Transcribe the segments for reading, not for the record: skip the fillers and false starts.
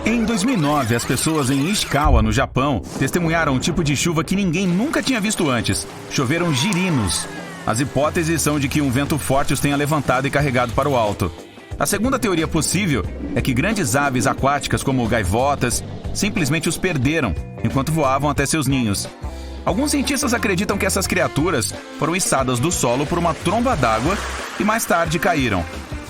Em 2009, as pessoas em Ishikawa, no Japão, testemunharam um tipo de chuva que ninguém nunca tinha visto antes. Choveram girinos. As hipóteses são de que um vento forte os tenha levantado e carregado para o alto. A segunda teoria possível é que grandes aves aquáticas, como gaivotas, simplesmente os perderam enquanto voavam até seus ninhos. Alguns cientistas acreditam que essas criaturas foram içadas do solo por uma tromba d'água e mais tarde caíram.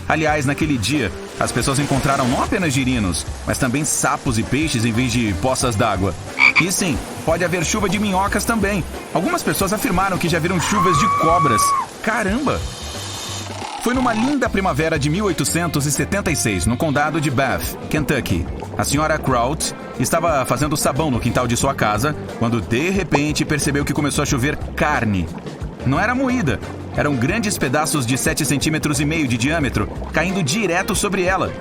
Aliás, naquele dia, as pessoas encontraram não apenas girinos, mas também sapos e peixes em vez de poças d'água. E sim, pode haver chuva de minhocas também. Algumas pessoas afirmaram que já viram chuvas de cobras. Caramba! Foi numa linda primavera de 1876, no condado de Bath, Kentucky. A senhora Kraut estava fazendo sabão no quintal de sua casa, quando de repente percebeu que começou a chover carne. Não era moída, eram grandes pedaços de 7,5 centímetros de diâmetro, caindo direto sobre ela.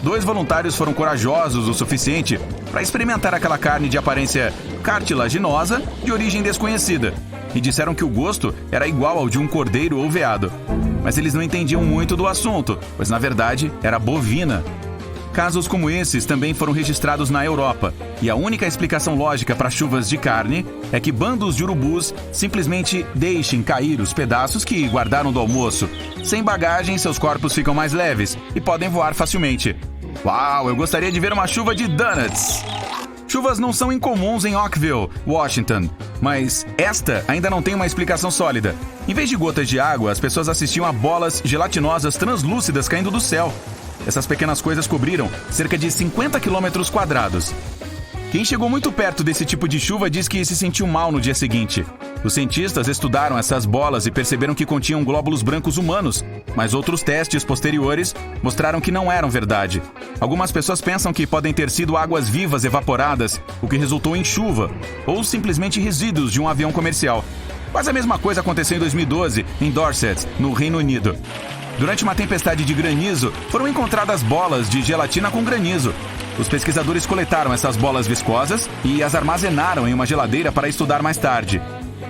2 voluntários foram corajosos o suficiente para experimentar aquela carne de aparência cartilaginosa de origem desconhecida, e disseram que o gosto era igual ao de um cordeiro ou veado. Mas eles não entendiam muito do assunto, pois na verdade era bovina. Casos como esses também foram registrados na Europa, e a única explicação lógica para chuvas de carne é que bandos de urubus simplesmente deixem cair os pedaços que guardaram do almoço. Sem bagagem, seus corpos ficam mais leves e podem voar facilmente. Uau, eu gostaria de ver uma chuva de donuts! Chuvas não são incomuns em Oakville, Washington, mas esta ainda não tem uma explicação sólida. Em vez de gotas de água, as pessoas assistiam a bolas gelatinosas translúcidas caindo do céu. Essas pequenas coisas cobriram cerca de 50 quilômetros quadrados. Quem chegou muito perto desse tipo de chuva diz que se sentiu mal no dia seguinte. Os cientistas estudaram essas bolas e perceberam que continham glóbulos brancos humanos, mas outros testes posteriores mostraram que não eram verdade. Algumas pessoas pensam que podem ter sido águas vivas evaporadas, o que resultou em chuva, ou simplesmente resíduos de um avião comercial. Quase a mesma coisa aconteceu em 2012, em Dorset, no Reino Unido. Durante uma tempestade de granizo, foram encontradas bolas de gelatina com granizo. Os pesquisadores coletaram essas bolas viscosas e as armazenaram em uma geladeira para estudar mais tarde.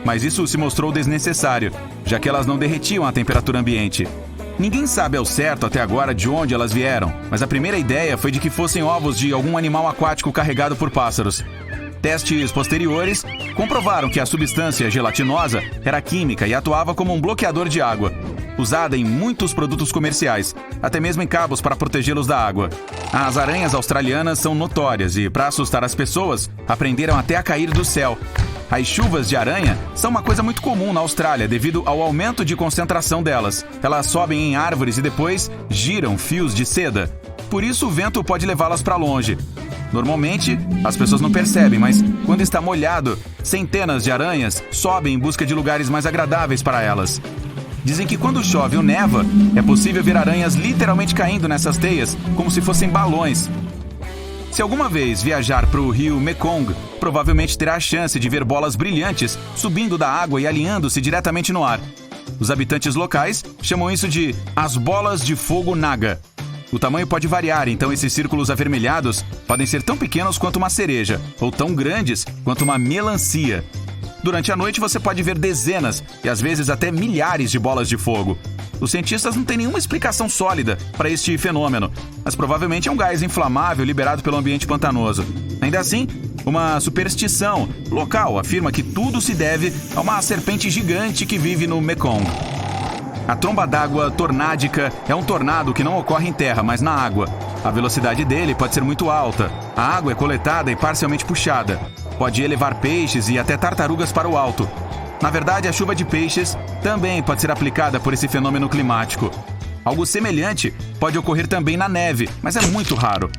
Mas isso se mostrou desnecessário, já que elas não derretiam à temperatura ambiente. Ninguém sabe ao certo até agora de onde elas vieram, mas a primeira ideia foi de que fossem ovos de algum animal aquático carregado por pássaros. Testes posteriores comprovaram que a substância gelatinosa era química e atuava como um bloqueador de água, usada em muitos produtos comerciais, até mesmo em cabos para protegê-los da água. As aranhas australianas são notórias e, para assustar as pessoas, aprenderam até a cair do céu. As chuvas de aranha são uma coisa muito comum na Austrália devido ao aumento de concentração delas. Elas sobem em árvores e depois giram fios de seda. Por isso o vento pode levá-las para longe. Normalmente, as pessoas não percebem, mas quando está molhado, centenas de aranhas sobem em busca de lugares mais agradáveis para elas. Dizem que quando chove ou neva, é possível ver aranhas literalmente caindo nessas teias, como se fossem balões. Se alguma vez viajar para o rio Mekong, provavelmente terá a chance de ver bolas brilhantes subindo da água e alinhando-se diretamente no ar. Os habitantes locais chamam isso de as bolas de fogo Naga. O tamanho pode variar, então esses círculos avermelhados podem ser tão pequenos quanto uma cereja, ou tão grandes quanto uma melancia. Durante a noite você pode ver dezenas e às vezes até milhares de bolas de fogo. Os cientistas não têm nenhuma explicação sólida para este fenômeno, mas provavelmente é um gás inflamável liberado pelo ambiente pantanoso. Ainda assim, uma superstição local afirma que tudo se deve a uma serpente gigante que vive no Mekong. A tromba d'água tornádica é um tornado que não ocorre em terra, mas na água. A velocidade dele pode ser muito alta. A água é coletada e parcialmente puxada. Pode elevar peixes e até tartarugas para o alto. Na verdade, a chuva de peixes também pode ser aplicada por esse fenômeno climático. Algo semelhante pode ocorrer também na neve, mas é muito raro.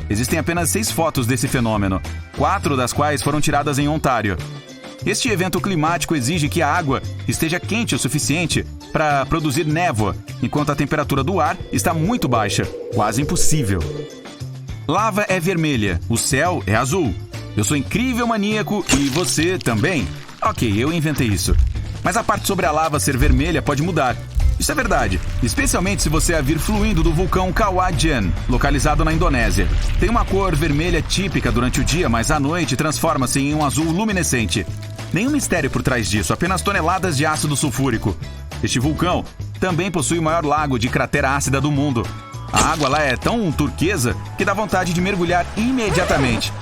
Existem apenas 6 fotos desse fenômeno, 4 das quais foram tiradas em Ontário. Este evento climático exige que a água esteja quente o suficiente para produzir névoa, enquanto a temperatura do ar está muito baixa, quase impossível. Lava é vermelha, o céu é azul. Eu sou incrível maníaco e você também? Ok, eu inventei isso. Mas a parte sobre a lava ser vermelha pode mudar. Isso é verdade, especialmente se você a vir fluindo do vulcão Kawajan, localizado na Indonésia. Tem uma cor vermelha típica durante o dia, mas à noite transforma-se em um azul luminescente. Nenhum mistério por trás disso, apenas toneladas de ácido sulfúrico. Este vulcão também possui o maior lago de cratera ácida do mundo. A água lá é tão turquesa que dá vontade de mergulhar imediatamente.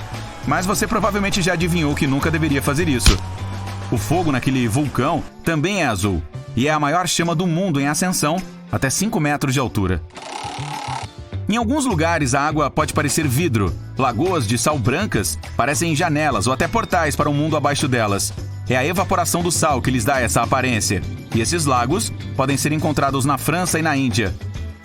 Mas você provavelmente já adivinhou que nunca deveria fazer isso. O fogo naquele vulcão também é azul e é a maior chama do mundo em ascensão, até 5 metros de altura. Em alguns lugares a água pode parecer vidro. Lagoas de sal brancas parecem janelas ou até portais para um mundo abaixo delas. É a evaporação do sal que lhes dá essa aparência. E esses lagos podem ser encontrados na França e na Índia.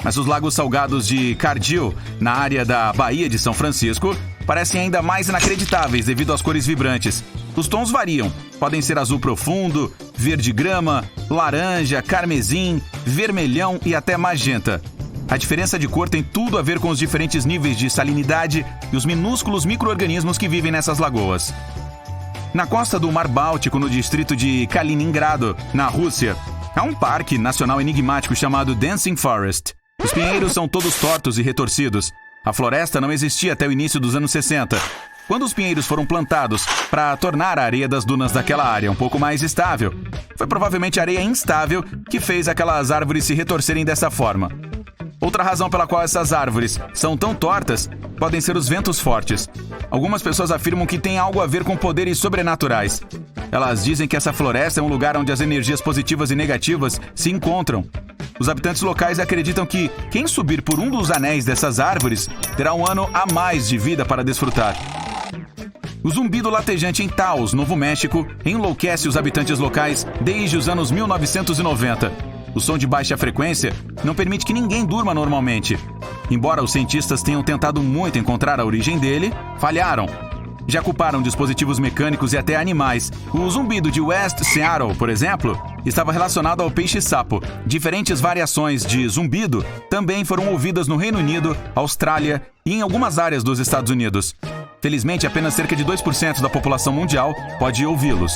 Mas os lagos salgados de Cardiel, na área da Baía de São Francisco, parecem ainda mais inacreditáveis devido às cores vibrantes. Os tons variam. Podem ser azul profundo, verde grama, laranja, carmesim, vermelhão e até magenta. A diferença de cor tem tudo a ver com os diferentes níveis de salinidade e os minúsculos micro-organismos que vivem nessas lagoas. Na costa do Mar Báltico, no distrito de Kaliningrado, na Rússia, há um parque nacional enigmático chamado Dancing Forest. Os pinheiros são todos tortos e retorcidos. A floresta não existia até o início dos anos 60, quando os pinheiros foram plantados para tornar a areia das dunas daquela área um pouco mais estável. Foi provavelmente a areia instável que fez aquelas árvores se retorcerem dessa forma. Outra razão pela qual essas árvores são tão tortas podem ser os ventos fortes. Algumas pessoas afirmam que tem algo a ver com poderes sobrenaturais. Elas dizem que essa floresta é um lugar onde as energias positivas e negativas se encontram. Os habitantes locais acreditam que quem subir por um dos anéis dessas árvores terá um ano a mais de vida para desfrutar. O zumbido latejante em Taos, Novo México, enlouquece os habitantes locais desde os anos 1990. O som de baixa frequência não permite que ninguém durma normalmente. Embora os cientistas tenham tentado muito encontrar a origem dele, falharam. Já culparam dispositivos mecânicos e até animais. O zumbido de West Seattle, por exemplo, estava relacionado ao peixe-sapo. Diferentes variações de zumbido também foram ouvidas no Reino Unido, Austrália e em algumas áreas dos Estados Unidos. Felizmente, apenas cerca de 2% da população mundial pode ouvi-los.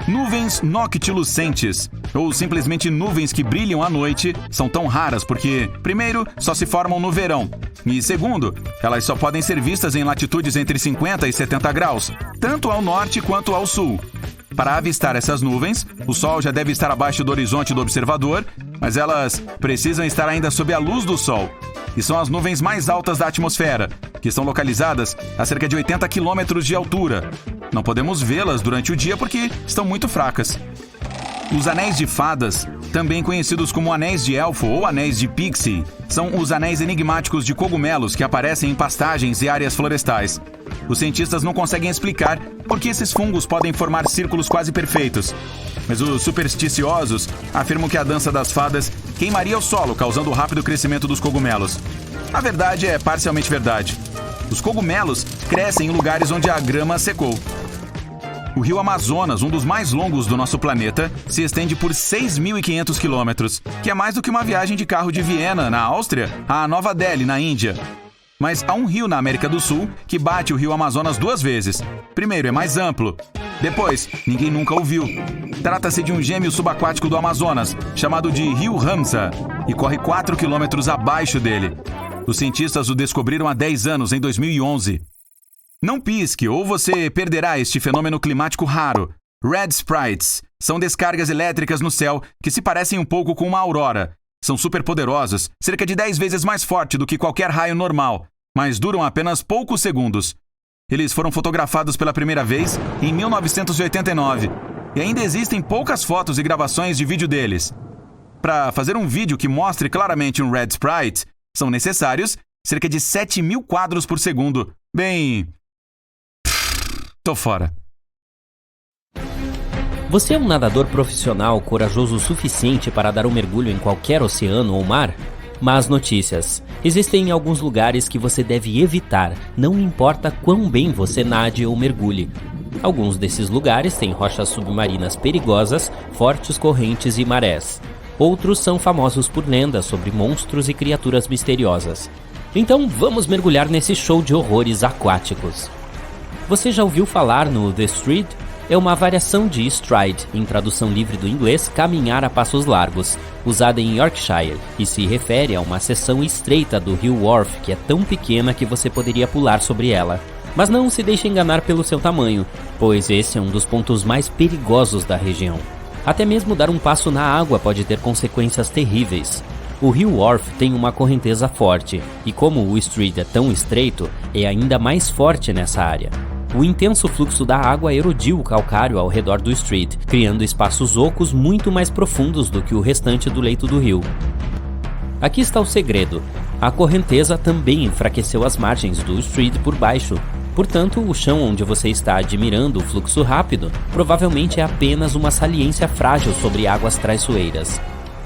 Nuvens noctilucentes, ou simplesmente nuvens que brilham à noite, são tão raras porque, primeiro, só se formam no verão, e segundo, elas só podem ser vistas em latitudes entre 50 e 70 graus, tanto ao norte quanto ao sul. Para avistar essas nuvens, o sol já deve estar abaixo do horizonte do observador, mas elas precisam estar ainda sob a luz do sol. E são as nuvens mais altas da atmosfera, que estão localizadas a cerca de 80 quilômetros de altura. Não podemos vê-las durante o dia porque estão muito fracas. Os anéis de fadas, também conhecidos como anéis de elfo ou anéis de pixie, são os anéis enigmáticos de cogumelos que aparecem em pastagens e áreas florestais. Os cientistas não conseguem explicar por que esses fungos podem formar círculos quase perfeitos. Mas os supersticiosos afirmam que a dança das fadas queimaria o solo, causando o rápido crescimento dos cogumelos. A verdade é parcialmente verdade. Os cogumelos crescem em lugares onde a grama secou. O rio Amazonas, um dos mais longos do nosso planeta, se estende por 6.500 quilômetros, que é mais do que uma viagem de carro de Viena, na Áustria, a Nova Delhi, na Índia. Mas há um rio na América do Sul que bate o rio Amazonas 2 vezes. Primeiro, é mais amplo. Depois, ninguém nunca o viu. Trata-se de um gêmeo subaquático do Amazonas, chamado de Rio Ramsar, e corre 4 quilômetros abaixo dele. Os cientistas o descobriram há 10 anos, em 2011. Não pisque, ou você perderá este fenômeno climático raro. Red Sprites são descargas elétricas no céu que se parecem um pouco com uma aurora. São superpoderosos, cerca de 10 vezes mais forte do que qualquer raio normal, mas duram apenas poucos segundos. Eles foram fotografados pela primeira vez em 1989, e ainda existem poucas fotos e gravações de vídeo deles. Para fazer um vídeo que mostre claramente um Red Sprite, são necessários cerca de 7.000 quadros por segundo. Bem... tô fora. Você é um nadador profissional corajoso o suficiente para dar um mergulho em qualquer oceano ou mar? Más notícias. Existem alguns lugares que você deve evitar, não importa quão bem você nade ou mergulhe. Alguns desses lugares têm rochas submarinas perigosas, fortes correntes e marés. Outros são famosos por lendas sobre monstros e criaturas misteriosas. Então vamos mergulhar nesse show de horrores aquáticos. Você já ouviu falar no The Stride? É uma variação de stride, em tradução livre do inglês, caminhar a passos largos, usada em Yorkshire, e se refere a uma seção estreita do rio Wharfe, que é tão pequena que você poderia pular sobre ela. Mas não se deixe enganar pelo seu tamanho, pois esse é um dos pontos mais perigosos da região. Até mesmo dar um passo na água pode ter consequências terríveis. O rio Wharfe tem uma correnteza forte, e como o Street é tão estreito, é ainda mais forte nessa área. O intenso fluxo da água erodiu o calcário ao redor do Street, criando espaços ocos muito mais profundos do que o restante do leito do rio. Aqui está o segredo. A correnteza também enfraqueceu as margens do Street por baixo. Portanto, o chão onde você está admirando o fluxo rápido provavelmente é apenas uma saliência frágil sobre águas traiçoeiras.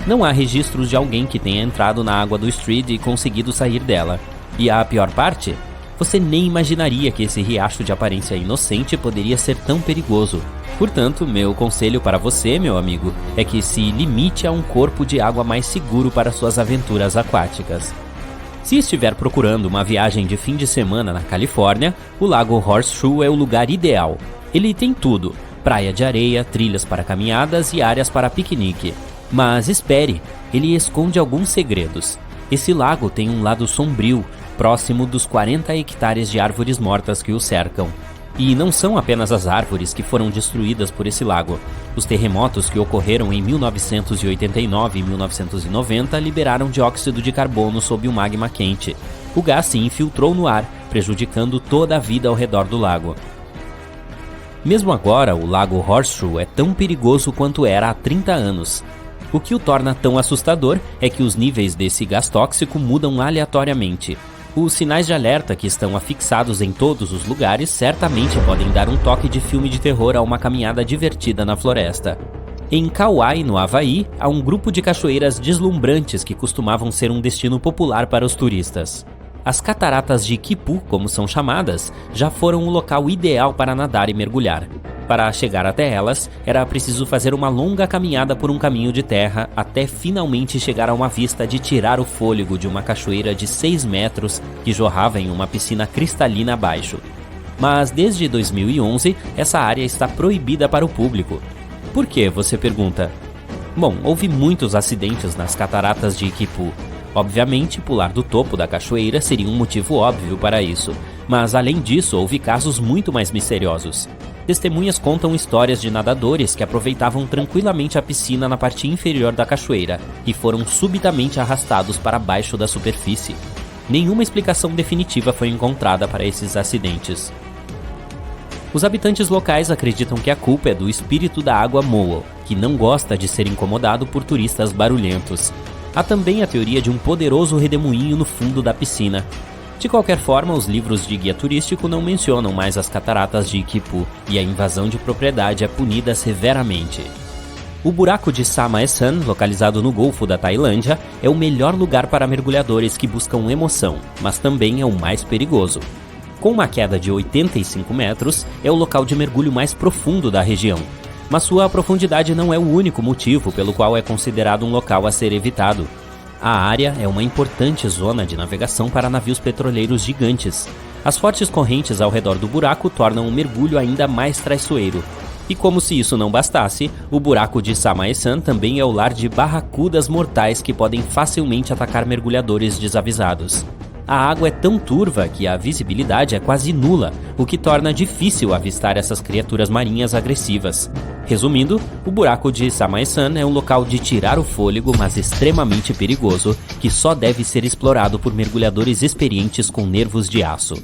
Não há registros de alguém que tenha entrado na água do Street e conseguido sair dela. E a pior parte? Você nem imaginaria que esse riacho de aparência inocente poderia ser tão perigoso. Portanto, meu conselho para você, meu amigo, é que se limite a um corpo de água mais seguro para suas aventuras aquáticas. Se estiver procurando uma viagem de fim de semana na Califórnia, o Lago Horseshoe é o lugar ideal. Ele tem tudo: praia de areia, trilhas para caminhadas e áreas para piquenique. Mas espere, ele esconde alguns segredos. Esse lago tem um lado sombrio, próximo dos 40 hectares de árvores mortas que o cercam. E não são apenas as árvores que foram destruídas por esse lago. Os terremotos que ocorreram em 1989 e 1990 liberaram dióxido de carbono sob o magma quente. O gás se infiltrou no ar, prejudicando toda a vida ao redor do lago. Mesmo agora, o Lago Horseshoe é tão perigoso quanto era há 30 anos. O que o torna tão assustador é que os níveis desse gás tóxico mudam aleatoriamente. Os sinais de alerta que estão afixados em todos os lugares certamente podem dar um toque de filme de terror a uma caminhada divertida na floresta. Em Kauai, no Havaí, há um grupo de cachoeiras deslumbrantes que costumavam ser um destino popular para os turistas. As cataratas de Kipu, como são chamadas, já foram o local ideal para nadar e mergulhar. Para chegar até elas, era preciso fazer uma longa caminhada por um caminho de terra até finalmente chegar a uma vista de tirar o fôlego de uma cachoeira de 6 metros que jorrava em uma piscina cristalina abaixo. Mas desde 2011, essa área está proibida para o público. Por quê, você pergunta? Bom, houve muitos acidentes nas cataratas de Kipu. Obviamente, pular do topo da cachoeira seria um motivo óbvio para isso, mas além disso, houve casos muito mais misteriosos. Testemunhas contam histórias de nadadores que aproveitavam tranquilamente a piscina na parte inferior da cachoeira e foram subitamente arrastados para baixo da superfície. Nenhuma explicação definitiva foi encontrada para esses acidentes. Os habitantes locais acreditam que a culpa é do espírito da água Moa, que não gosta de ser incomodado por turistas barulhentos. Há também a teoria de um poderoso redemoinho no fundo da piscina. De qualquer forma, os livros de guia turístico não mencionam mais as cataratas de Kipu e a invasão de propriedade é punida severamente. O buraco de Samaesan, localizado no Golfo da Tailândia, é o melhor lugar para mergulhadores que buscam emoção, mas também é o mais perigoso. Com uma queda de 85 metros, é o local de mergulho mais profundo da região. Mas sua profundidade não é o único motivo pelo qual é considerado um local a ser evitado. A área é uma importante zona de navegação para navios petroleiros gigantes. As fortes correntes ao redor do buraco tornam o mergulho ainda mais traiçoeiro. E como se isso não bastasse, o buraco de Samaesan também é o lar de barracudas mortais que podem facilmente atacar mergulhadores desavisados. A água é tão turva que a visibilidade é quase nula, o que torna difícil avistar essas criaturas marinhas agressivas. Resumindo, o buraco de Samaesan é um local de tirar o fôlego, mas extremamente perigoso, que só deve ser explorado por mergulhadores experientes com nervos de aço.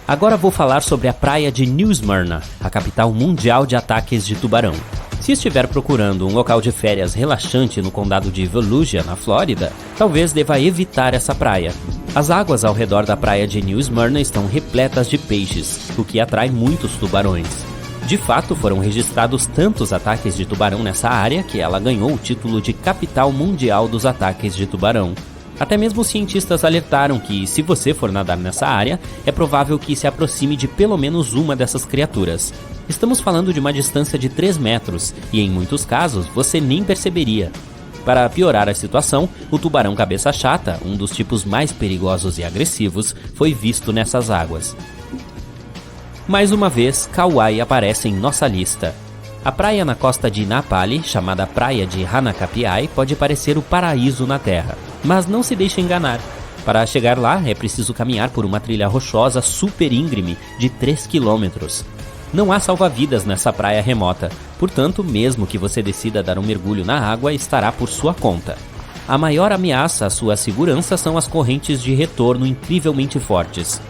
Agora vou falar sobre a praia de New Smyrna, a capital mundial de ataques de tubarão. Se estiver procurando um local de férias relaxante no condado de Volusia, na Flórida, talvez deva evitar essa praia. As águas ao redor da praia de New Smyrna estão repletas de peixes, o que atrai muitos tubarões. De fato, foram registrados tantos ataques de tubarão nessa área que ela ganhou o título de capital mundial dos ataques de tubarão. Até mesmo os cientistas alertaram que, se você for nadar nessa área, é provável que se aproxime de pelo menos uma dessas criaturas. Estamos falando de uma distância de 3 metros, e em muitos casos você nem perceberia. Para piorar a situação, o tubarão cabeça chata, um dos tipos mais perigosos e agressivos, foi visto nessas águas. Mais uma vez, Kauai aparece em nossa lista. A praia na costa de Napali, chamada Praia de Hanakapiai, pode parecer o paraíso na Terra. Mas não se deixe enganar. Para chegar lá, é preciso caminhar por uma trilha rochosa super íngreme de 3 quilômetros. Não há salva-vidas nessa praia remota, portanto, mesmo que você decida dar um mergulho na água, estará por sua conta. a maior ameaça à sua segurança são as correntes de retorno incrivelmente fortes.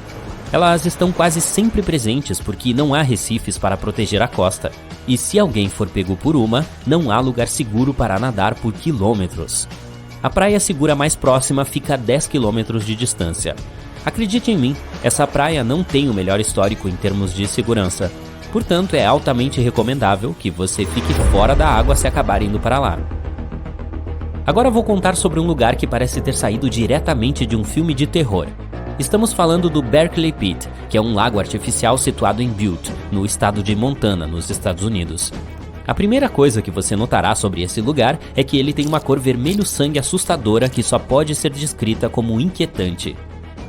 Elas estão quase sempre presentes porque não há recifes para proteger a costa, e se alguém for pego por uma, não há lugar seguro para nadar por quilômetros. A praia segura mais próxima fica a 10 quilômetros de distância. Acredite em mim, essa praia não tem o melhor histórico em termos de segurança, portanto é altamente recomendável que você fique fora da água se acabar indo para lá. Agora vou contar sobre um lugar que parece ter saído diretamente de um filme de terror. Estamos falando do Berkeley Pit, que é um lago artificial situado em Butte, no estado de Montana, nos Estados Unidos. A primeira coisa que você notará sobre esse lugar é que ele tem uma cor vermelho-sangue assustadora que só pode ser descrita como inquietante.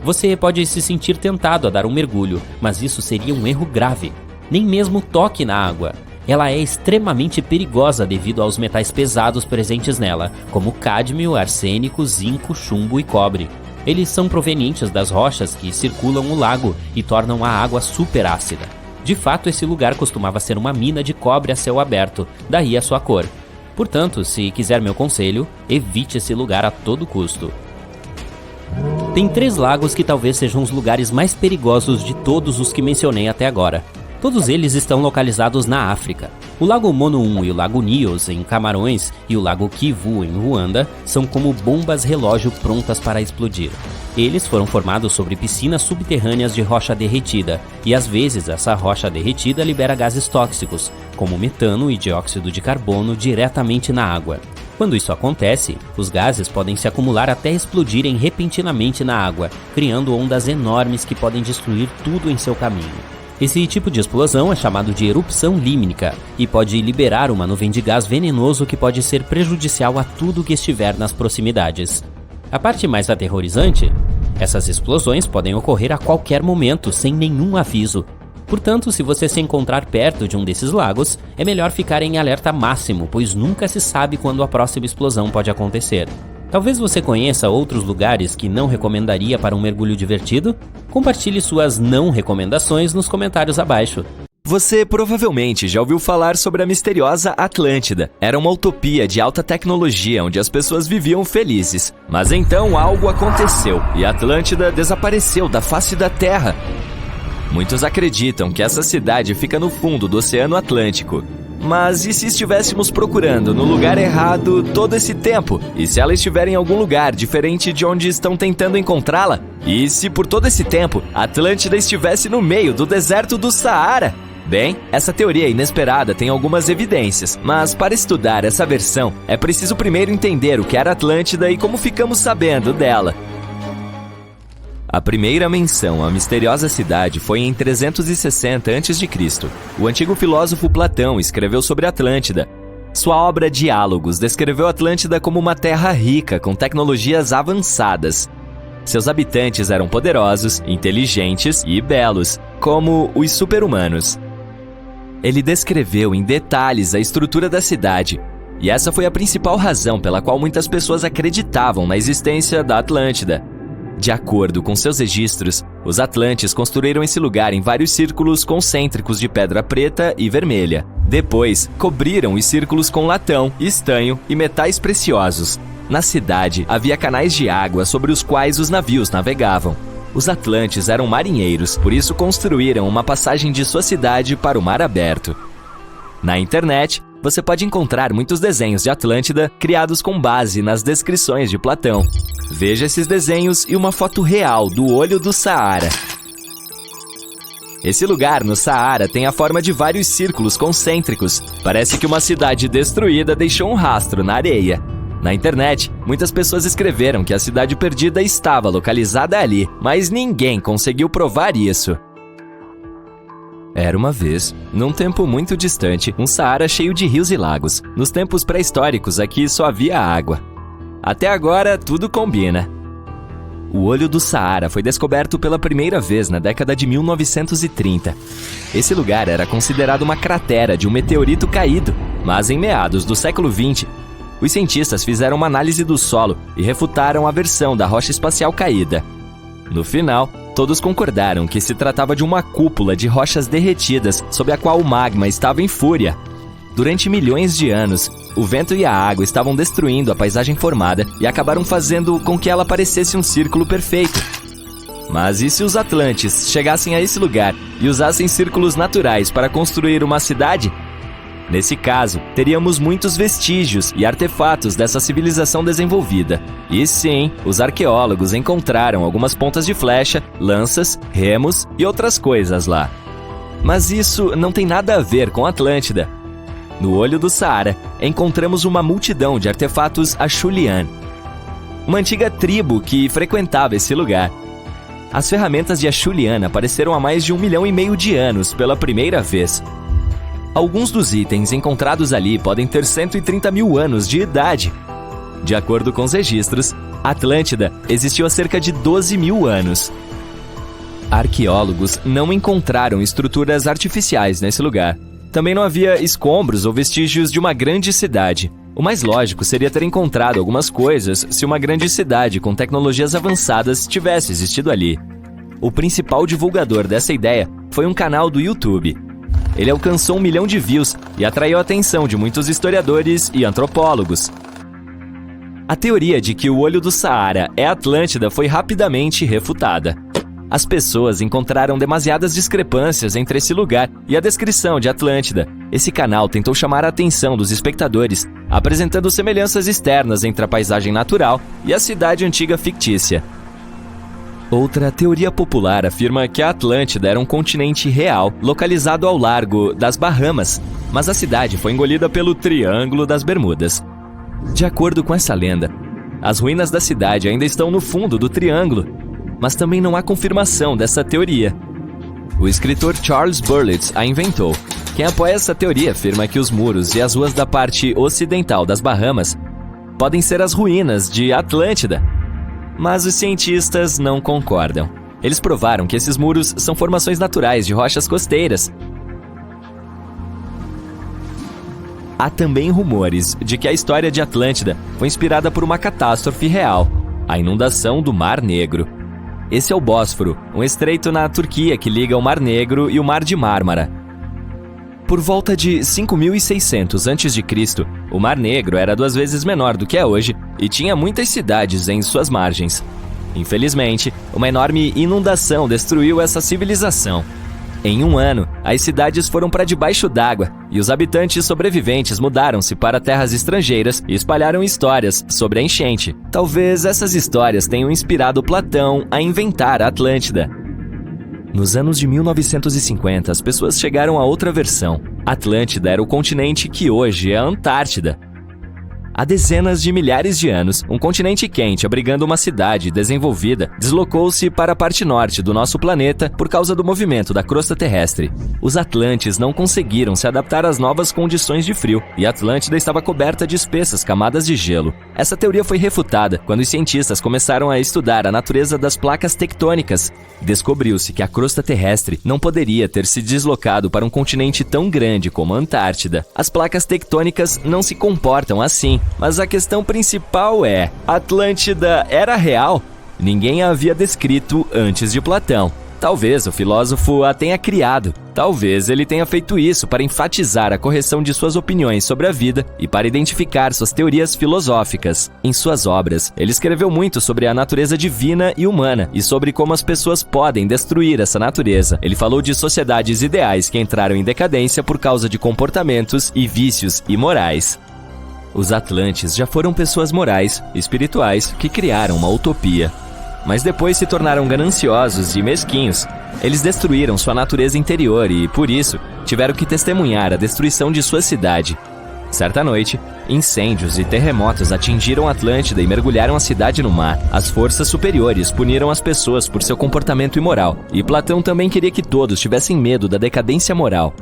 Você pode se sentir tentado a dar um mergulho, mas isso seria um erro grave. Nem mesmo toque na água. Ela é extremamente perigosa devido aos metais pesados presentes nela, como cádmio, arsênico, zinco, chumbo e cobre. Eles são provenientes das rochas que circulam o lago e tornam a água super ácida. De fato, esse lugar costumava ser uma mina de cobre a céu aberto, daí a sua cor. Portanto, se quiser meu conselho, evite esse lugar a todo custo. Tem 3 lagos que talvez sejam os lugares mais perigosos de todos os que mencionei até agora. Todos eles estão localizados na África. O Lago Mono-1 e o Lago Nyos, em Camarões, e o Lago Kivu, em Ruanda, são como bombas relógio prontas para explodir. Eles foram formados sobre piscinas subterrâneas de rocha derretida, e às vezes essa rocha derretida libera gases tóxicos, como metano e dióxido de carbono, diretamente na água. Quando isso acontece, os gases podem se acumular até explodirem repentinamente na água, criando ondas enormes que podem destruir tudo em seu caminho. Esse tipo de explosão é chamado de erupção límnica e pode liberar uma nuvem de gás venenoso que pode ser prejudicial a tudo que estiver nas proximidades. A parte mais aterrorizante, essas explosões podem ocorrer a qualquer momento, sem nenhum aviso. Portanto, se você se encontrar perto de um desses lagos, é melhor ficar em alerta máximo, pois nunca se sabe quando a próxima explosão pode acontecer. Talvez você conheça outros lugares que não recomendaria para um mergulho divertido? Compartilhe suas não recomendações nos comentários abaixo. Você provavelmente já ouviu falar sobre a misteriosa Atlântida. Era uma utopia de alta tecnologia onde as pessoas viviam felizes. Mas então algo aconteceu e a Atlântida desapareceu da face da Terra. Muitos acreditam que essa cidade fica no fundo do Oceano Atlântico. Mas e se estivéssemos procurando no lugar errado todo esse tempo? E se ela estiver em algum lugar diferente de onde estão tentando encontrá-la? E se por todo esse tempo a Atlântida estivesse no meio do deserto do Saara? Bem, essa teoria inesperada tem algumas evidências, mas para estudar essa versão é preciso primeiro entender o que era Atlântida e como ficamos sabendo dela. A primeira menção à misteriosa cidade foi em 360 a.C. O antigo filósofo Platão escreveu sobre Atlântida. Sua obra Diálogos descreveu Atlântida como uma terra rica com tecnologias avançadas. Seus habitantes eram poderosos, inteligentes e belos, como os super-humanos. Ele descreveu em detalhes a estrutura da cidade, e essa foi a principal razão pela qual muitas pessoas acreditavam na existência da Atlântida. De acordo com seus registros, os atlantes construíram esse lugar em vários círculos concêntricos de pedra preta e vermelha. Depois, cobriram os círculos com latão, estanho e metais preciosos. Na cidade, havia canais de água sobre os quais os navios navegavam. Os atlantes eram marinheiros, por isso construíram uma passagem de sua cidade para o mar aberto. Na internet, você pode encontrar muitos desenhos de Atlântida criados com base nas descrições de Platão. Veja esses desenhos e uma foto real do olho do Saara. Esse lugar no Saara tem a forma de vários círculos concêntricos. Parece que uma cidade destruída deixou um rastro na areia. Na internet, muitas pessoas escreveram que a cidade perdida estava localizada ali, mas ninguém conseguiu provar isso. Era uma vez, num tempo muito distante, um Saara cheio de rios e lagos. Nos tempos pré-históricos, aqui só havia água. Até agora, tudo combina. O olho do Saara foi descoberto pela primeira vez na década de 1930. Esse lugar era considerado uma cratera de um meteorito caído, mas em meados do século XX, os cientistas fizeram uma análise do solo e refutaram a versão da rocha espacial caída. No final, todos concordaram que se tratava de uma cúpula de rochas derretidas sob a qual o magma estava em fúria. Durante milhões de anos, o vento e a água estavam destruindo a paisagem formada e acabaram fazendo com que ela parecesse um círculo perfeito. Mas e se os Atlantes chegassem a esse lugar e usassem círculos naturais para construir uma cidade? Nesse caso, teríamos muitos vestígios e artefatos dessa civilização desenvolvida. E sim, os arqueólogos encontraram algumas pontas de flecha, lanças, remos e outras coisas lá. Mas isso não tem nada a ver com Atlântida. No olho do Saara, encontramos uma multidão de artefatos Acheulean, uma antiga tribo que frequentava esse lugar. As ferramentas de Acheulean apareceram há mais de 1,5 milhão de anos pela primeira vez. Alguns dos itens encontrados ali podem ter 130 mil anos de idade. De acordo com os registros, Atlântida existiu há cerca de 12 mil anos. Arqueólogos não encontraram estruturas artificiais nesse lugar. Também não havia escombros ou vestígios de uma grande cidade. O mais lógico seria ter encontrado algumas coisas se uma grande cidade com tecnologias avançadas tivesse existido ali. O principal divulgador dessa ideia foi um canal do YouTube. Ele alcançou 1 milhão de views e atraiu a atenção de muitos historiadores e antropólogos. A teoria de que o olho do Saara é Atlântida foi rapidamente refutada. As pessoas encontraram demasiadas discrepâncias entre esse lugar e a descrição de Atlântida. Esse canal tentou chamar a atenção dos espectadores, apresentando semelhanças externas entre a paisagem natural e a cidade antiga fictícia. Outra teoria popular afirma que a Atlântida era um continente real localizado ao largo das Bahamas, mas a cidade foi engolida pelo Triângulo das Bermudas. De acordo com essa lenda, as ruínas da cidade ainda estão no fundo do triângulo, mas também não há confirmação dessa teoria. O escritor Charles Burlitz a inventou. Quem apoia essa teoria afirma que os muros e as ruas da parte ocidental das Bahamas podem ser as ruínas de Atlântida. Mas os cientistas não concordam. Eles provaram que esses muros são formações naturais de rochas costeiras. Há também rumores de que a história de Atlântida foi inspirada por uma catástrofe real, a inundação do Mar Negro. Esse é o Bósforo, um estreito na Turquia que liga o Mar Negro e o Mar de Mármara. Por volta de 5600 a.C., o Mar Negro era 2 vezes menor do que é hoje e tinha muitas cidades em suas margens. Infelizmente, uma enorme inundação destruiu essa civilização. Em 1 ano, as cidades foram para debaixo d'água e os habitantes sobreviventes mudaram-se para terras estrangeiras e espalharam histórias sobre a enchente. Talvez essas histórias tenham inspirado Platão a inventar a Atlântida. Nos anos de 1950, as pessoas chegaram a outra versão. Atlântida era o continente que hoje é a Antártida. Há dezenas de milhares de anos, um continente quente abrigando uma cidade desenvolvida deslocou-se para a parte norte do nosso planeta por causa do movimento da crosta terrestre. Os Atlantes não conseguiram se adaptar às novas condições de frio e a Atlântida estava coberta de espessas camadas de gelo. Essa teoria foi refutada quando os cientistas começaram a estudar a natureza das placas tectônicas. Descobriu-se que a crosta terrestre não poderia ter se deslocado para um continente tão grande como a Antártida. As placas tectônicas não se comportam assim. Mas a questão principal é: Atlântida era real? Ninguém a havia descrito antes de Platão. Talvez o filósofo a tenha criado. Talvez ele tenha feito isso para enfatizar a correção de suas opiniões sobre a vida e para identificar suas teorias filosóficas. Em suas obras, ele escreveu muito sobre a natureza divina e humana e sobre como as pessoas podem destruir essa natureza. Ele falou de sociedades ideais que entraram em decadência por causa de comportamentos e vícios imorais. Os Atlantes já foram pessoas morais e espirituais que criaram uma utopia. Mas depois se tornaram gananciosos e mesquinhos. Eles destruíram sua natureza interior e, por isso, tiveram que testemunhar a destruição de sua cidade. Certa noite, incêndios e terremotos atingiram Atlântida e mergulharam a cidade no mar. As forças superiores puniram as pessoas por seu comportamento imoral, e Platão também queria que todos tivessem medo da decadência moral.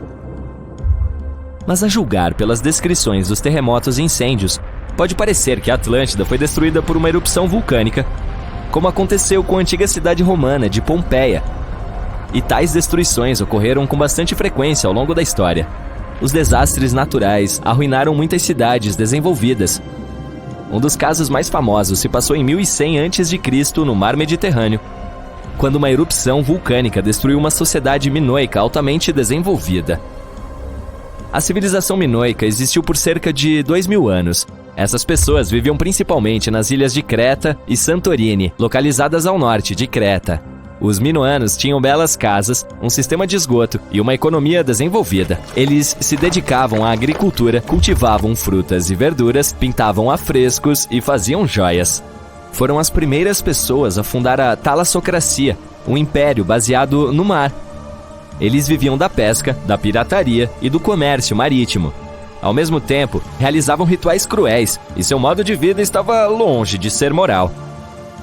Mas a julgar pelas descrições dos terremotos e incêndios, pode parecer que a Atlântida foi destruída por uma erupção vulcânica, como aconteceu com a antiga cidade romana de Pompeia. E tais destruições ocorreram com bastante frequência ao longo da história. Os desastres naturais arruinaram muitas cidades desenvolvidas. Um dos casos mais famosos se passou em 1100 a.C. no Mar Mediterrâneo, quando uma erupção vulcânica destruiu uma sociedade minoica altamente desenvolvida. A civilização minoica existiu por cerca de 2.000 anos. Essas pessoas viviam principalmente nas ilhas de Creta e Santorini, localizadas ao norte de Creta. Os minoanos tinham belas casas, um sistema de esgoto e uma economia desenvolvida. Eles se dedicavam à agricultura, cultivavam frutas e verduras, pintavam afrescos e faziam joias. Foram as primeiras pessoas a fundar a Talassocracia, um império baseado no mar. Eles viviam da pesca, da pirataria e do comércio marítimo. Ao mesmo tempo, realizavam rituais cruéis e seu modo de vida estava longe de ser moral.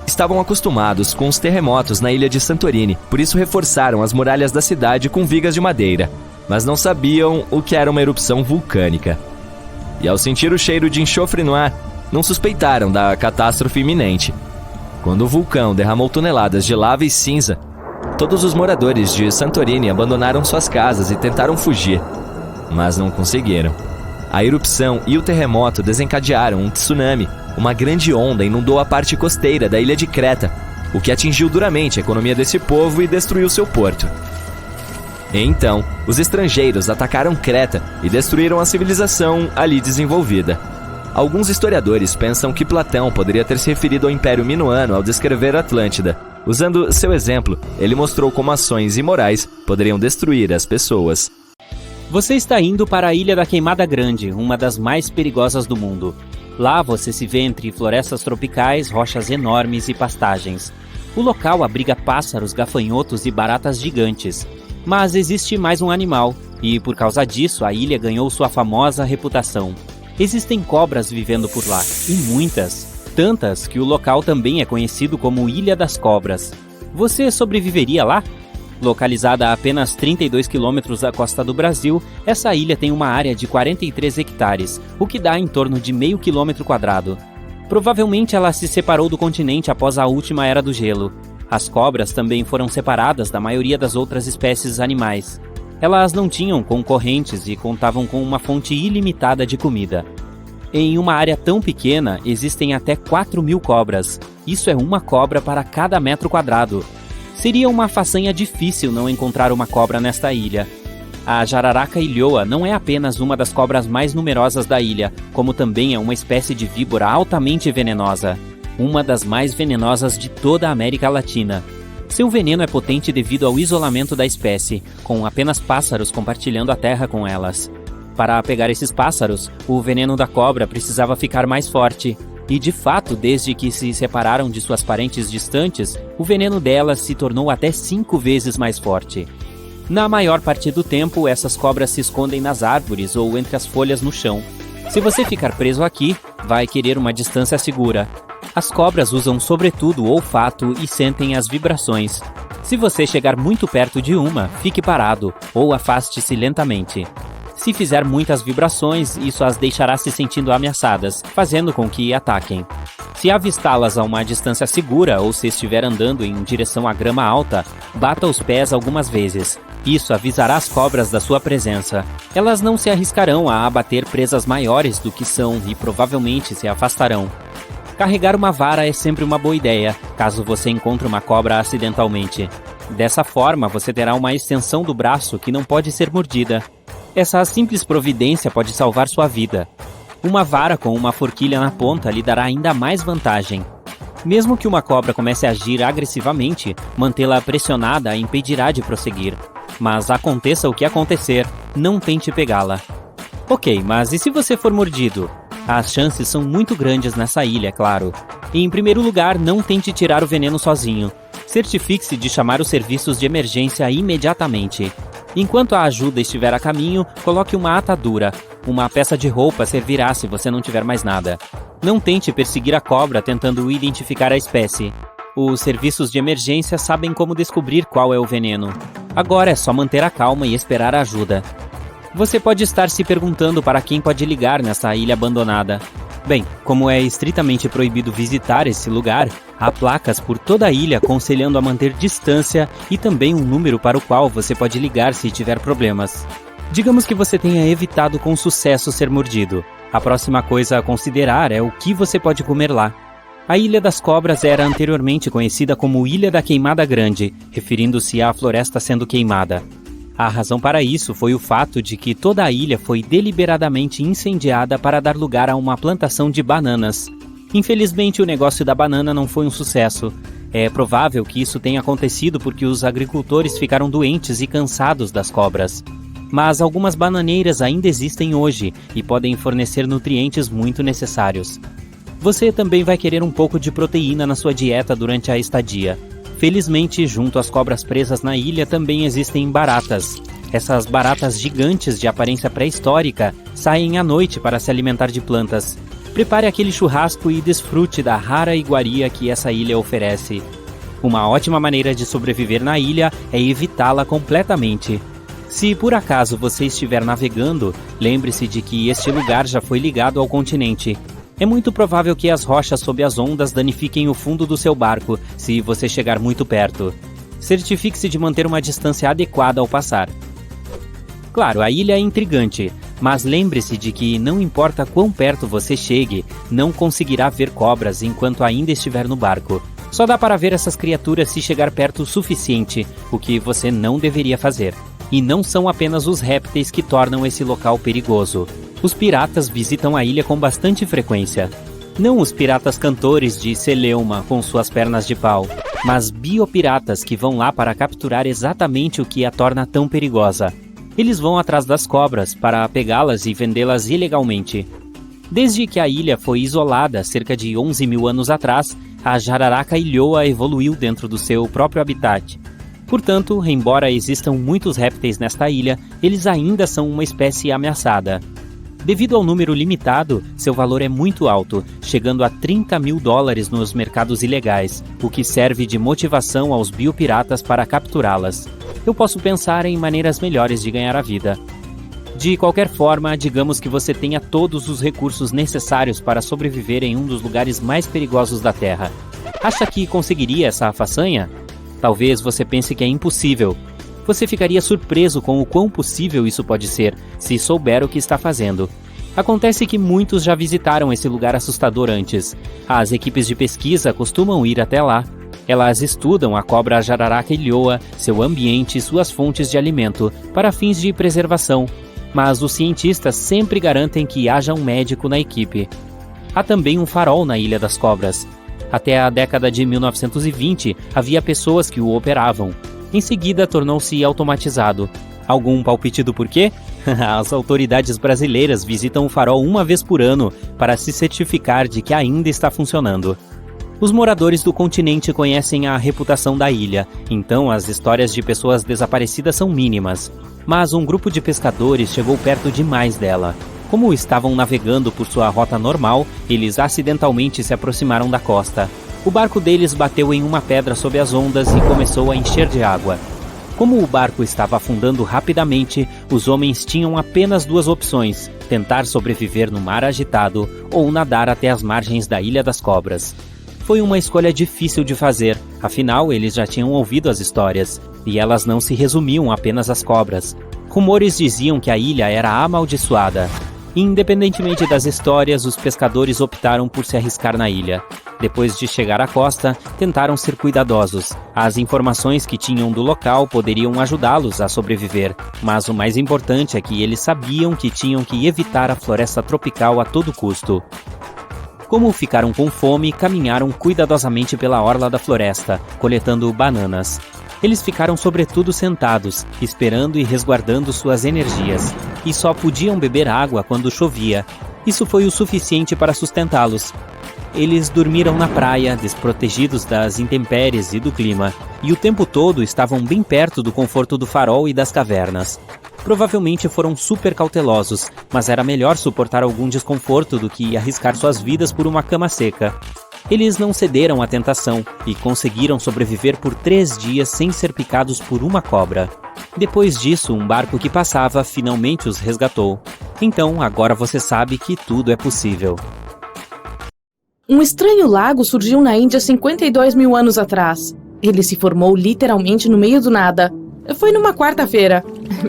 Estavam acostumados com os terremotos na ilha de Santorini, por isso reforçaram as muralhas da cidade com vigas de madeira, mas não sabiam o que era uma erupção vulcânica. E ao sentir o cheiro de enxofre no ar, não suspeitaram da catástrofe iminente. Quando o vulcão derramou toneladas de lava e cinza, todos os moradores de Santorini abandonaram suas casas e tentaram fugir, mas não conseguiram. A erupção e o terremoto desencadearam um tsunami. Uma grande onda inundou a parte costeira da ilha de Creta, o que atingiu duramente a economia desse povo e destruiu seu porto. Então, os estrangeiros atacaram Creta e destruíram a civilização ali desenvolvida. Alguns historiadores pensam que Platão poderia ter se referido ao Império Minoano ao descrever Atlântida. Usando seu exemplo, ele mostrou como ações imorais poderiam destruir as pessoas. Você está indo para a Ilha da Queimada Grande, uma das mais perigosas do mundo. Lá você se vê entre florestas tropicais, rochas enormes e pastagens. O local abriga pássaros, gafanhotos e baratas gigantes. Mas existe mais um animal, e por causa disso a ilha ganhou sua famosa reputação. Existem cobras vivendo por lá, e muitas. Tantas que o local também é conhecido como Ilha das Cobras. Você sobreviveria lá? Localizada a apenas 32 quilômetros da costa do Brasil, essa ilha tem uma área de 43 hectares, o que dá em torno de meio quilômetro quadrado. Provavelmente ela se separou do continente após a última era do gelo. As cobras também foram separadas da maioria das outras espécies animais. Elas não tinham concorrentes e contavam com uma fonte ilimitada de comida. Em uma área tão pequena, existem até 4.000 cobras. Isso é uma cobra para cada metro quadrado. Seria uma façanha difícil não encontrar uma cobra nesta ilha. A jararaca ilhoa não é apenas uma das cobras mais numerosas da ilha, como também é uma espécie de víbora altamente venenosa. Uma das mais venenosas de toda a América Latina. Seu veneno é potente devido ao isolamento da espécie, com apenas pássaros compartilhando a terra com elas. Para pegar esses pássaros, o veneno da cobra precisava ficar mais forte. E de fato, desde que se separaram de suas parentes distantes, o veneno delas se tornou até 5 vezes mais forte. Na maior parte do tempo, essas cobras se escondem nas árvores ou entre as folhas no chão. Se você ficar preso aqui, vai querer uma distância segura. As cobras usam sobretudo o olfato e sentem as vibrações. Se você chegar muito perto de uma, fique parado ou afaste-se lentamente. Se fizer muitas vibrações, isso as deixará se sentindo ameaçadas, fazendo com que ataquem. Se avistá-las a uma distância segura ou se estiver andando em direção à grama alta, bata os pés algumas vezes. Isso avisará as cobras da sua presença. Elas não se arriscarão a abater presas maiores do que são e provavelmente se afastarão. Carregar uma vara é sempre uma boa ideia, caso você encontre uma cobra acidentalmente. Dessa forma, você terá uma extensão do braço que não pode ser mordida. Essa simples providência pode salvar sua vida. Uma vara com uma forquilha na ponta lhe dará ainda mais vantagem. Mesmo que uma cobra comece a agir agressivamente, mantê-la pressionada a impedirá de prosseguir. Mas aconteça o que acontecer, não tente pegá-la. Ok, mas e se você for mordido? As chances são muito grandes nessa ilha, é claro. E, em primeiro lugar, não tente tirar o veneno sozinho. Certifique-se de chamar os serviços de emergência imediatamente. Enquanto a ajuda estiver a caminho, coloque uma atadura. Uma peça de roupa servirá se você não tiver mais nada. Não tente perseguir a cobra tentando identificar a espécie. Os serviços de emergência sabem como descobrir qual é o veneno. Agora é só manter a calma e esperar a ajuda. Você pode estar se perguntando para quem pode ligar nessa ilha abandonada. Bem, como é estritamente proibido visitar esse lugar, há placas por toda a ilha aconselhando a manter distância e também um número para o qual você pode ligar se tiver problemas. Digamos que você tenha evitado com sucesso ser mordido. A próxima coisa a considerar é o que você pode comer lá. A Ilha das Cobras era anteriormente conhecida como Ilha da Queimada Grande, referindo-se à floresta sendo queimada. A razão para isso foi o fato de que toda a ilha foi deliberadamente incendiada para dar lugar a uma plantação de bananas. Infelizmente, o negócio da banana não foi um sucesso. É provável que isso tenha acontecido porque os agricultores ficaram doentes e cansados das cobras. Mas algumas bananeiras ainda existem hoje e podem fornecer nutrientes muito necessários. Você também vai querer um pouco de proteína na sua dieta durante a estadia. Felizmente, junto às cobras presas na ilha também existem baratas. Essas baratas gigantes de aparência pré-histórica saem à noite para se alimentar de plantas. Prepare aquele churrasco e desfrute da rara iguaria que essa ilha oferece. Uma ótima maneira de sobreviver na ilha é evitá-la completamente. Se por acaso você estiver navegando, lembre-se de que este lugar já foi ligado ao continente. É muito provável que as rochas sob as ondas danifiquem o fundo do seu barco se você chegar muito perto. Certifique-se de manter uma distância adequada ao passar. Claro, a ilha é intrigante, mas lembre-se de que não importa quão perto você chegue, não conseguirá ver cobras enquanto ainda estiver no barco. Só dá para ver essas criaturas se chegar perto o suficiente, o que você não deveria fazer. E não são apenas os répteis que tornam esse local perigoso. Os piratas visitam a ilha com bastante frequência. Não os piratas cantores de Celeuma com suas pernas de pau, mas biopiratas que vão lá para capturar exatamente o que a torna tão perigosa. Eles vão atrás das cobras para pegá-las e vendê-las ilegalmente. Desde que a ilha foi isolada cerca de 11 mil anos atrás, a jararaca ilhoa evoluiu dentro do seu próprio habitat. Portanto, embora existam muitos répteis nesta ilha, eles ainda são uma espécie ameaçada. Devido ao número limitado, seu valor é muito alto, chegando a $30 mil nos mercados ilegais, o que serve de motivação aos biopiratas para capturá-las. Eu posso pensar em maneiras melhores de ganhar a vida. De qualquer forma, digamos que você tenha todos os recursos necessários para sobreviver em um dos lugares mais perigosos da Terra. Acha que conseguiria essa façanha? Talvez você pense que é impossível. Você ficaria surpreso com o quão possível isso pode ser, se souber o que está fazendo. Acontece que muitos já visitaram esse lugar assustador antes. As equipes de pesquisa costumam ir até lá. Elas estudam a cobra jararaca ilhoa, seu ambiente e suas fontes de alimento, para fins de preservação. Mas os cientistas sempre garantem que haja um médico na equipe. Há também um farol na Ilha das Cobras. Até a década de 1920, havia pessoas que o operavam. Em seguida, tornou-se automatizado. Algum palpite do porquê? As autoridades brasileiras visitam o farol uma vez por ano para se certificar de que ainda está funcionando. Os moradores do continente conhecem a reputação da ilha, então as histórias de pessoas desaparecidas são mínimas. Mas um grupo de pescadores chegou perto demais dela. Como estavam navegando por sua rota normal, eles acidentalmente se aproximaram da costa. O barco deles bateu em uma pedra sob as ondas e começou a encher de água. Como o barco estava afundando rapidamente, os homens tinham apenas duas opções: tentar sobreviver no mar agitado ou nadar até as margens da Ilha das Cobras. Foi uma escolha difícil de fazer, afinal eles já tinham ouvido as histórias, e elas não se resumiam apenas às cobras. Rumores diziam que a ilha era amaldiçoada. Independentemente das histórias, os pescadores optaram por se arriscar na ilha. Depois de chegar à costa, tentaram ser cuidadosos. As informações que tinham do local poderiam ajudá-los a sobreviver, mas o mais importante é que eles sabiam que tinham que evitar a floresta tropical a todo custo. Como ficaram com fome, caminharam cuidadosamente pela orla da floresta, coletando bananas. Eles ficaram sobretudo sentados, esperando e resguardando suas energias, e só podiam beber água quando chovia. Isso foi o suficiente para sustentá-los. Eles dormiram na praia, desprotegidos das intempéries e do clima, e o tempo todo estavam bem perto do conforto do farol e das cavernas. Provavelmente foram super cautelosos, mas era melhor suportar algum desconforto do que arriscar suas vidas por uma cama seca. Eles não cederam à tentação e conseguiram sobreviver por 3 dias sem ser picados por uma cobra. Depois disso, um barco que passava finalmente os resgatou. Então, agora você sabe que tudo é possível. Um estranho lago surgiu na Índia 52 mil anos atrás. Ele se formou literalmente no meio do nada. Foi numa quarta-feira.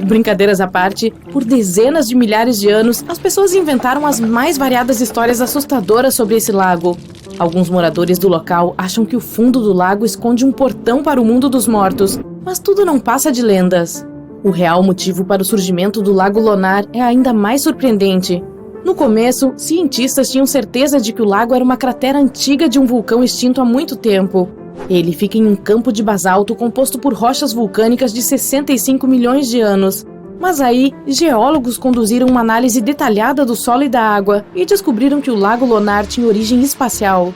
Brincadeiras à parte, por dezenas de milhares de anos, as pessoas inventaram as mais variadas histórias assustadoras sobre esse lago. Alguns moradores do local acham que o fundo do lago esconde um portão para o mundo dos mortos, mas tudo não passa de lendas. O real motivo para o surgimento do Lago Lonar é ainda mais surpreendente. No começo, cientistas tinham certeza de que o lago era uma cratera antiga de um vulcão extinto há muito tempo. Ele fica em um campo de basalto composto por rochas vulcânicas de 65 milhões de anos. Mas aí, geólogos conduziram uma análise detalhada do solo e da água e descobriram que o Lago Lonar tinha origem espacial.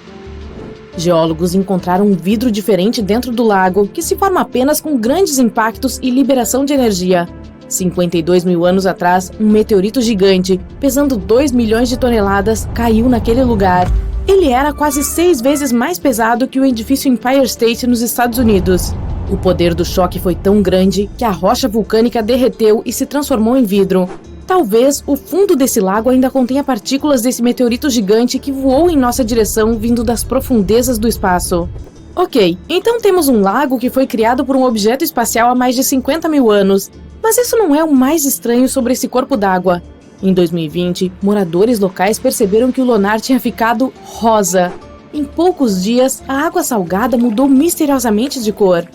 Geólogos encontraram um vidro diferente dentro do lago, que se forma apenas com grandes impactos e liberação de energia. 52 mil anos atrás, um meteorito gigante, pesando 2 milhões de toneladas, caiu naquele lugar. Ele era quase 6 vezes mais pesado que o edifício Empire State nos Estados Unidos. O poder do choque foi tão grande que a rocha vulcânica derreteu e se transformou em vidro. Talvez o fundo desse lago ainda contenha partículas desse meteorito gigante que voou em nossa direção vindo das profundezas do espaço. Ok, então temos um lago que foi criado por um objeto espacial há mais de 50 mil anos. Mas isso não é o mais estranho sobre esse corpo d'água. Em 2020, moradores locais perceberam que o Lonar tinha ficado rosa. Em poucos dias, a água salgada mudou misteriosamente de cor.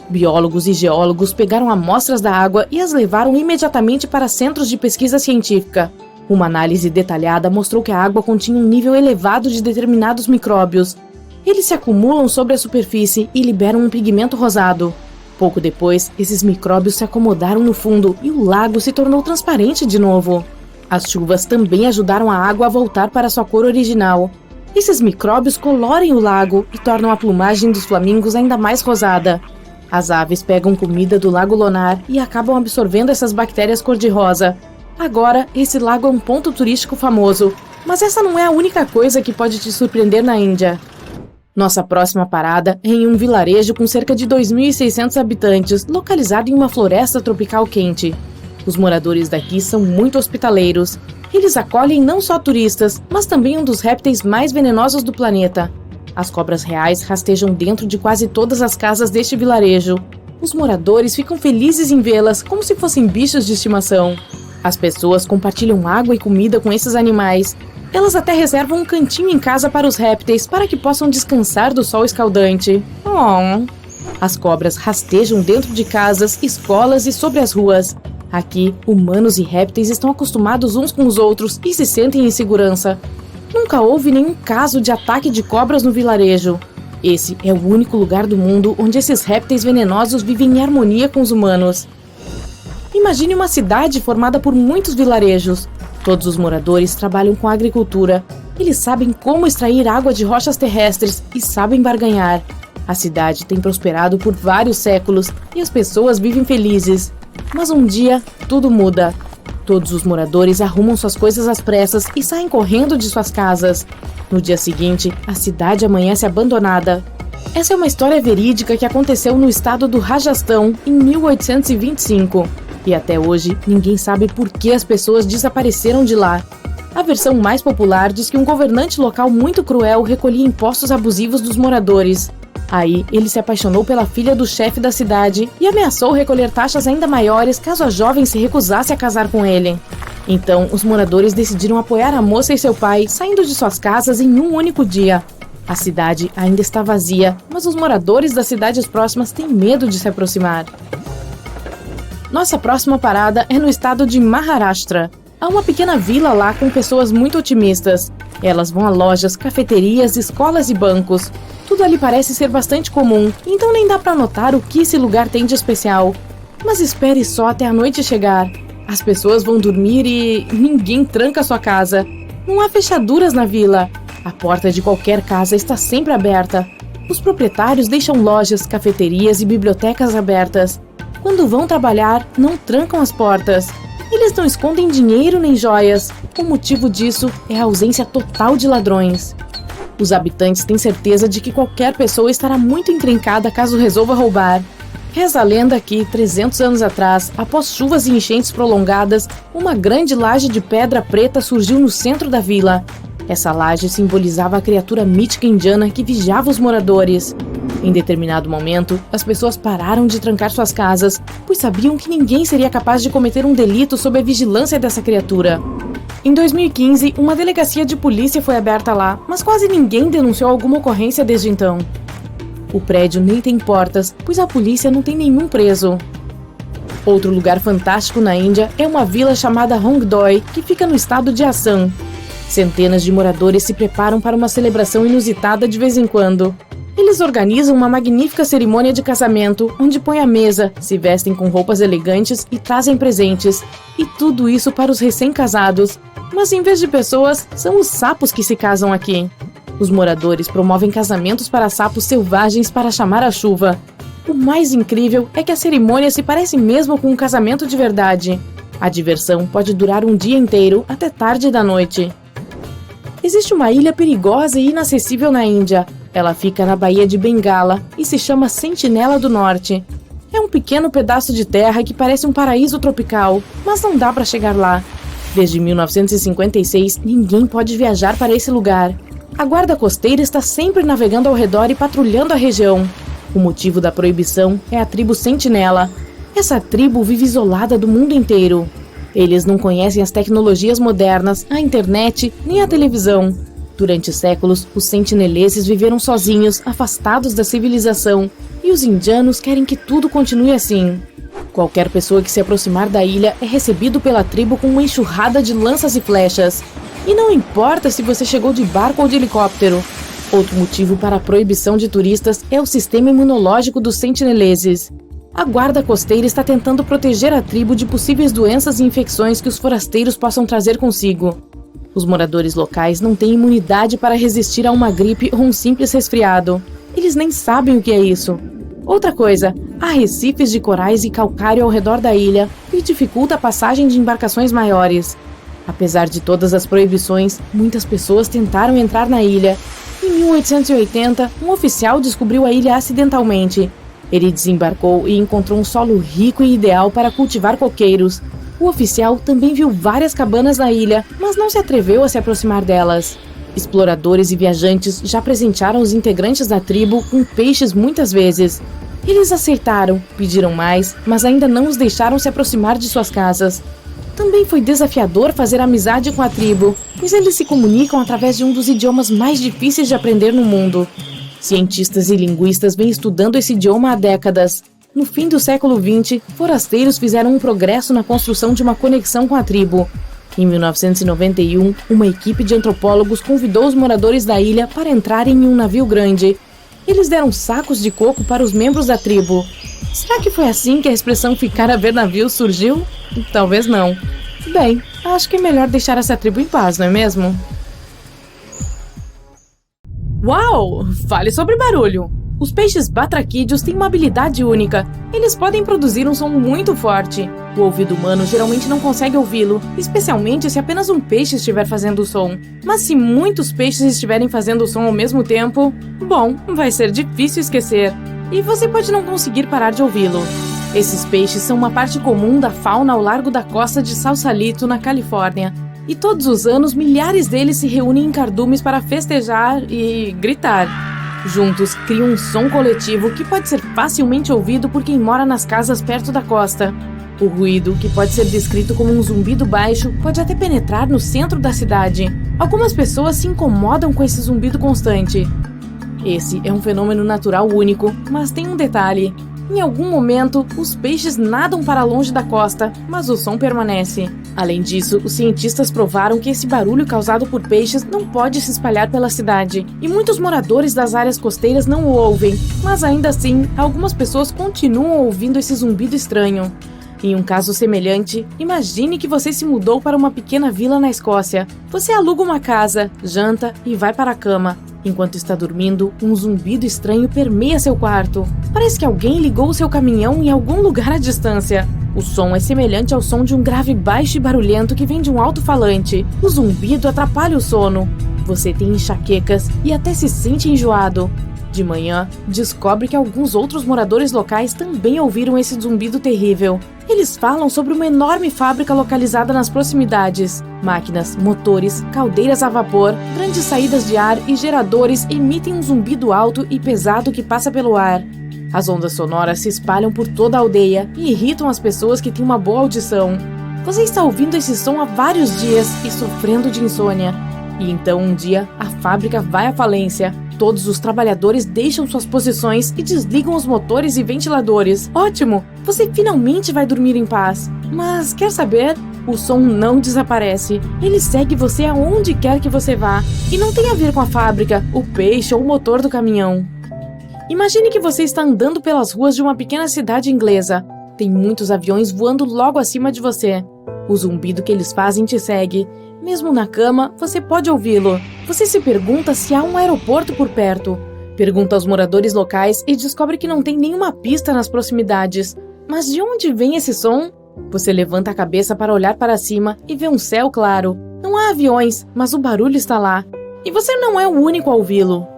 Biólogos e geólogos pegaram amostras da água e as levaram imediatamente para centros de pesquisa científica. Uma análise detalhada mostrou que a água continha um nível elevado de determinados micróbios. Eles se acumulam sobre a superfície e liberam um pigmento rosado. Pouco depois, esses micróbios se acomodaram no fundo e o lago se tornou transparente de novo. As chuvas também ajudaram a água a voltar para sua cor original. Esses micróbios coloram o lago e tornam a plumagem dos flamingos ainda mais rosada. As aves pegam comida do Lago Lonar e acabam absorvendo essas bactérias cor-de-rosa. Agora, esse lago é um ponto turístico famoso, mas essa não é a única coisa que pode te surpreender na Índia. Nossa próxima parada é em um vilarejo com cerca de 2.600 habitantes, localizado em uma floresta tropical quente. Os moradores daqui são muito hospitaleiros. Eles acolhem não só turistas, mas também um dos répteis mais venenosos do planeta. As cobras reais rastejam dentro de quase todas as casas deste vilarejo. Os moradores ficam felizes em vê-las como se fossem bichos de estimação. As pessoas compartilham água e comida com esses animais. Elas até reservam um cantinho em casa para os répteis, para que possam descansar do sol escaldante. As cobras rastejam dentro de casas, escolas e sobre as ruas. Aqui, humanos e répteis estão acostumados uns com os outros e se sentem em segurança. Nunca houve nenhum caso de ataque de cobras no vilarejo. Esse é o único lugar do mundo onde esses répteis venenosos vivem em harmonia com os humanos. Imagine uma cidade formada por muitos vilarejos. Todos os moradores trabalham com agricultura. Eles sabem como extrair água de rochas terrestres e sabem barganhar. A cidade tem prosperado por vários séculos e as pessoas vivem felizes. Mas um dia, tudo muda. Todos os moradores arrumam suas coisas às pressas e saem correndo de suas casas. No dia seguinte, a cidade amanhece abandonada. Essa é uma história verídica que aconteceu no estado do Rajastão em 1825. E até hoje, ninguém sabe por que as pessoas desapareceram de lá. A versão mais popular diz que um governante local muito cruel recolhia impostos abusivos dos moradores. Aí, ele se apaixonou pela filha do chefe da cidade e ameaçou recolher taxas ainda maiores caso a jovem se recusasse a casar com ele. Então, os moradores decidiram apoiar a moça e seu pai, saindo de suas casas em um único dia. A cidade ainda está vazia, mas os moradores das cidades próximas têm medo de se aproximar. Nossa próxima parada é no estado de Maharashtra. Há uma pequena vila lá com pessoas muito otimistas. Elas vão a lojas, cafeterias, escolas e bancos. Tudo ali parece ser bastante comum, então nem dá para notar o que esse lugar tem de especial. Mas espere só até a noite chegar. As pessoas vão dormir e ninguém tranca sua casa. Não há fechaduras na vila. A porta de qualquer casa está sempre aberta. Os proprietários deixam lojas, cafeterias e bibliotecas abertas. Quando vão trabalhar, não trancam as portas. Eles não escondem dinheiro nem joias. O motivo disso é a ausência total de ladrões. Os habitantes têm certeza de que qualquer pessoa estará muito encrencada caso resolva roubar. Reza a lenda que, 300 anos atrás, após chuvas e enchentes prolongadas, uma grande laje de pedra preta surgiu no centro da vila. Essa laje simbolizava a criatura mítica indiana que vigiava os moradores. Em determinado momento, as pessoas pararam de trancar suas casas, pois sabiam que ninguém seria capaz de cometer um delito sob a vigilância dessa criatura. Em 2015, uma delegacia de polícia foi aberta lá, mas quase ninguém denunciou alguma ocorrência desde então. O prédio nem tem portas, pois a polícia não tem nenhum preso. Outro lugar fantástico na Índia é uma vila chamada Hongdoi, que fica no estado de Assam. Centenas de moradores se preparam para uma celebração inusitada de vez em quando. Eles organizam uma magnífica cerimônia de casamento, onde põem a mesa, se vestem com roupas elegantes e trazem presentes. E tudo isso para os recém-casados. Mas em vez de pessoas, são os sapos que se casam aqui. Os moradores promovem casamentos para sapos selvagens para chamar a chuva. O mais incrível é que a cerimônia se parece mesmo com um casamento de verdade. A diversão pode durar um dia inteiro, até tarde da noite. Existe uma ilha perigosa e inacessível na Índia. Ela fica na Baía de Bengala e se chama Sentinela do Norte. É um pequeno pedaço de terra que parece um paraíso tropical, mas não dá para chegar lá. Desde 1956, ninguém pode viajar para esse lugar. A guarda costeira está sempre navegando ao redor e patrulhando a região. O motivo da proibição é a tribo Sentinela. Essa tribo vive isolada do mundo inteiro. Eles não conhecem as tecnologias modernas, a internet, nem a televisão. Durante séculos, os sentineleses viveram sozinhos, afastados da civilização, e os indianos querem que tudo continue assim. Qualquer pessoa que se aproximar da ilha é recebido pela tribo com uma enxurrada de lanças e flechas. E não importa se você chegou de barco ou de helicóptero. Outro motivo para a proibição de turistas é o sistema imunológico dos sentineleses. A guarda costeira está tentando proteger a tribo de possíveis doenças e infecções que os forasteiros possam trazer consigo. Os moradores locais não têm imunidade para resistir a uma gripe ou um simples resfriado. Eles nem sabem o que é isso. Outra coisa, há recifes de corais e calcário ao redor da ilha, que dificulta a passagem de embarcações maiores. Apesar de todas as proibições, muitas pessoas tentaram entrar na ilha. Em 1880, um oficial descobriu a ilha acidentalmente. Ele desembarcou e encontrou um solo rico e ideal para cultivar coqueiros. O oficial também viu várias cabanas na ilha, mas não se atreveu a se aproximar delas. Exploradores e viajantes já presentearam os integrantes da tribo com peixes muitas vezes. Eles aceitaram, pediram mais, mas ainda não os deixaram se aproximar de suas casas. Também foi desafiador fazer amizade com a tribo, pois eles se comunicam através de um dos idiomas mais difíceis de aprender no mundo. Cientistas e linguistas vêm estudando esse idioma há décadas. No fim do século XX, forasteiros fizeram um progresso na construção de uma conexão com a tribo. Em 1991, uma equipe de antropólogos convidou os moradores da ilha para entrarem em um navio grande. Eles deram sacos de coco para os membros da tribo. Será que foi assim que a expressão ficar a ver navios surgiu? Talvez não. Bem, acho que é melhor deixar essa tribo em paz, não é mesmo? Uau! Fale sobre barulho! Os peixes batraquídeos têm uma habilidade única. Eles podem produzir um som muito forte. O ouvido humano geralmente não consegue ouvi-lo, especialmente se apenas um peixe estiver fazendo o som. Mas se muitos peixes estiverem fazendo o som ao mesmo tempo, bom, vai ser difícil esquecer. E você pode não conseguir parar de ouvi-lo. Esses peixes são uma parte comum da fauna ao largo da costa de Sausalito, na Califórnia. E todos os anos, milhares deles se reúnem em cardumes para festejar e gritar. Juntos, criam um som coletivo que pode ser facilmente ouvido por quem mora nas casas perto da costa. O ruído, que pode ser descrito como um zumbido baixo, pode até penetrar no centro da cidade. Algumas pessoas se incomodam com esse zumbido constante. Esse é um fenômeno natural único, mas tem um detalhe. Em algum momento, os peixes nadam para longe da costa, mas o som permanece. Além disso, os cientistas provaram que esse barulho causado por peixes não pode se espalhar pela cidade, e muitos moradores das áreas costeiras não o ouvem, mas ainda assim, algumas pessoas continuam ouvindo esse zumbido estranho. Em um caso semelhante, imagine que você se mudou para uma pequena vila na Escócia. Você aluga uma casa, janta e vai para a cama. Enquanto está dormindo, um zumbido estranho permeia seu quarto. Parece que alguém ligou o seu caminhão em algum lugar à distância. O som é semelhante ao som de um grave baixo e barulhento que vem de um alto-falante. O zumbido atrapalha o sono. Você tem enxaquecas e até se sente enjoado. De manhã, descobre que alguns outros moradores locais também ouviram esse zumbido terrível. Eles falam sobre uma enorme fábrica localizada nas proximidades. Máquinas, motores, caldeiras a vapor, grandes saídas de ar e geradores emitem um zumbido alto e pesado que passa pelo ar. As ondas sonoras se espalham por toda a aldeia e irritam as pessoas que têm uma boa audição. Você está ouvindo esse som há vários dias e sofrendo de insônia. E então um dia, a fábrica vai à falência. Todos os trabalhadores deixam suas posições e desligam os motores e ventiladores. Ótimo! Você finalmente vai dormir em paz. Mas quer saber? O som não desaparece. Ele segue você aonde quer que você vá. E não tem a ver com a fábrica, o peixe ou o motor do caminhão. Imagine que você está andando pelas ruas de uma pequena cidade inglesa. Tem muitos aviões voando logo acima de você. O zumbido que eles fazem te segue. Mesmo na cama, você pode ouvi-lo. Você se pergunta se há um aeroporto por perto. Pergunta aos moradores locais e descobre que não tem nenhuma pista nas proximidades. Mas de onde vem esse som? Você levanta a cabeça para olhar para cima e vê um céu claro. Não há aviões, mas o barulho está lá. E você não é o único a ouvi-lo.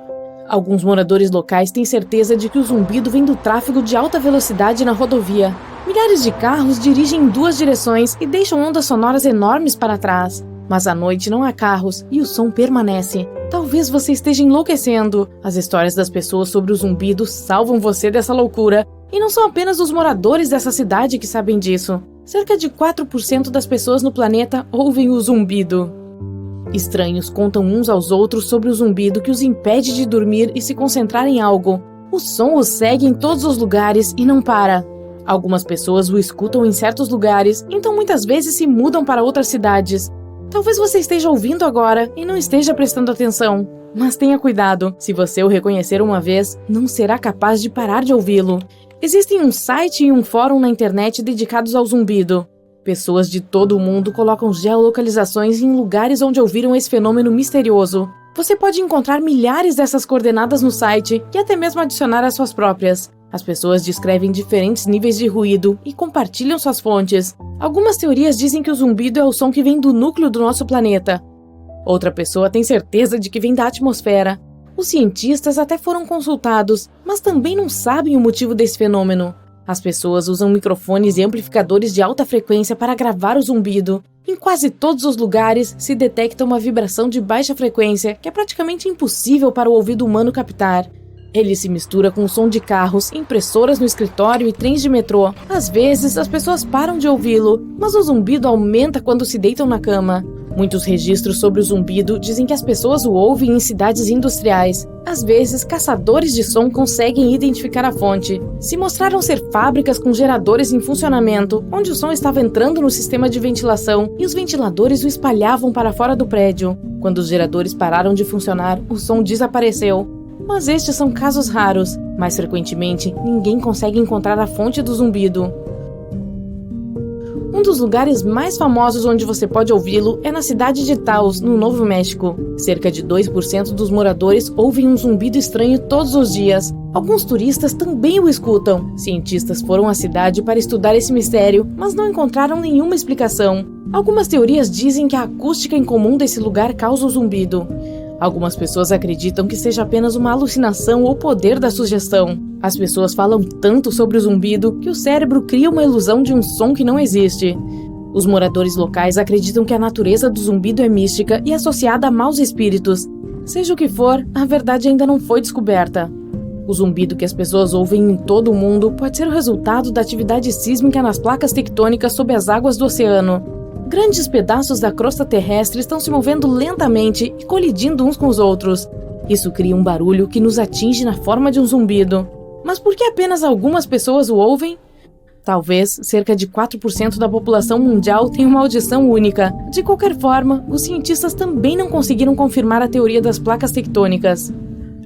Alguns moradores locais têm certeza de que o zumbido vem do tráfego de alta velocidade na rodovia. Milhares de carros dirigem em duas direções e deixam ondas sonoras enormes para trás. Mas à noite não há carros e o som permanece. Talvez você esteja enlouquecendo. As histórias das pessoas sobre o zumbido salvam você dessa loucura. E não são apenas os moradores dessa cidade que sabem disso. Cerca de 4% das pessoas no planeta ouvem o zumbido. Estranhos contam uns aos outros sobre o zumbido que os impede de dormir e se concentrar em algo. O som os segue em todos os lugares e não para. Algumas pessoas o escutam em certos lugares, então muitas vezes se mudam para outras cidades. Talvez você esteja ouvindo agora e não esteja prestando atenção. Mas tenha cuidado, se você o reconhecer uma vez, não será capaz de parar de ouvi-lo. Existem um site e um fórum na internet dedicados ao zumbido. Pessoas de todo o mundo colocam geolocalizações em lugares onde ouviram esse fenômeno misterioso. Você pode encontrar milhares dessas coordenadas no site e até mesmo adicionar as suas próprias. As pessoas descrevem diferentes níveis de ruído e compartilham suas fontes. Algumas teorias dizem que o zumbido é o som que vem do núcleo do nosso planeta. Outra pessoa tem certeza de que vem da atmosfera. Os cientistas até foram consultados, mas também não sabem o motivo desse fenômeno. As pessoas usam microfones e amplificadores de alta frequência para gravar o zumbido. Em quase todos os lugares se detecta uma vibração de baixa frequência que é praticamente impossível para o ouvido humano captar. Ele se mistura com o som de carros, impressoras no escritório e trens de metrô. Às vezes, as pessoas param de ouvi-lo, mas o zumbido aumenta quando se deitam na cama. Muitos registros sobre o zumbido dizem que as pessoas o ouvem em cidades industriais. Às vezes, caçadores de som conseguem identificar a fonte. Se mostraram ser fábricas com geradores em funcionamento, onde o som estava entrando no sistema de ventilação e os ventiladores o espalhavam para fora do prédio. Quando os geradores pararam de funcionar, o som desapareceu. Mas estes são casos raros. Mais frequentemente, ninguém consegue encontrar a fonte do zumbido. Um dos lugares mais famosos onde você pode ouvi-lo é na cidade de Taos, no Novo México. Cerca de 2% dos moradores ouvem um zumbido estranho todos os dias. Alguns turistas também o escutam. Cientistas foram à cidade para estudar esse mistério, mas não encontraram nenhuma explicação. Algumas teorias dizem que a acústica incomum desse lugar causa o zumbido. Algumas pessoas acreditam que seja apenas uma alucinação ou poder da sugestão. As pessoas falam tanto sobre o zumbido que o cérebro cria uma ilusão de um som que não existe. Os moradores locais acreditam que a natureza do zumbido é mística e associada a maus espíritos. Seja o que for, a verdade ainda não foi descoberta. O zumbido que as pessoas ouvem em todo o mundo pode ser o resultado da atividade sísmica nas placas tectônicas sob as águas do oceano. Grandes pedaços da crosta terrestre estão se movendo lentamente e colidindo uns com os outros. Isso cria um barulho que nos atinge na forma de um zumbido. Mas por que apenas algumas pessoas o ouvem? Talvez cerca de 4% da população mundial tenha uma audição única. De qualquer forma, os cientistas também não conseguiram confirmar a teoria das placas tectônicas.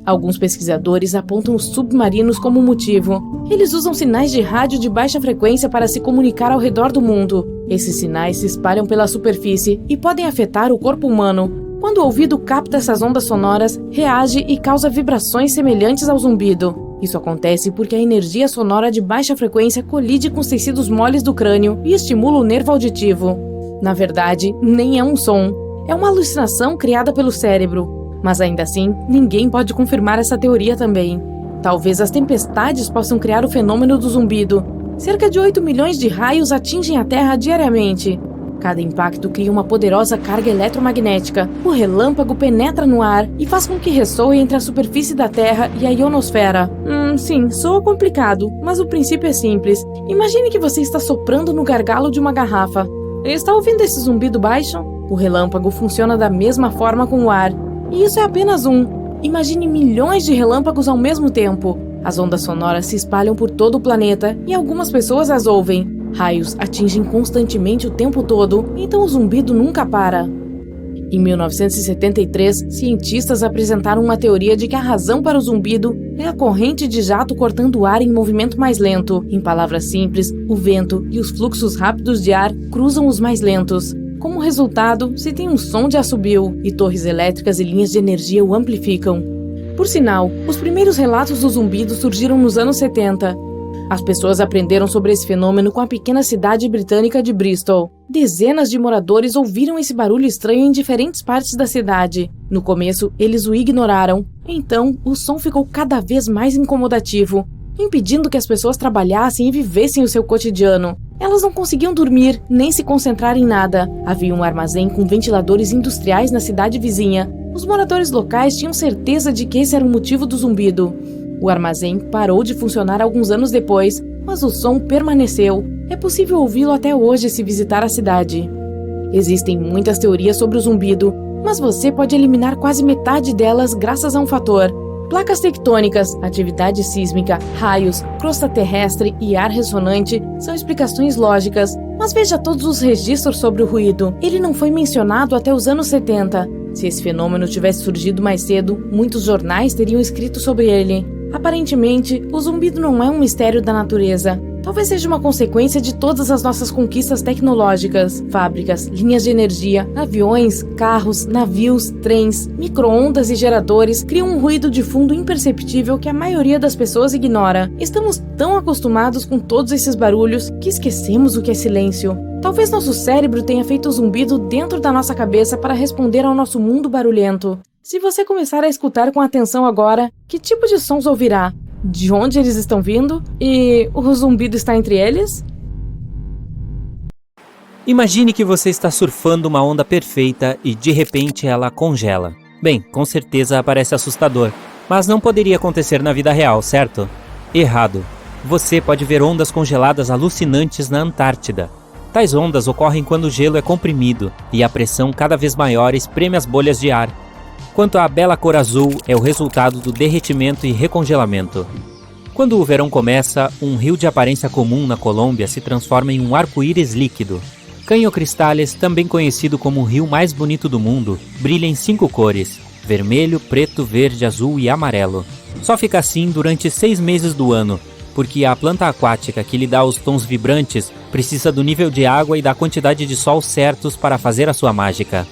Alguns pesquisadores apontam os submarinos como motivo. Eles usam sinais de rádio de baixa frequência para se comunicar ao redor do mundo. Esses sinais se espalham pela superfície e podem afetar o corpo humano. Quando o ouvido capta essas ondas sonoras, reage e causa vibrações semelhantes ao zumbido. Isso acontece porque a energia sonora de baixa frequência colide com os tecidos moles do crânio e estimula o nervo auditivo. Na verdade, nem é um som. É uma alucinação criada pelo cérebro. Mas ainda assim, ninguém pode confirmar essa teoria também. Talvez as tempestades possam criar o fenômeno do zumbido. Cerca de 8 milhões de raios atingem a Terra diariamente. Cada impacto cria uma poderosa carga eletromagnética. O relâmpago penetra no ar e faz com que ressoe entre a superfície da Terra e a ionosfera. Sim, soa complicado, mas o princípio é simples. Imagine que você está soprando no gargalo de uma garrafa. Está ouvindo esse zumbido baixo? O relâmpago funciona da mesma forma com o ar. E isso é apenas um. Imagine milhões de relâmpagos ao mesmo tempo. As ondas sonoras se espalham por todo o planeta e algumas pessoas as ouvem. Raios atingem constantemente o tempo todo, então o zumbido nunca para. Em 1973, cientistas apresentaram uma teoria de que a razão para o zumbido é a corrente de jato cortando o ar em movimento mais lento. Em palavras simples, o vento e os fluxos rápidos de ar cruzam os mais lentos. Como resultado, se tem um som de assobio, e torres elétricas e linhas de energia o amplificam. Por sinal, os primeiros relatos do zumbido surgiram nos anos 70. As pessoas aprenderam sobre esse fenômeno com a pequena cidade britânica de Bristol. Dezenas de moradores ouviram esse barulho estranho em diferentes partes da cidade. No começo, eles o ignoraram. Então, o som ficou cada vez mais incomodativo, impedindo que as pessoas trabalhassem e vivessem o seu cotidiano. Elas não conseguiam dormir, nem se concentrar em nada. Havia um armazém com ventiladores industriais na cidade vizinha. Os moradores locais tinham certeza de que esse era o motivo do zumbido. O armazém parou de funcionar alguns anos depois, mas o som permaneceu. É possível ouvi-lo até hoje se visitar a cidade. Existem muitas teorias sobre o zumbido, mas você pode eliminar quase metade delas graças a um fator. Placas tectônicas, atividade sísmica, raios, crosta terrestre e ar ressonante são explicações lógicas, mas veja todos os registros sobre o ruído. Ele não foi mencionado até os anos 70. Se esse fenômeno tivesse surgido mais cedo, muitos jornais teriam escrito sobre ele. Aparentemente, o zumbido não é um mistério da natureza. Talvez seja uma consequência de todas as nossas conquistas tecnológicas. Fábricas, linhas de energia, aviões, carros, navios, trens, micro-ondas e geradores criam um ruído de fundo imperceptível que a maioria das pessoas ignora. Estamos tão acostumados com todos esses barulhos que esquecemos o que é silêncio. Talvez nosso cérebro tenha feito o zumbido dentro da nossa cabeça para responder ao nosso mundo barulhento. Se você começar a escutar com atenção agora, que tipo de sons ouvirá? De onde eles estão vindo? E o zumbido está entre eles? Imagine que você está surfando uma onda perfeita e de repente ela congela. Bem, com certeza parece assustador, mas não poderia acontecer na vida real, certo? Errado. Você pode ver ondas congeladas alucinantes na Antártida. Tais ondas ocorrem quando o gelo é comprimido e a pressão cada vez maior espreme as bolhas de ar. Quanto à bela cor azul, é o resultado do derretimento e recongelamento. Quando o verão começa, um rio de aparência comum na Colômbia se transforma em um arco-íris líquido. Caño Cristales, também conhecido como o rio mais bonito do mundo, brilha em 5 cores: vermelho, preto, verde, azul e amarelo. Só fica assim durante 6 meses do ano, porque a planta aquática que lhe dá os tons vibrantes precisa do nível de água e da quantidade de sol certos para fazer a sua mágica.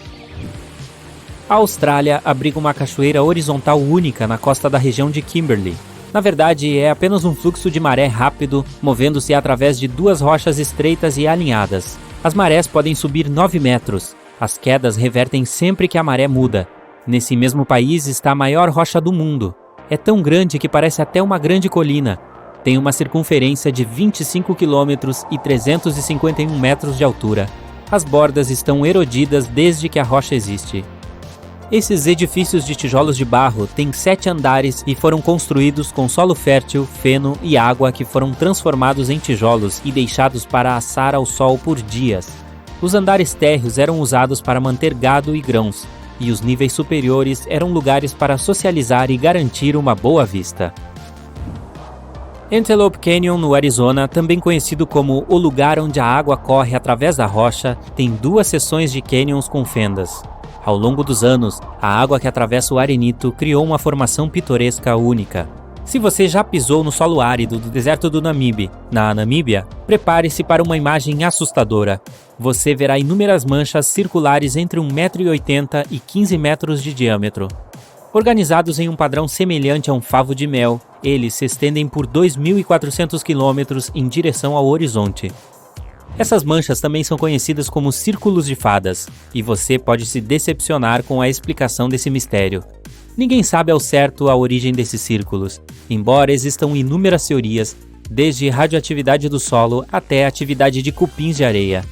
A Austrália abriga uma cachoeira horizontal única na costa da região de Kimberley. Na verdade, é apenas um fluxo de maré rápido, movendo-se através de 2 rochas estreitas e alinhadas. As marés podem subir 9 metros. As quedas revertem sempre que a maré muda. Nesse mesmo país está a maior rocha do mundo. É tão grande que parece até uma grande colina. Tem uma circunferência de 25 km e 351 metros de altura. As bordas estão erodidas desde que a rocha existe. Esses edifícios de tijolos de barro têm 7 andares e foram construídos com solo fértil, feno e água que foram transformados em tijolos e deixados para assar ao sol por dias. Os andares térreos eram usados para manter gado e grãos, e os níveis superiores eram lugares para socializar e garantir uma boa vista. Antelope Canyon, no Arizona, também conhecido como o lugar onde a água corre através da rocha, tem 2 seções de canyons com fendas. Ao longo dos anos, a água que atravessa o arenito criou uma formação pitoresca única. Se você já pisou no solo árido do deserto do Namibe, na Namíbia, prepare-se para uma imagem assustadora. Você verá inúmeras manchas circulares entre 1,80 m e 15 metros de diâmetro. Organizados em um padrão semelhante a um favo de mel, eles se estendem por 2.400 quilômetros em direção ao horizonte. Essas manchas também são conhecidas como círculos de fadas, e você pode se decepcionar com a explicação desse mistério. Ninguém sabe ao certo a origem desses círculos, embora existam inúmeras teorias, desde radioatividade do solo até a atividade de cupins de areia.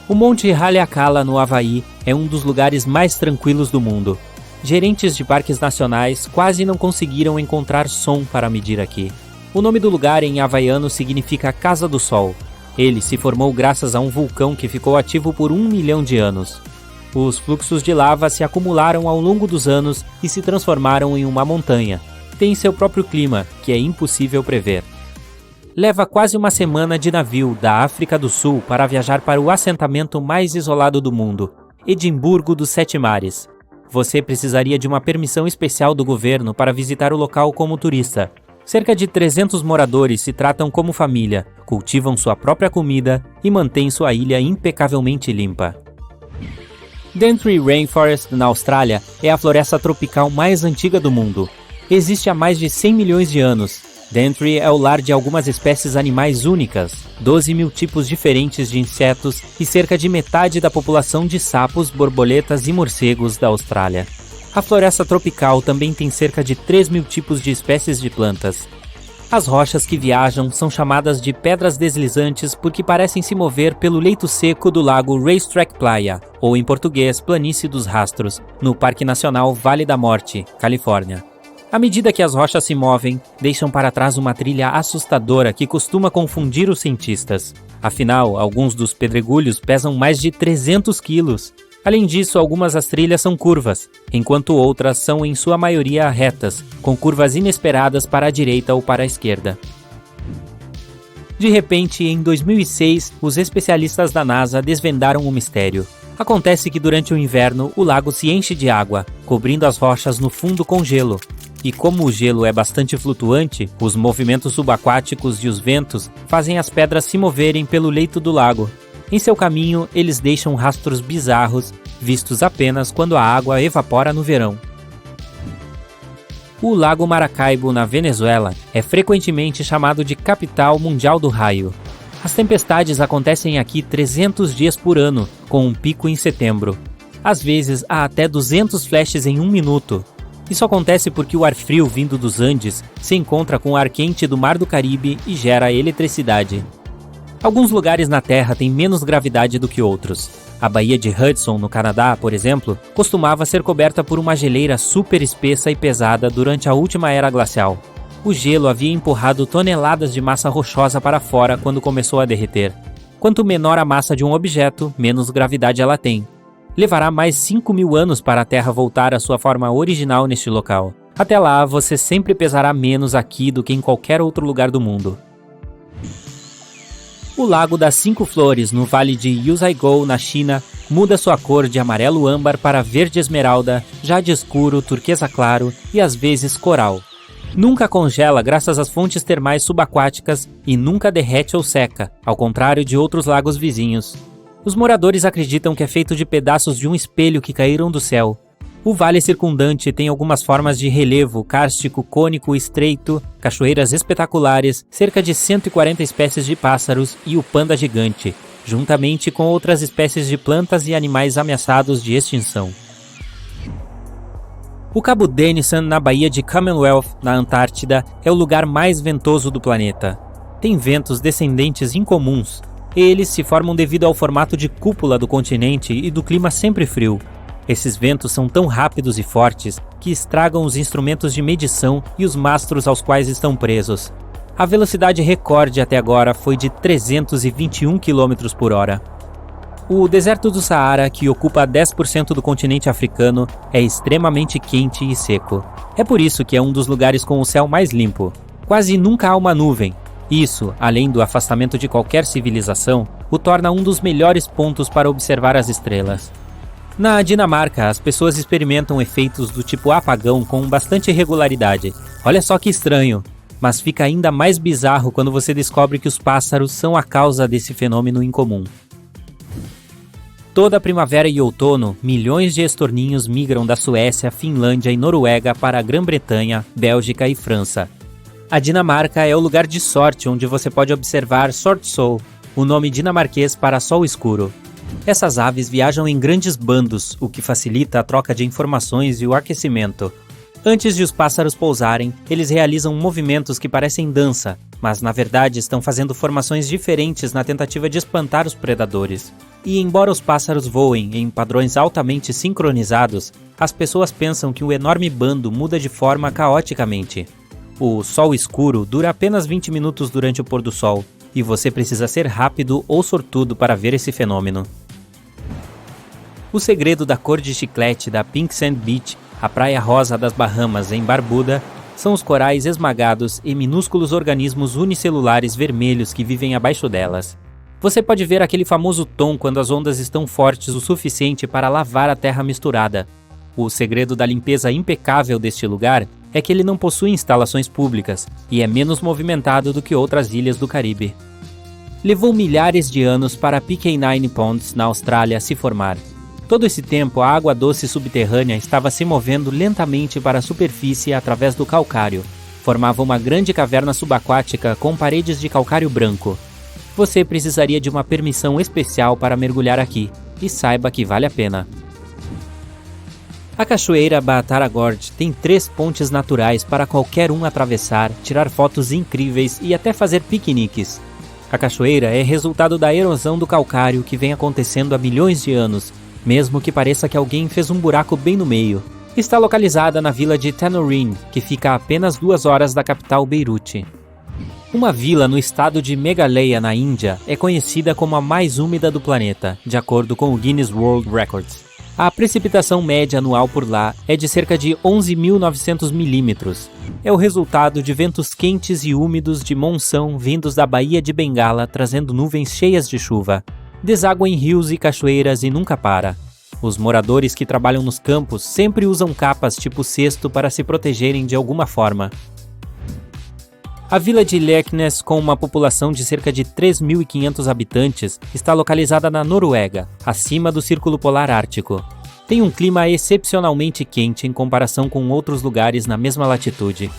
O Monte Haleakala, no Havaí, é um dos lugares mais tranquilos do mundo. Gerentes de parques nacionais quase não conseguiram encontrar som para medir aqui. O nome do lugar em havaiano significa Casa do Sol. Ele se formou graças a um vulcão que ficou ativo por 1 milhão de anos. Os fluxos de lava se acumularam ao longo dos anos e se transformaram em uma montanha. Tem seu próprio clima, que é impossível prever. Leva quase uma semana de navio da África do Sul para viajar para o assentamento mais isolado do mundo, Edimburgo dos Sete Mares. Você precisaria de uma permissão especial do governo para visitar o local como turista. Cerca de 300 moradores se tratam como família, cultivam sua própria comida e mantêm sua ilha impecavelmente limpa. Daintree Rainforest, na Austrália, é a floresta tropical mais antiga do mundo. Existe há mais de 100 milhões de anos. Daintree é o lar de algumas espécies animais únicas, 12 mil tipos diferentes de insetos e cerca de metade da população de sapos, borboletas e morcegos da Austrália. A floresta tropical também tem cerca de 3 mil tipos de espécies de plantas. As rochas que viajam são chamadas de pedras deslizantes porque parecem se mover pelo leito seco do lago Racetrack Playa, ou em português, Planície dos Rastros, no Parque Nacional Vale da Morte, Califórnia. À medida que as rochas se movem, deixam para trás uma trilha assustadora que costuma confundir os cientistas. Afinal, alguns dos pedregulhos pesam mais de 300 quilos. Além disso, algumas das trilhas são curvas, enquanto outras são em sua maioria retas, com curvas inesperadas para a direita ou para a esquerda. De repente, em 2006, os especialistas da NASA desvendaram o mistério. Acontece que durante o inverno, o lago se enche de água, cobrindo as rochas no fundo com gelo. E como o gelo é bastante flutuante, os movimentos subaquáticos e os ventos fazem as pedras se moverem pelo leito do lago. Em seu caminho, eles deixam rastros bizarros, vistos apenas quando a água evapora no verão. O Lago Maracaibo, na Venezuela, é frequentemente chamado de capital mundial do raio. As tempestades acontecem aqui 300 dias por ano, com um pico em setembro. Às vezes, há até 200 flashes em 1 minuto. Isso acontece porque o ar frio vindo dos Andes se encontra com o ar quente do Mar do Caribe e gera eletricidade. Alguns lugares na Terra têm menos gravidade do que outros. A Baía de Hudson, no Canadá, por exemplo, costumava ser coberta por uma geleira super espessa e pesada durante a última era glacial. O gelo havia empurrado toneladas de massa rochosa para fora quando começou a derreter. Quanto menor a massa de um objeto, menos gravidade ela tem. Levará mais 5.000 anos para a Terra voltar à sua forma original neste local. Até lá, você sempre pesará menos aqui do que em qualquer outro lugar do mundo. O Lago das Cinco Flores, no Vale de Yuzhaikou, na China, muda sua cor de amarelo âmbar para verde esmeralda, jade escuro, turquesa claro e às vezes coral. Nunca congela graças às fontes termais subaquáticas e nunca derrete ou seca, ao contrário de outros lagos vizinhos. Os moradores acreditam que é feito de pedaços de um espelho que caíram do céu. O vale circundante tem algumas formas de relevo, kárstico, cônico, estreito, cachoeiras espetaculares, cerca de 140 espécies de pássaros e o panda gigante, juntamente com outras espécies de plantas e animais ameaçados de extinção. O Cabo Denison, na Baía de Commonwealth, na Antártida, é o lugar mais ventoso do planeta. Tem ventos descendentes incomuns. Eles se formam devido ao formato de cúpula do continente e do clima sempre frio. Esses ventos são tão rápidos e fortes que estragam os instrumentos de medição e os mastros aos quais estão presos. A velocidade recorde até agora foi de 321 km por hora. O deserto do Saara, que ocupa 10% do continente africano, é extremamente quente e seco. É por isso que é um dos lugares com o céu mais limpo. Quase nunca há uma nuvem. Isso, além do afastamento de qualquer civilização, o torna um dos melhores pontos para observar as estrelas. Na Dinamarca, as pessoas experimentam efeitos do tipo apagão com bastante regularidade. Olha só que estranho, mas fica ainda mais bizarro quando você descobre que os pássaros são a causa desse fenômeno incomum. Toda primavera e outono, milhões de estorninhos migram da Suécia, Finlândia e Noruega para a Grã-Bretanha, Bélgica e França. A Dinamarca é o lugar de sorte onde você pode observar Sortsol, o nome dinamarquês para sol escuro. Essas aves viajam em grandes bandos, o que facilita a troca de informações e o aquecimento. Antes de os pássaros pousarem, eles realizam movimentos que parecem dança, mas na verdade estão fazendo formações diferentes na tentativa de espantar os predadores. E embora os pássaros voem em padrões altamente sincronizados, as pessoas pensam que o enorme bando muda de forma caoticamente. O sol escuro dura apenas 20 minutos durante o pôr do sol, e você precisa ser rápido ou sortudo para ver esse fenômeno. O segredo da cor de chiclete da Pink Sand Beach, a praia rosa das Bahamas em Barbuda, são os corais esmagados e minúsculos organismos unicelulares vermelhos que vivem abaixo delas. Você pode ver aquele famoso tom quando as ondas estão fortes o suficiente para lavar a terra misturada. O segredo da limpeza impecável deste lugar é que ele não possui instalações públicas e é menos movimentado do que outras ilhas do Caribe. Levou milhares de anos para Pequenine Ponds, na Austrália, se formar. Todo esse tempo, a água doce subterrânea estava se movendo lentamente para a superfície através do calcário. Formava uma grande caverna subaquática com paredes de calcário branco. Você precisaria de uma permissão especial para mergulhar aqui, e saiba que vale a pena. A cachoeira Baatara Gorge tem 3 pontes naturais para qualquer um atravessar, tirar fotos incríveis e até fazer piqueniques. A cachoeira é resultado da erosão do calcário que vem acontecendo há milhões de anos, mesmo que pareça que alguém fez um buraco bem no meio. Está localizada na vila de Tanorin, que fica a apenas 2 horas da capital Beirute. Uma vila no estado de Meghalaya, na Índia, é conhecida como a mais úmida do planeta, de acordo com o Guinness World Records. A precipitação média anual por lá é de cerca de 11.900 milímetros. É o resultado de ventos quentes e úmidos de monção vindos da Baía de Bengala, trazendo nuvens cheias de chuva. Deságua em rios e cachoeiras e nunca para. Os moradores que trabalham nos campos sempre usam capas tipo cesto para se protegerem de alguma forma. A vila de Leknes, com uma população de cerca de 3.500 habitantes, está localizada na Noruega, acima do Círculo Polar Ártico. Tem um clima excepcionalmente quente em comparação com outros lugares na mesma latitude.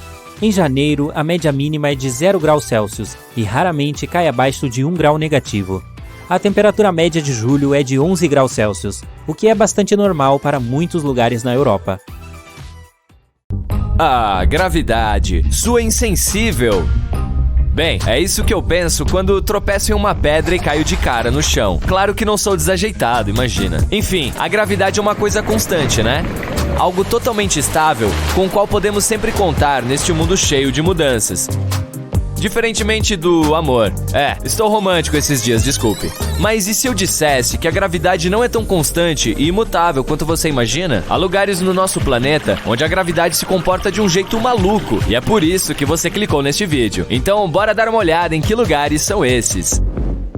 Em janeiro, a média mínima é de 0 graus Celsius e raramente cai abaixo de 1 grau negativo. A temperatura média de julho é de 11 graus Celsius, o que é bastante normal para muitos lugares na Europa. Ah, gravidade, sua insensível! Bem, é isso que eu penso quando tropeço em uma pedra e caio de cara no chão. Claro que não sou desajeitado, imagina. Enfim, a gravidade é uma coisa constante, né? Algo totalmente estável, com o qual podemos sempre contar neste mundo cheio de mudanças. Diferentemente do amor. Estou romântico esses dias, desculpe. Mas e se eu dissesse que a gravidade não é tão constante e imutável quanto você imagina? Há lugares no nosso planeta onde a gravidade se comporta de um jeito maluco, e é por isso que você clicou neste vídeo. Então, bora dar uma olhada em que lugares são esses.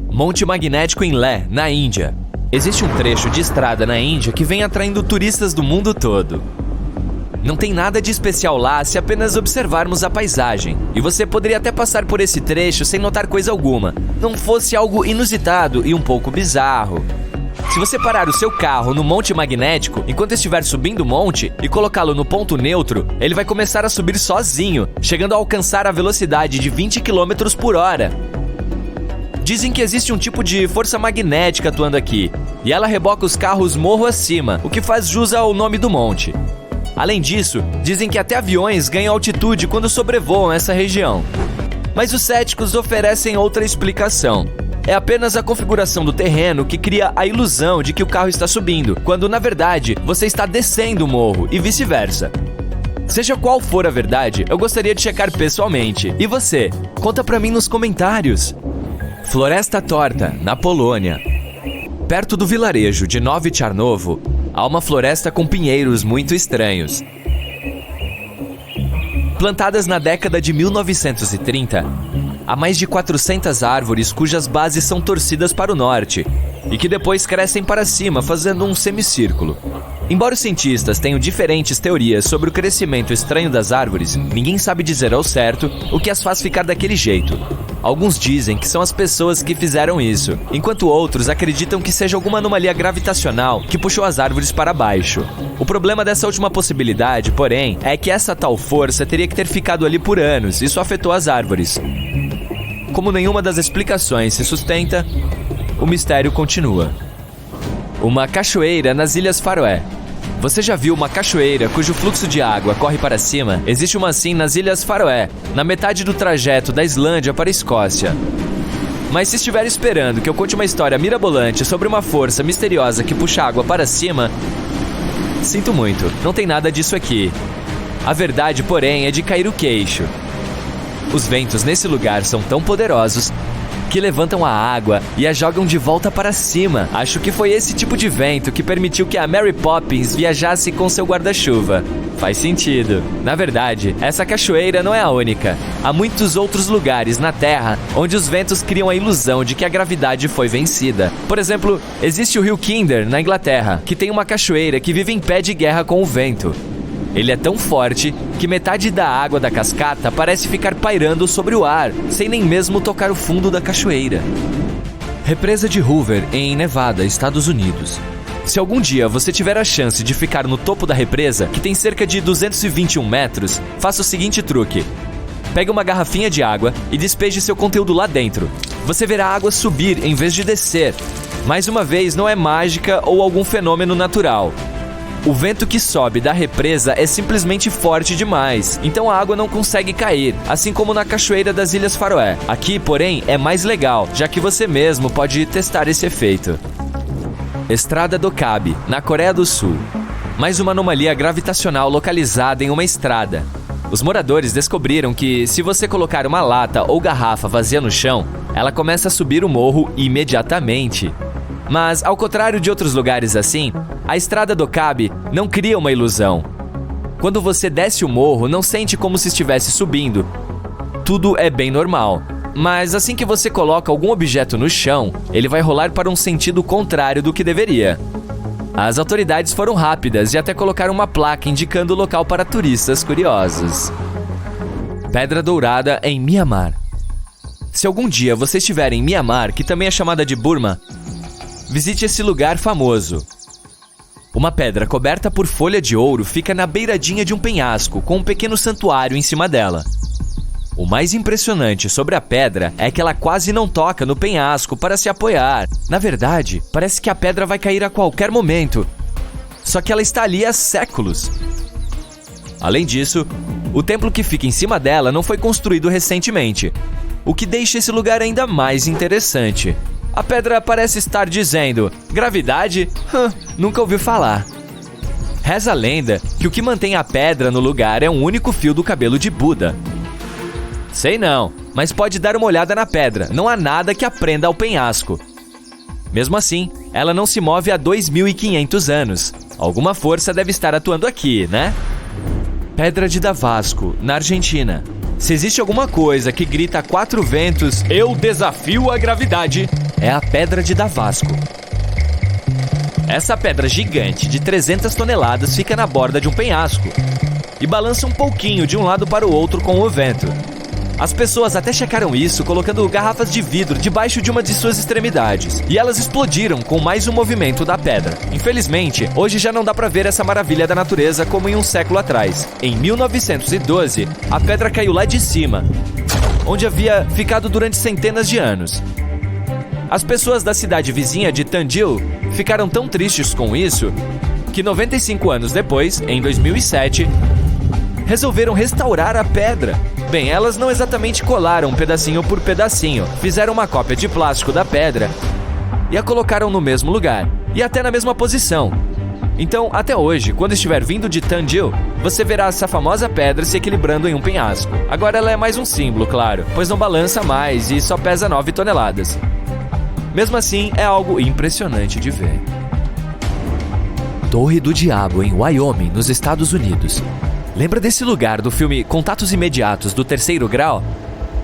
Monte Magnético em Leh, na Índia. Existe um trecho de estrada na Índia que vem atraindo turistas do mundo todo. Não tem nada de especial lá se apenas observarmos a paisagem. E você poderia até passar por esse trecho sem notar coisa alguma, não fosse algo inusitado e um pouco bizarro. Se você parar o seu carro no Monte Magnético enquanto estiver subindo o monte e colocá-lo no ponto neutro, ele vai começar a subir sozinho, chegando a alcançar a velocidade de 20 km por hora. Dizem que existe um tipo de força magnética atuando aqui, e ela reboca os carros morro acima, o que faz jus ao nome do monte. Além disso, dizem que até aviões ganham altitude quando sobrevoam essa região. Mas os céticos oferecem outra explicação. É apenas a configuração do terreno que cria a ilusão de que o carro está subindo, quando na verdade você está descendo o morro e vice-versa. Seja qual for a verdade, eu gostaria de checar pessoalmente. E você? Conta pra mim nos comentários. Floresta Torta, na Polônia. Perto do vilarejo de Nowy Czarnowo, há uma floresta com pinheiros muito estranhos. Plantadas na década de 1930, há mais de 400 árvores cujas bases são torcidas para o norte e que depois crescem para cima, fazendo um semicírculo. Embora os cientistas tenham diferentes teorias sobre o crescimento estranho das árvores, ninguém sabe dizer ao certo o que as faz ficar daquele jeito. Alguns dizem que são as pessoas que fizeram isso, enquanto outros acreditam que seja alguma anomalia gravitacional que puxou as árvores para baixo. O problema dessa última possibilidade, porém, é que essa tal força teria que ter ficado ali por anos e isso afetou as árvores. Como nenhuma das explicações se sustenta, o mistério continua. Uma cachoeira nas Ilhas Faroé. Você já viu uma cachoeira cujo fluxo de água corre para cima? Existe uma assim nas Ilhas Faroé, na metade do trajeto da Islândia para a Escócia. Mas se estiver esperando que eu conte uma história mirabolante sobre uma força misteriosa que puxa água para cima, sinto muito, não tem nada disso aqui. A verdade, porém, é de cair o queixo. Os ventos nesse lugar são tão poderosos que levantam a água e a jogam de volta para cima. Acho que foi esse tipo de vento que permitiu que a Mary Poppins viajasse com seu guarda-chuva. Faz sentido. Na verdade, essa cachoeira não é a única. Há muitos outros lugares na Terra onde os ventos criam a ilusão de que a gravidade foi vencida. Por exemplo, existe o rio Kinder, na Inglaterra, que tem uma cachoeira que vive em pé de guerra com o vento. Ele é tão forte que metade da água da cascata parece ficar pairando sobre o ar, sem nem mesmo tocar o fundo da cachoeira. Represa de Hoover, em Nevada, Estados Unidos. Se algum dia você tiver a chance de ficar no topo da represa, que tem cerca de 221 metros, faça o seguinte truque. Pegue uma garrafinha de água e despeje seu conteúdo lá dentro. Você verá a água subir em vez de descer. Mais uma vez, não é mágica ou algum fenômeno natural. O vento que sobe da represa é simplesmente forte demais, então a água não consegue cair, assim como na cachoeira das Ilhas Faroé. Aqui, porém, é mais legal, já que você mesmo pode testar esse efeito. Estrada do Cab, na Coreia do Sul. Mais uma anomalia gravitacional localizada em uma estrada. Os moradores descobriram que, se você colocar uma lata ou garrafa vazia no chão, ela começa a subir o morro imediatamente. Mas, ao contrário de outros lugares assim, a Estrada do Cab não cria uma ilusão. Quando você desce o morro, não sente como se estivesse subindo. Tudo é bem normal. Mas assim que você coloca algum objeto no chão, ele vai rolar para um sentido contrário do que deveria. As autoridades foram rápidas e até colocaram uma placa indicando o local para turistas curiosos. Pedra Dourada em Mianmar. Se algum dia você estiver em Mianmar, que também é chamada de Burma, visite esse lugar famoso. Uma pedra coberta por folha de ouro fica na beiradinha de um penhasco, com um pequeno santuário em cima dela. O mais impressionante sobre a pedra é que ela quase não toca no penhasco para se apoiar. Na verdade, parece que a pedra vai cair a qualquer momento. Só que ela está ali há séculos. Além disso, o templo que fica em cima dela não foi construído recentemente, o que deixa esse lugar ainda mais interessante. A pedra parece estar dizendo: gravidade? Nunca ouvi falar. Reza a lenda que o que mantém a pedra no lugar é um único fio do cabelo de Buda. Sei não, mas pode dar uma olhada na pedra, não há nada que a prenda ao penhasco. Mesmo assim, ela não se move há 2.500 anos. Alguma força deve estar atuando aqui, né? Pedra de Damasco, na Argentina. Se existe alguma coisa que grita a quatro ventos, eu desafio a gravidade, é a Pedra de Damasco. Essa pedra gigante de 300 toneladas fica na borda de um penhasco e balança um pouquinho de um lado para o outro com o vento. As pessoas até checaram isso colocando garrafas de vidro debaixo de uma de suas extremidades, e elas explodiram com mais um movimento da pedra. Infelizmente, hoje já não dá para ver essa maravilha da natureza como em um século atrás. Em 1912, a pedra caiu lá de cima, onde havia ficado durante centenas de anos. As pessoas da cidade vizinha de Tandil ficaram tão tristes com isso que 95 anos depois, em 2007, resolveram restaurar a pedra. Bem, elas não exatamente colaram pedacinho por pedacinho, fizeram uma cópia de plástico da pedra e a colocaram no mesmo lugar, e até na mesma posição. Então, até hoje, quando estiver vindo de Tandil, você verá essa famosa pedra se equilibrando em um penhasco. Agora ela é mais um símbolo, claro, pois não balança mais e só pesa 9 toneladas. Mesmo assim, é algo impressionante de ver. Torre do Diabo, em Wyoming, nos Estados Unidos. Lembra desse lugar do filme Contatos Imediatos do Terceiro Grau?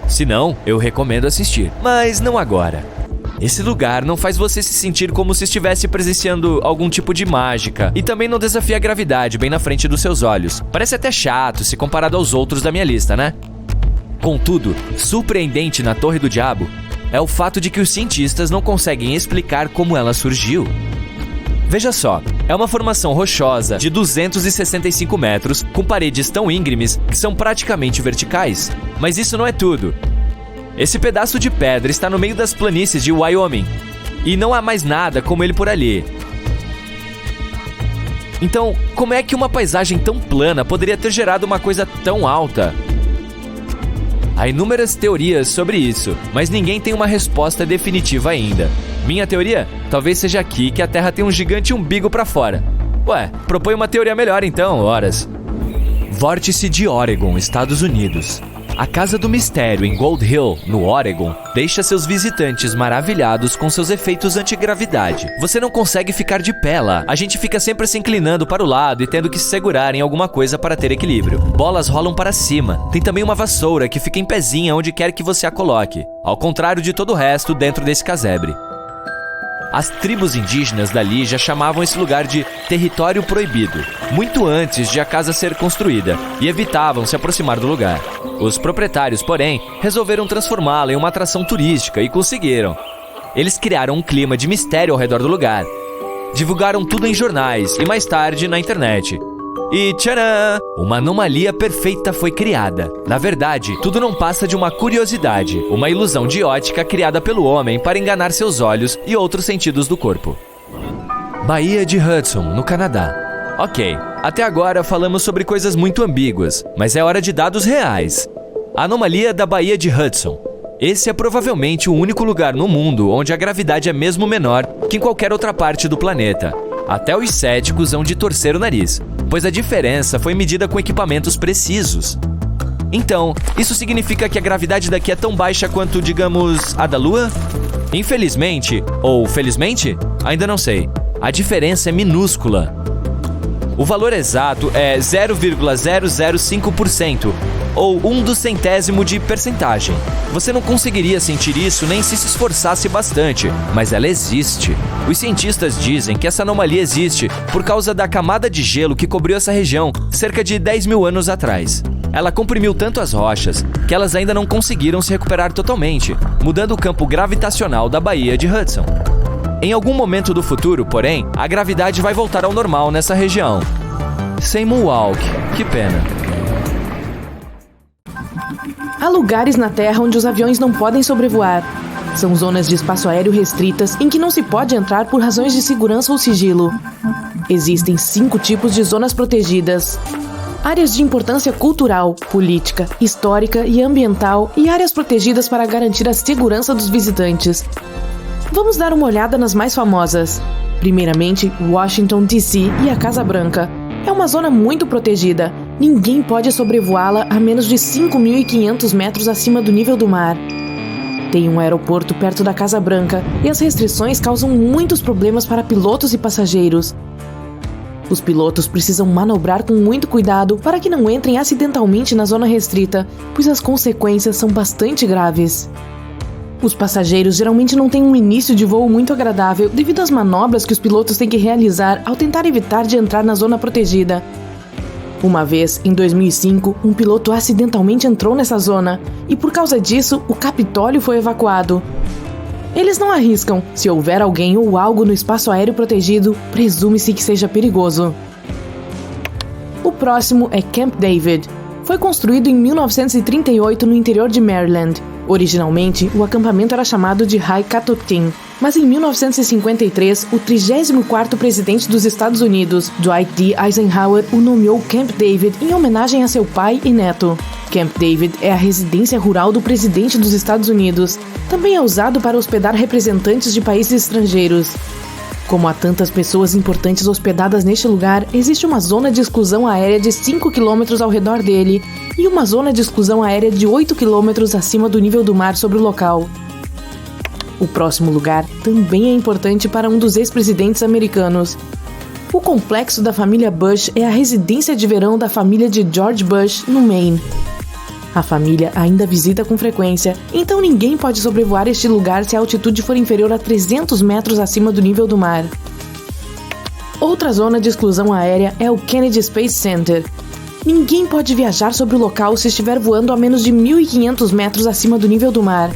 Se não, eu recomendo assistir, mas não agora. Esse lugar não faz você se sentir como se estivesse presenciando algum tipo de mágica, e também não desafia a gravidade bem na frente dos seus olhos. Parece até chato se comparado aos outros da minha lista, né? Contudo, surpreendente na Torre do Diabo é o fato de que os cientistas não conseguem explicar como ela surgiu. Veja só, é uma formação rochosa de 265 metros, com paredes tão íngremes que são praticamente verticais. Mas isso não é tudo. Esse pedaço de pedra está no meio das planícies de Wyoming, e não há mais nada como ele por ali. Então, como é que uma paisagem tão plana poderia ter gerado uma coisa tão alta? Há inúmeras teorias sobre isso, mas ninguém tem uma resposta definitiva ainda. Minha teoria? Talvez seja aqui que a Terra tem um gigante umbigo para fora. Ué, propõe uma teoria melhor então, horas. Vórtice de Oregon, Estados Unidos. A Casa do Mistério em Gold Hill, no Oregon, deixa seus visitantes maravilhados com seus efeitos antigravidade. Você não consegue ficar de pé lá. A gente fica sempre se inclinando para o lado e tendo que se segurar em alguma coisa para ter equilíbrio. Bolas rolam para cima. Tem também uma vassoura que fica em pezinha onde quer que você a coloque, ao contrário de todo o resto dentro desse casebre. As tribos indígenas dali já chamavam esse lugar de território proibido, muito antes de a casa ser construída, e evitavam se aproximar do lugar. Os proprietários, porém, resolveram transformá-la em uma atração turística e conseguiram. Eles criaram um clima de mistério ao redor do lugar. Divulgaram tudo em jornais e mais tarde na internet. E tcharam! Uma anomalia perfeita foi criada. Na verdade, tudo não passa de uma curiosidade, uma ilusão de ótica criada pelo homem para enganar seus olhos e outros sentidos do corpo. Baía de Hudson, no Canadá. Ok, até agora falamos sobre coisas muito ambíguas, mas é hora de dados reais. A anomalia da Baía de Hudson. Esse é provavelmente o único lugar no mundo onde a gravidade é mesmo menor que em qualquer outra parte do planeta. Até os céticos hão de torcer o nariz, pois a diferença foi medida com equipamentos precisos. Então, isso significa que a gravidade daqui é tão baixa quanto, digamos, a da Lua? Infelizmente, ou felizmente, ainda não sei. A diferença é minúscula. O valor exato é 0,005%, ou 1/100º de percentagem. Você não conseguiria sentir isso nem se esforçasse bastante, mas ela existe. Os cientistas dizem que essa anomalia existe por causa da camada de gelo que cobriu essa região cerca de 10 mil anos atrás. Ela comprimiu tanto as rochas que elas ainda não conseguiram se recuperar totalmente, mudando o campo gravitacional da Baía de Hudson. Em algum momento do futuro, porém, a gravidade vai voltar ao normal nessa região. Sem Mohawk, que pena. Há lugares na Terra onde os aviões não podem sobrevoar. São zonas de espaço aéreo restritas em que não se pode entrar por razões de segurança ou sigilo. Existem 5 tipos de zonas protegidas: áreas de importância cultural, política, histórica e ambiental e áreas protegidas para garantir a segurança dos visitantes. Vamos dar uma olhada nas mais famosas. Primeiramente, Washington, D.C. e a Casa Branca. É uma zona muito protegida. Ninguém pode sobrevoá-la a menos de 5.500 metros acima do nível do mar. Tem um aeroporto perto da Casa Branca e as restrições causam muitos problemas para pilotos e passageiros. Os pilotos precisam manobrar com muito cuidado para que não entrem acidentalmente na zona restrita, pois as consequências são bastante graves. Os passageiros geralmente não têm um início de voo muito agradável devido às manobras que os pilotos têm que realizar ao tentar evitar de entrar na zona protegida. Uma vez, em 2005, um piloto acidentalmente entrou nessa zona e, por causa disso, o Capitólio foi evacuado. Eles não arriscam. Se houver alguém ou algo no espaço aéreo protegido, presume-se que seja perigoso. O próximo é Camp David. Foi construído em 1938 no interior de Maryland. Originalmente, o acampamento era chamado de Hai-Katotin, mas em 1953, o 34º presidente dos Estados Unidos, Dwight D. Eisenhower, o nomeou Camp David em homenagem a seu pai e neto. Camp David é a residência rural do presidente dos Estados Unidos. Também é usado para hospedar representantes de países estrangeiros. Como há tantas pessoas importantes hospedadas neste lugar, existe uma zona de exclusão aérea de 5 km ao redor dele e uma zona de exclusão aérea de 8 km acima do nível do mar sobre o local. O próximo lugar também é importante para um dos ex-presidentes americanos. O complexo da família Bush é a residência de verão da família de George Bush, no Maine. A família ainda visita com frequência, então ninguém pode sobrevoar este lugar se a altitude for inferior a 300 metros acima do nível do mar. Outra zona de exclusão aérea é o Kennedy Space Center. Ninguém pode viajar sobre o local se estiver voando a menos de 1.500 metros acima do nível do mar.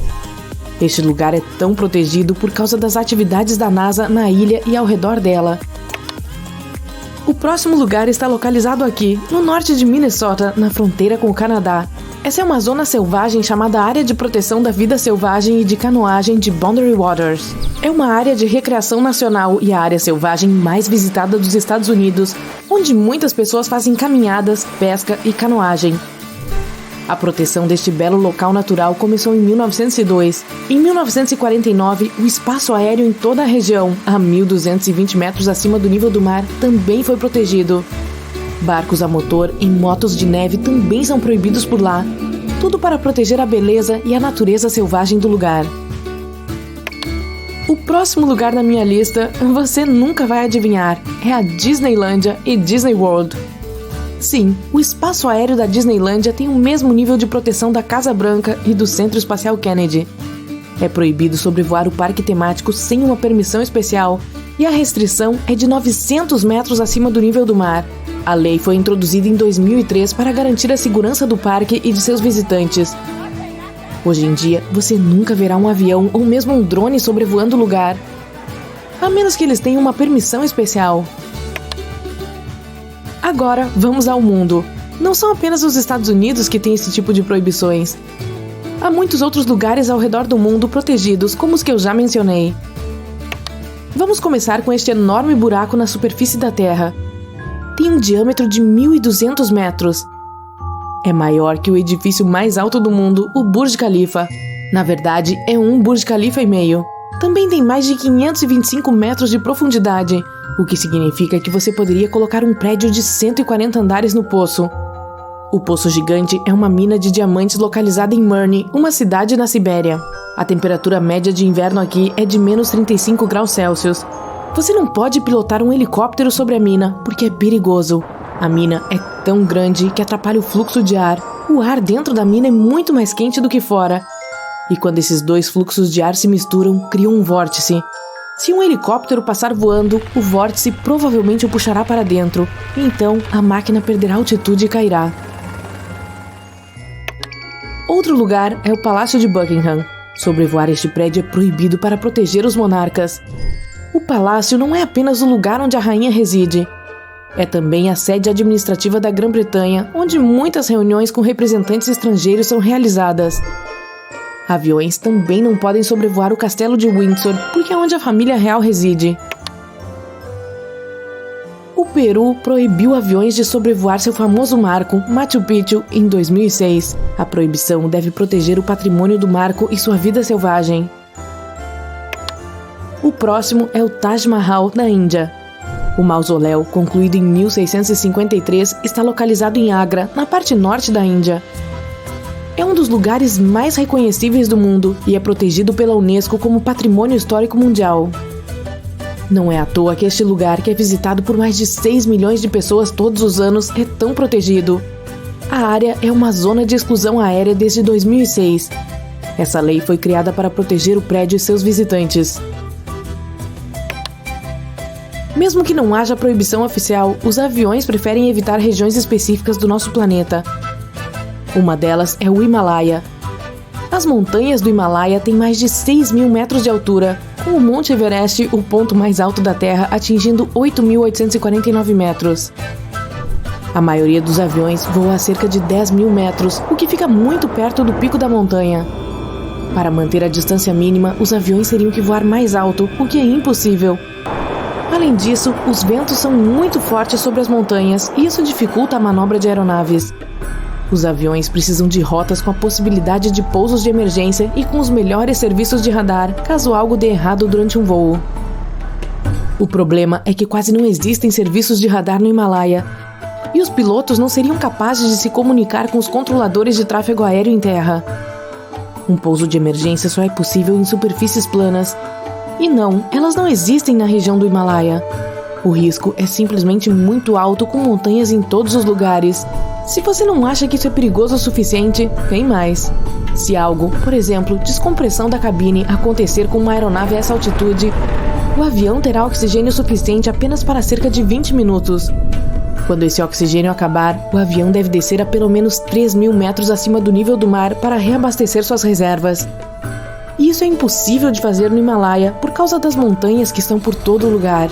Este lugar é tão protegido por causa das atividades da NASA na ilha e ao redor dela. O próximo lugar está localizado aqui, no norte de Minnesota, na fronteira com o Canadá. Essa é uma zona selvagem chamada Área de Proteção da Vida Selvagem e de Canoagem de Boundary Waters. É uma área de recreação nacional e a área selvagem mais visitada dos Estados Unidos, onde muitas pessoas fazem caminhadas, pesca e canoagem. A proteção deste belo local natural começou em 1902. Em 1949, o espaço aéreo em toda a região, a 1.220 metros acima do nível do mar, também foi protegido. Barcos a motor e motos de neve também são proibidos por lá. Tudo para proteger a beleza e a natureza selvagem do lugar. O próximo lugar na minha lista, você nunca vai adivinhar, é a Disneylândia e Disney World. Sim, o espaço aéreo da Disneylândia tem o mesmo nível de proteção da Casa Branca e do Centro Espacial Kennedy. É proibido sobrevoar o parque temático sem uma permissão especial e a restrição é de 900 metros acima do nível do mar. A lei foi introduzida em 2003 para garantir a segurança do parque e de seus visitantes. Hoje em dia, você nunca verá um avião ou mesmo um drone sobrevoando o lugar, a menos que eles tenham uma permissão especial. Agora, vamos ao mundo. Não são apenas os Estados Unidos que têm esse tipo de proibições. Há muitos outros lugares ao redor do mundo protegidos, como os que eu já mencionei. Vamos começar com este enorme buraco na superfície da Terra. Tem um diâmetro de 1.200 metros. É maior que o edifício mais alto do mundo, o Burj Khalifa. Na verdade, é um Burj Khalifa e meio. Também tem mais de 525 metros de profundidade, o que significa que você poderia colocar um prédio de 140 andares no poço. O Poço Gigante é uma mina de diamantes localizada em Murni, uma cidade na Sibéria. A temperatura média de inverno aqui é de menos 35 graus Celsius. Você não pode pilotar um helicóptero sobre a mina, porque é perigoso. A mina é tão grande que atrapalha o fluxo de ar. O ar dentro da mina é muito mais quente do que fora. E quando esses dois fluxos de ar se misturam, criam um vórtice. Se um helicóptero passar voando, o vórtice provavelmente o puxará para dentro. E então, a máquina perderá altitude e cairá. Outro lugar é o Palácio de Buckingham. Sobrevoar este prédio é proibido para proteger os monarcas. O palácio não é apenas o lugar onde a rainha reside. É também a sede administrativa da Grã-Bretanha, onde muitas reuniões com representantes estrangeiros são realizadas. Aviões também não podem sobrevoar o Castelo de Windsor, porque é onde a família real reside. O Peru proibiu aviões de sobrevoar seu famoso marco, Machu Picchu, em 2006. A proibição deve proteger o patrimônio do marco e sua vida selvagem. O próximo é o Taj Mahal, na Índia. O mausoléu, concluído em 1653, está localizado em Agra, na parte norte da Índia. É um dos lugares mais reconhecíveis do mundo e é protegido pela Unesco como Patrimônio Histórico Mundial. Não é à toa que este lugar, que é visitado por mais de 6 milhões de pessoas todos os anos, é tão protegido. A área é uma zona de exclusão aérea desde 2006. Essa lei foi criada para proteger o prédio e seus visitantes. Mesmo que não haja proibição oficial, os aviões preferem evitar regiões específicas do nosso planeta. Uma delas é o Himalaia. As montanhas do Himalaia têm mais de 6.000 metros de altura, com o Monte Everest, o ponto mais alto da Terra, atingindo 8.849 metros. A maioria dos aviões voa a cerca de 10.000 metros, o que fica muito perto do pico da montanha. Para manter a distância mínima, os aviões teriam que voar mais alto, o que é impossível. Além disso, os ventos são muito fortes sobre as montanhas e isso dificulta a manobra de aeronaves. Os aviões precisam de rotas com a possibilidade de pousos de emergência e com os melhores serviços de radar, caso algo dê errado durante um voo. O problema é que quase não existem serviços de radar no Himalaia, e os pilotos não seriam capazes de se comunicar com os controladores de tráfego aéreo em terra. Um pouso de emergência só é possível em superfícies planas. E não, elas não existem na região do Himalaia. O risco é simplesmente muito alto, com montanhas em todos os lugares. Se você não acha que isso é perigoso o suficiente, tem mais. Se algo, por exemplo, descompressão da cabine, acontecer com uma aeronave a essa altitude, o avião terá oxigênio suficiente apenas para cerca de 20 minutos. Quando esse oxigênio acabar, o avião deve descer a pelo menos 3.000 metros acima do nível do mar para reabastecer suas reservas. E isso é impossível de fazer no Himalaia por causa das montanhas que estão por todo lugar.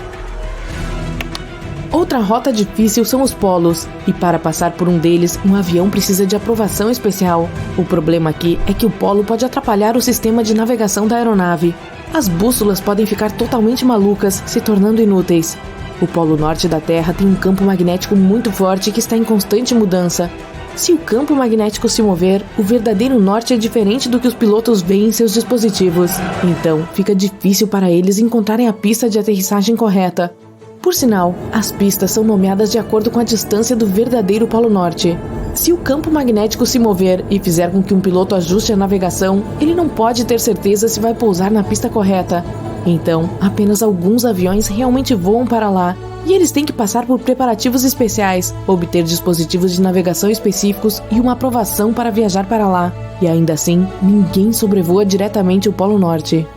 Outra rota difícil são os polos, e para passar por um deles, um avião precisa de aprovação especial. O problema aqui é que o polo pode atrapalhar o sistema de navegação da aeronave. As bússolas podem ficar totalmente malucas, se tornando inúteis. O polo norte da Terra tem um campo magnético muito forte que está em constante mudança. Se o campo magnético se mover, o verdadeiro norte é diferente do que os pilotos veem em seus dispositivos. Então, fica difícil para eles encontrarem a pista de aterrissagem correta. Por sinal, as pistas são nomeadas de acordo com a distância do verdadeiro Polo Norte. Se o campo magnético se mover e fizer com que um piloto ajuste a navegação, ele não pode ter certeza se vai pousar na pista correta. Então, apenas alguns aviões realmente voam para lá, e eles têm que passar por preparativos especiais, obter dispositivos de navegação específicos e uma aprovação para viajar para lá. E ainda assim, ninguém sobrevoa diretamente o Polo Norte.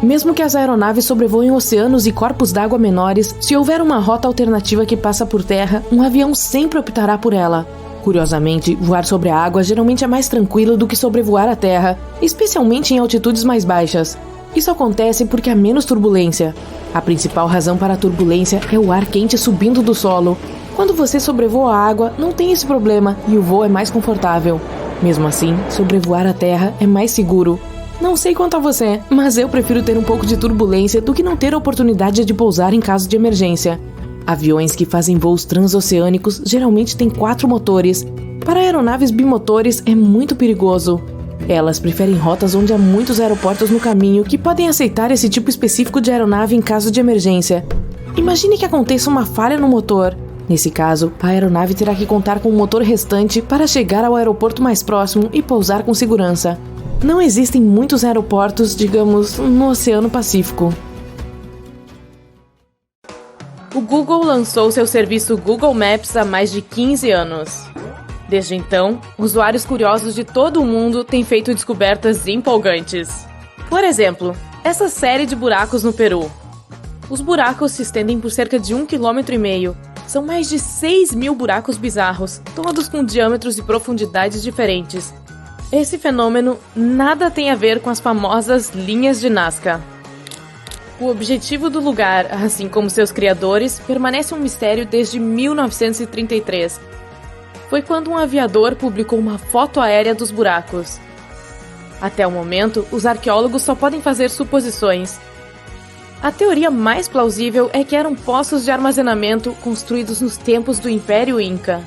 Mesmo que as aeronaves sobrevoem oceanos e corpos d'água menores, se houver uma rota alternativa que passa por terra, um avião sempre optará por ela. Curiosamente, voar sobre a água geralmente é mais tranquilo do que sobrevoar a terra, especialmente em altitudes mais baixas. Isso acontece porque há menos turbulência. A principal razão para a turbulência é o ar quente subindo do solo. Quando você sobrevoa a água, não tem esse problema e o voo é mais confortável. Mesmo assim, sobrevoar a terra é mais seguro. Não sei quanto a você, mas eu prefiro ter um pouco de turbulência do que não ter a oportunidade de pousar em caso de emergência. Aviões que fazem voos transoceânicos geralmente têm 4 motores. Para aeronaves bimotores é muito perigoso. Elas preferem rotas onde há muitos aeroportos no caminho que podem aceitar esse tipo específico de aeronave em caso de emergência. Imagine que aconteça uma falha no motor. Nesse caso, a aeronave terá que contar com o motor restante para chegar ao aeroporto mais próximo e pousar com segurança. Não existem muitos aeroportos, digamos, no Oceano Pacífico. O Google lançou seu serviço Google Maps há mais de 15 anos. Desde então, usuários curiosos de todo o mundo têm feito descobertas empolgantes. Por exemplo, essa série de buracos no Peru. Os buracos se estendem por cerca de 1,5 km. São mais de 6.000 buracos bizarros, todos com diâmetros e profundidades diferentes. Esse fenômeno nada tem a ver com as famosas linhas de Nazca. O objetivo do lugar, assim como seus criadores, permanece um mistério desde 1933. Foi quando um aviador publicou uma foto aérea dos buracos. Até o momento, os arqueólogos só podem fazer suposições. A teoria mais plausível é que eram poços de armazenamento construídos nos tempos do Império Inca.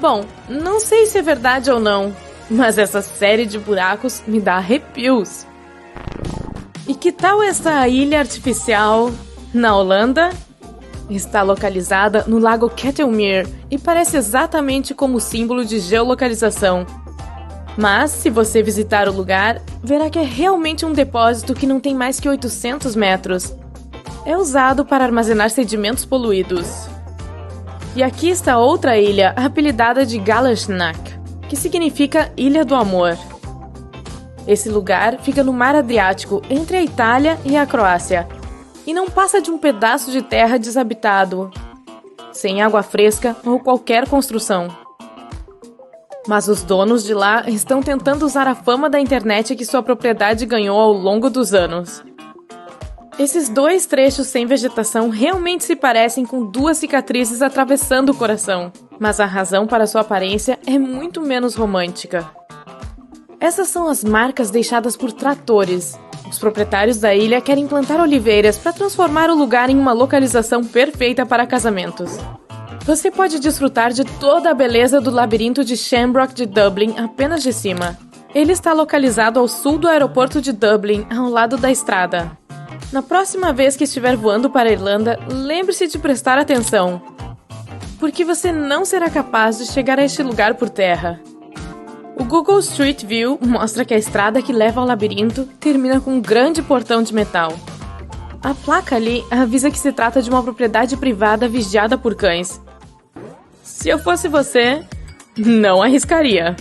Bom, não sei se é verdade ou não, mas essa série de buracos me dá arrepios. E que tal essa ilha artificial na Holanda? Está localizada no lago Ketelmeer e parece exatamente como símbolo de geolocalização. Mas, se você visitar o lugar, verá que é realmente um depósito que não tem mais que 800 metros. É usado para armazenar sedimentos poluídos. E aqui está outra ilha, apelidada de Galashnak, que significa Ilha do Amor. Esse lugar fica no Mar Adriático, entre a Itália e a Croácia, e não passa de um pedaço de terra desabitado, sem água fresca ou qualquer construção. Mas os donos de lá estão tentando usar a fama da internet que sua propriedade ganhou ao longo dos anos. Esses 2 trechos sem vegetação realmente se parecem com 2 cicatrizes atravessando o coração, mas a razão para sua aparência é muito menos romântica. Essas são as marcas deixadas por tratores. Os proprietários da ilha querem plantar oliveiras para transformar o lugar em uma localização perfeita para casamentos. Você pode desfrutar de toda a beleza do labirinto de Shamrock de Dublin apenas de cima. Ele está localizado ao sul do aeroporto de Dublin, ao lado da estrada. Na próxima vez que estiver voando para a Irlanda, lembre-se de prestar atenção, porque você não será capaz de chegar a este lugar por terra. O Google Street View mostra que a estrada que leva ao labirinto termina com um grande portão de metal. A placa ali avisa que se trata de uma propriedade privada vigiada por cães. Se eu fosse você, não arriscaria.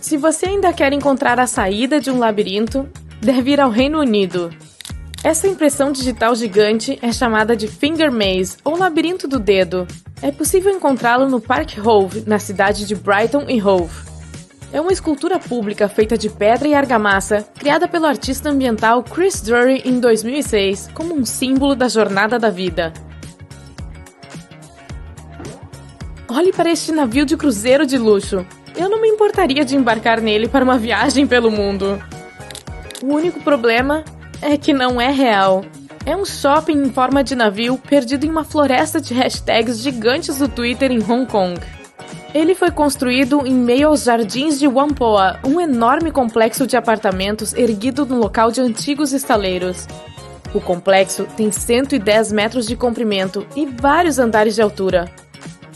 Se você ainda quer encontrar a saída de um labirinto, deve ir ao Reino Unido. Essa impressão digital gigante é chamada de Finger Maze, ou Labirinto do Dedo. É possível encontrá-lo no Park Hove, na cidade de Brighton e Hove. É uma escultura pública feita de pedra e argamassa, criada pelo artista ambiental Chris Drury em 2006, como um símbolo da jornada da vida. Olhe para este navio de cruzeiro de luxo. Eu não me importaria de embarcar nele para uma viagem pelo mundo. O único problema é que não é real. É um shopping em forma de navio perdido em uma floresta de hashtags gigantes do Twitter em Hong Kong. Ele foi construído em meio aos jardins de Whampoa, um enorme complexo de apartamentos erguido no local de antigos estaleiros. O complexo tem 110 metros de comprimento e vários andares de altura.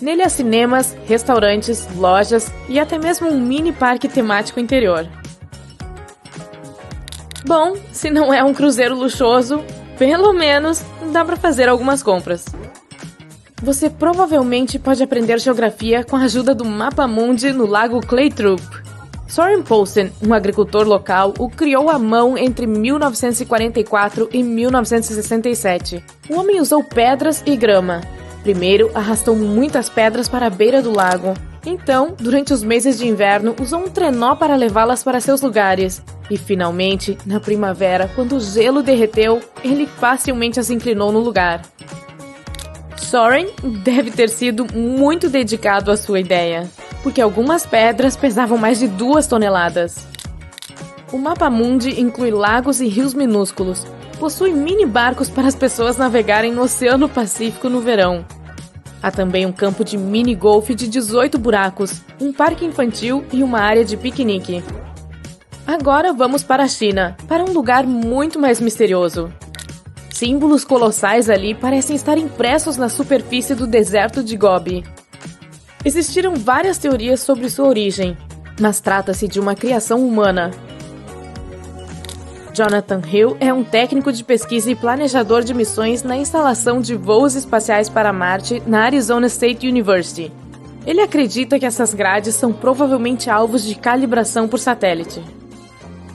Nele há cinemas, restaurantes, lojas e até mesmo um mini parque temático interior. Bom, se não é um cruzeiro luxuoso, pelo menos dá para fazer algumas compras. Você provavelmente pode aprender geografia com a ajuda do Mapa Mundi no Lago Claytrup. Soren Poulsen, um agricultor local, o criou à mão entre 1944 e 1967. O homem usou pedras e grama. Primeiro, arrastou muitas pedras para a beira do lago. Então, durante os meses de inverno, usou um trenó para levá-las para seus lugares. E, finalmente, na primavera, quando o gelo derreteu, ele facilmente as inclinou no lugar. Soren deve ter sido muito dedicado à sua ideia, porque algumas pedras pesavam mais de 2 toneladas. O Mapa Mundi inclui lagos e rios minúsculos. Possui mini barcos para as pessoas navegarem no Oceano Pacífico no verão. Há também um campo de mini golfe de 18 buracos, um parque infantil e uma área de piquenique. Agora vamos para a China, para um lugar muito mais misterioso. Símbolos colossais ali parecem estar impressos na superfície do deserto de Gobi. Existiram várias teorias sobre sua origem, mas trata-se de uma criação humana. Jonathan Hill é um técnico de pesquisa e planejador de missões na instalação de voos espaciais para Marte na Arizona State University. Ele acredita que essas grades são provavelmente alvos de calibração por satélite.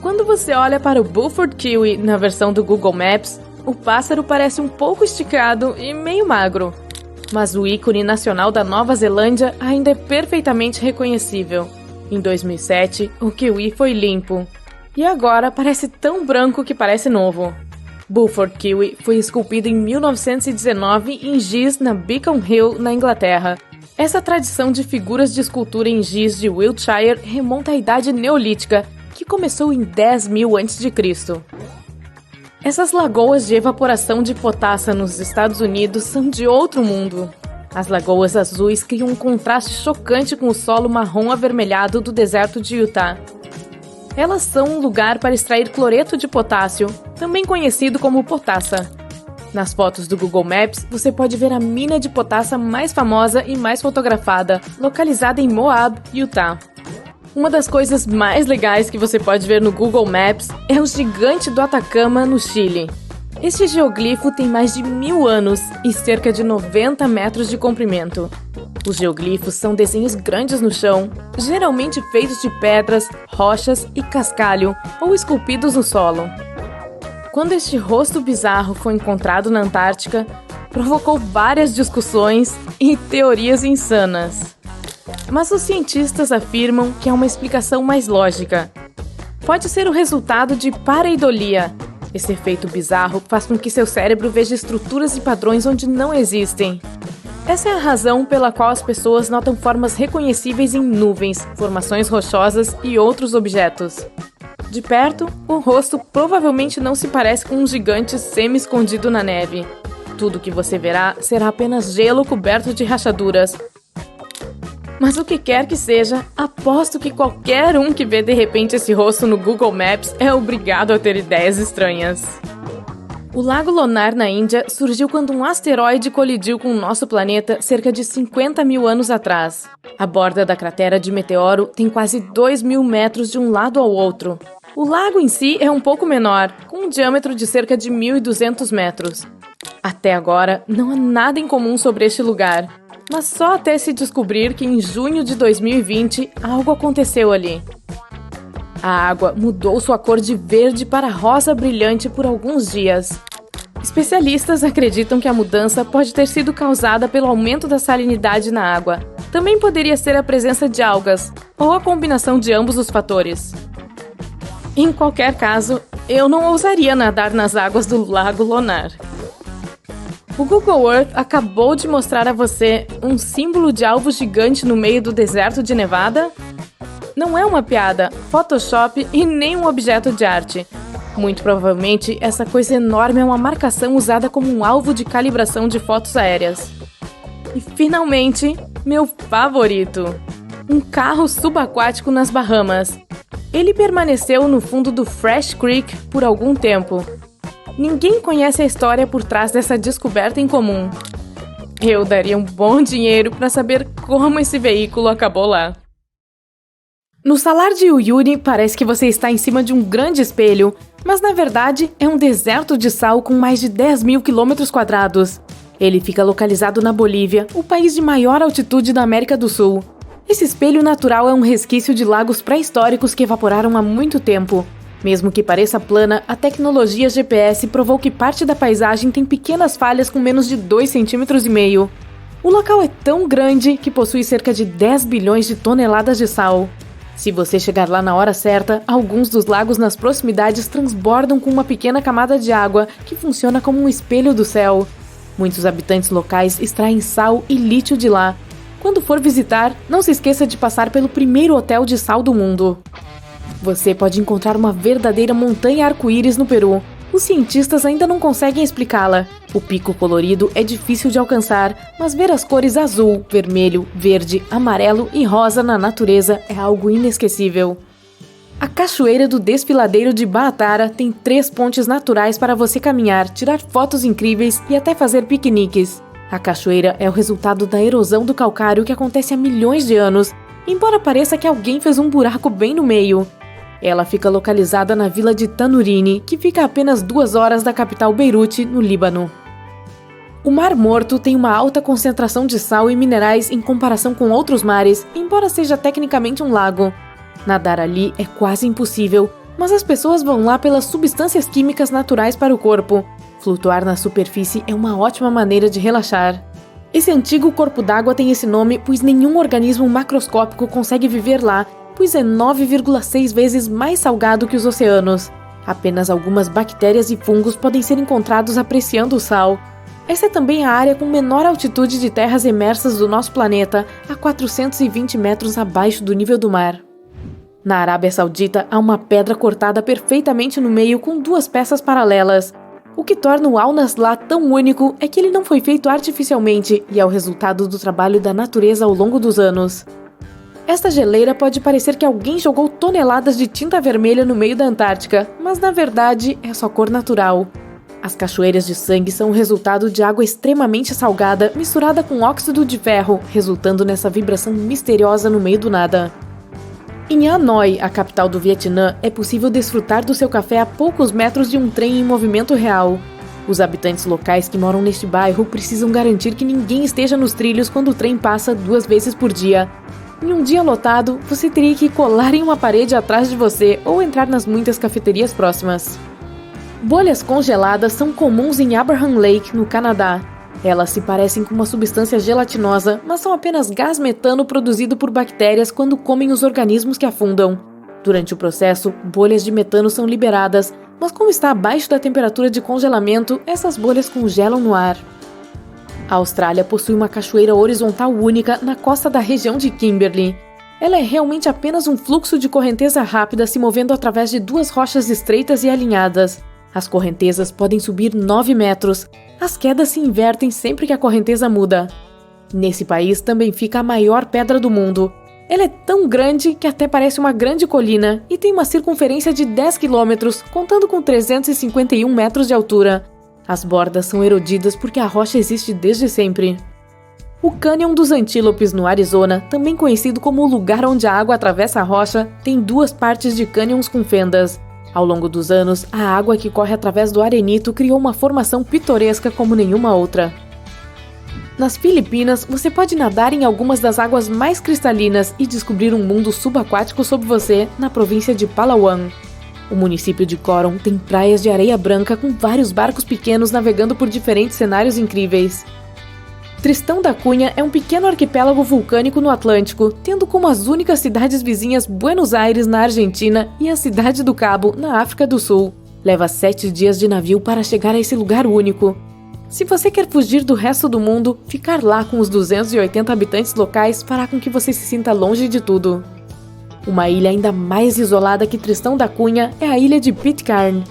Quando você olha para o Buford Kiwi na versão do Google Maps, o pássaro parece um pouco esticado e meio magro, mas o ícone nacional da Nova Zelândia ainda é perfeitamente reconhecível. Em 2007, o kiwi foi limpo, e agora parece tão branco que parece novo. Buford Kiwi foi esculpido em 1919 em giz na Beacon Hill, na Inglaterra. Essa tradição de figuras de escultura em giz de Wiltshire remonta à Idade Neolítica, que começou em 10.000 a.C. Essas lagoas de evaporação de potassa nos Estados Unidos são de outro mundo. As lagoas azuis criam um contraste chocante com o solo marrom avermelhado do deserto de Utah. Elas são um lugar para extrair cloreto de potássio, também conhecido como potassa. Nas fotos do Google Maps, você pode ver a mina de potassa mais famosa e mais fotografada, localizada em Moab, Utah. Uma das coisas mais legais que você pode ver no Google Maps é o gigante do Atacama, no Chile. Este geoglifo tem mais de 1000 anos e cerca de 90 metros de comprimento. Os geoglifos são desenhos grandes no chão, geralmente feitos de pedras, rochas e cascalho ou esculpidos no solo. Quando este rosto bizarro foi encontrado na Antártica, provocou várias discussões e teorias insanas. Mas os cientistas afirmam que há uma explicação mais lógica. Pode ser o resultado de pareidolia. Esse efeito bizarro faz com que seu cérebro veja estruturas e padrões onde não existem. Essa é a razão pela qual as pessoas notam formas reconhecíveis em nuvens, formações rochosas e outros objetos. De perto, o rosto provavelmente não se parece com um gigante semi-escondido na neve. Tudo que você verá será apenas gelo coberto de rachaduras. Mas o que quer que seja, aposto que qualquer um que vê de repente esse rosto no Google Maps é obrigado a ter ideias estranhas. O Lago Lonar, na Índia, surgiu quando um asteroide colidiu com o nosso planeta cerca de 50.000 anos atrás. A borda da cratera de meteoro tem quase 2.000 metros de um lado ao outro. O lago em si é um pouco menor, com um diâmetro de cerca de 1.200 metros. Até agora, não há nada em comum sobre este lugar, mas só até se descobrir que em junho de 2020 algo aconteceu ali. A água mudou sua cor de verde para rosa brilhante por alguns dias. Especialistas acreditam que a mudança pode ter sido causada pelo aumento da salinidade na água. Também poderia ser a presença de algas, ou a combinação de ambos os fatores. Em qualquer caso, eu não ousaria nadar nas águas do Lago Lonar. O Google Earth acabou de mostrar a você um símbolo de alvo gigante no meio do deserto de Nevada? Não é uma piada, Photoshop e nem um objeto de arte. Muito provavelmente, essa coisa enorme é uma marcação usada como um alvo de calibração de fotos aéreas. E finalmente, meu favorito! Um carro subaquático nas Bahamas. Ele permaneceu no fundo do Fresh Creek por algum tempo. Ninguém conhece a história por trás dessa descoberta incomum. Eu daria um bom dinheiro para saber como esse veículo acabou lá. No salar de Uyuni, parece que você está em cima de um grande espelho, mas na verdade é um deserto de sal com mais de 10.000 km². Ele fica localizado na Bolívia, o país de maior altitude da América do Sul. Esse espelho natural é um resquício de lagos pré-históricos que evaporaram há muito tempo. Mesmo que pareça plana, a tecnologia GPS provou que parte da paisagem tem pequenas falhas com menos de 2,5 cm. O local é tão grande que possui cerca de 10 bilhões de toneladas de sal. Se você chegar lá na hora certa, alguns dos lagos nas proximidades transbordam com uma pequena camada de água que funciona como um espelho do céu. Muitos habitantes locais extraem sal e lítio de lá. Quando for visitar, não se esqueça de passar pelo primeiro hotel de sal do mundo. Você pode encontrar uma verdadeira montanha arco-íris no Peru. Os cientistas ainda não conseguem explicá-la. O pico colorido é difícil de alcançar, mas ver as cores azul, vermelho, verde, amarelo e rosa na natureza é algo inesquecível. A Cachoeira do Desfiladeiro de Baatara tem 3 pontes naturais para você caminhar, tirar fotos incríveis e até fazer piqueniques. A cachoeira é o resultado da erosão do calcário que acontece há milhões de anos, embora pareça que alguém fez um buraco bem no meio. Ela fica localizada na vila de Tanurini, que fica a apenas 2 horas da capital Beirute, no Líbano. O Mar Morto tem uma alta concentração de sal e minerais em comparação com outros mares, embora seja tecnicamente um lago. Nadar ali é quase impossível, mas as pessoas vão lá pelas substâncias químicas naturais para o corpo. Flutuar na superfície é uma ótima maneira de relaxar. Esse antigo corpo d'água tem esse nome pois nenhum organismo macroscópico consegue viver lá, pois é 9,6 vezes mais salgado que os oceanos. Apenas algumas bactérias e fungos podem ser encontrados apreciando o sal. Essa é também a área com menor altitude de terras emersas do nosso planeta, a 420 metros abaixo do nível do mar. Na Arábia Saudita, há uma pedra cortada perfeitamente no meio com 2 peças paralelas. O que torna o Al-Nasla tão único é que ele não foi feito artificialmente e é o resultado do trabalho da natureza ao longo dos anos. Esta geleira pode parecer que alguém jogou toneladas de tinta vermelha no meio da Antártica, mas na verdade é só cor natural. As cachoeiras de sangue são o resultado de água extremamente salgada misturada com óxido de ferro, resultando nessa vibração misteriosa no meio do nada. Em Hanoi, a capital do Vietnã, é possível desfrutar do seu café a poucos metros de um trem em movimento real. Os habitantes locais que moram neste bairro precisam garantir que ninguém esteja nos trilhos quando o trem passa 2 vezes por dia. Em um dia lotado, você teria que colar em uma parede atrás de você ou entrar nas muitas cafeterias próximas. Bolhas congeladas são comuns em Abraham Lake, no Canadá. Elas se parecem com uma substância gelatinosa, mas são apenas gás metano produzido por bactérias quando comem os organismos que afundam. Durante o processo, bolhas de metano são liberadas, mas como está abaixo da temperatura de congelamento, essas bolhas congelam no ar. A Austrália possui uma cachoeira horizontal única na costa da região de Kimberley. Ela é realmente apenas um fluxo de correnteza rápida se movendo através de 2 rochas estreitas e alinhadas. As correntezas podem subir 9 metros. As quedas se invertem sempre que a correnteza muda. Nesse país também fica a maior pedra do mundo. Ela é tão grande que até parece uma grande colina e tem uma circunferência de 10 quilômetros, contando com 351 metros de altura. As bordas são erodidas porque a rocha existe desde sempre. O Cânion dos Antílopes, no Arizona, também conhecido como o lugar onde a água atravessa a rocha, tem 2 partes de cânions com fendas. Ao longo dos anos, a água que corre através do arenito criou uma formação pitoresca como nenhuma outra. Nas Filipinas, você pode nadar em algumas das águas mais cristalinas e descobrir um mundo subaquático sob você, na província de Palawan. O município de Coron tem praias de areia branca com vários barcos pequenos navegando por diferentes cenários incríveis. Tristão da Cunha é um pequeno arquipélago vulcânico no Atlântico, tendo como as únicas cidades vizinhas Buenos Aires, na Argentina, e a Cidade do Cabo, na África do Sul. Leva 7 dias de navio para chegar a esse lugar único. Se você quer fugir do resto do mundo, ficar lá com os 280 habitantes locais fará com que você se sinta longe de tudo. Uma ilha ainda mais isolada que Tristão da Cunha é a ilha de Pitcairn.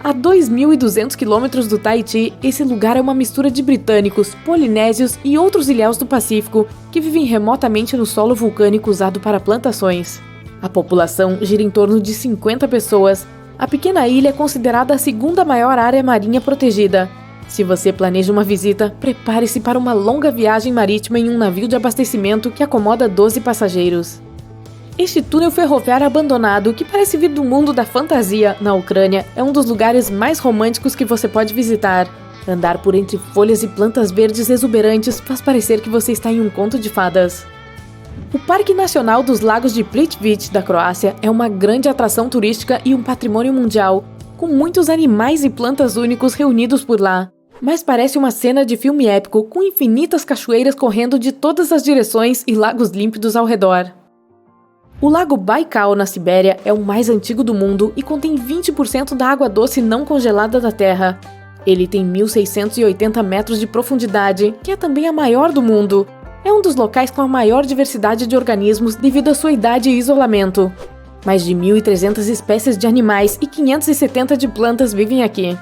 A 2.200 quilômetros do Tahiti, esse lugar é uma mistura de britânicos, polinésios e outros ilhéus do Pacífico que vivem remotamente no solo vulcânico usado para plantações. A população gira em torno de 50 pessoas. A pequena ilha é considerada a segunda maior área marinha protegida. Se você planeja uma visita, prepare-se para uma longa viagem marítima em um navio de abastecimento que acomoda 12 passageiros. Este túnel ferroviário abandonado, que parece vir do mundo da fantasia, na Ucrânia, é um dos lugares mais românticos que você pode visitar. Andar por entre folhas e plantas verdes exuberantes faz parecer que você está em um conto de fadas. O Parque Nacional dos Lagos de Plitvice, da Croácia, é uma grande atração turística e um patrimônio mundial, com muitos animais e plantas únicos reunidos por lá. Mas parece uma cena de filme épico, com infinitas cachoeiras correndo de todas as direções e lagos límpidos ao redor. O Lago Baikal, na Sibéria, é o mais antigo do mundo e contém 20% da água doce não congelada da Terra. Ele tem 1.680 metros de profundidade, que é também a maior do mundo. É um dos locais com a maior diversidade de organismos devido à sua idade e isolamento. Mais de 1.300 espécies de animais e 570 de plantas vivem aqui.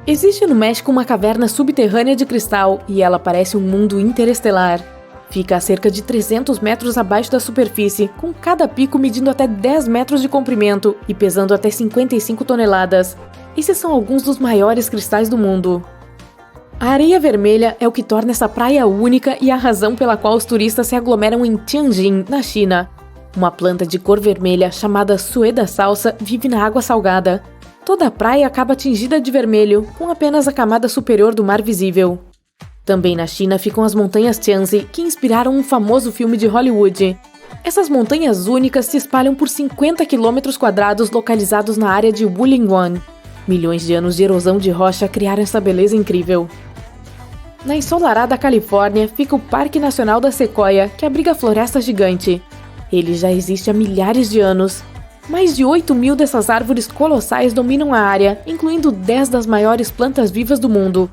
Existe no México uma caverna subterrânea de cristal e ela parece um mundo interestelar. Fica a cerca de 300 metros abaixo da superfície, com cada pico medindo até 10 metros de comprimento e pesando até 55 toneladas. Esses são alguns dos maiores cristais do mundo. A areia vermelha é o que torna essa praia única e a razão pela qual os turistas se aglomeram em Tianjin, na China. Uma planta de cor vermelha chamada Sueda salsa vive na água salgada. Toda a praia acaba tingida de vermelho, com apenas a camada superior do mar visível. Também na China ficam as montanhas Tianzi, que inspiraram um famoso filme de Hollywood. Essas montanhas únicas se espalham por 50 km² localizados na área de Wulingwan. Milhões de anos de erosão de rocha criaram essa beleza incrível. Na ensolarada Califórnia fica o Parque Nacional da Sequoia, que abriga a floresta gigante. Ele já existe há milhares de anos. Mais de 8.000 dessas árvores colossais dominam a área, incluindo 10 das maiores plantas vivas do mundo.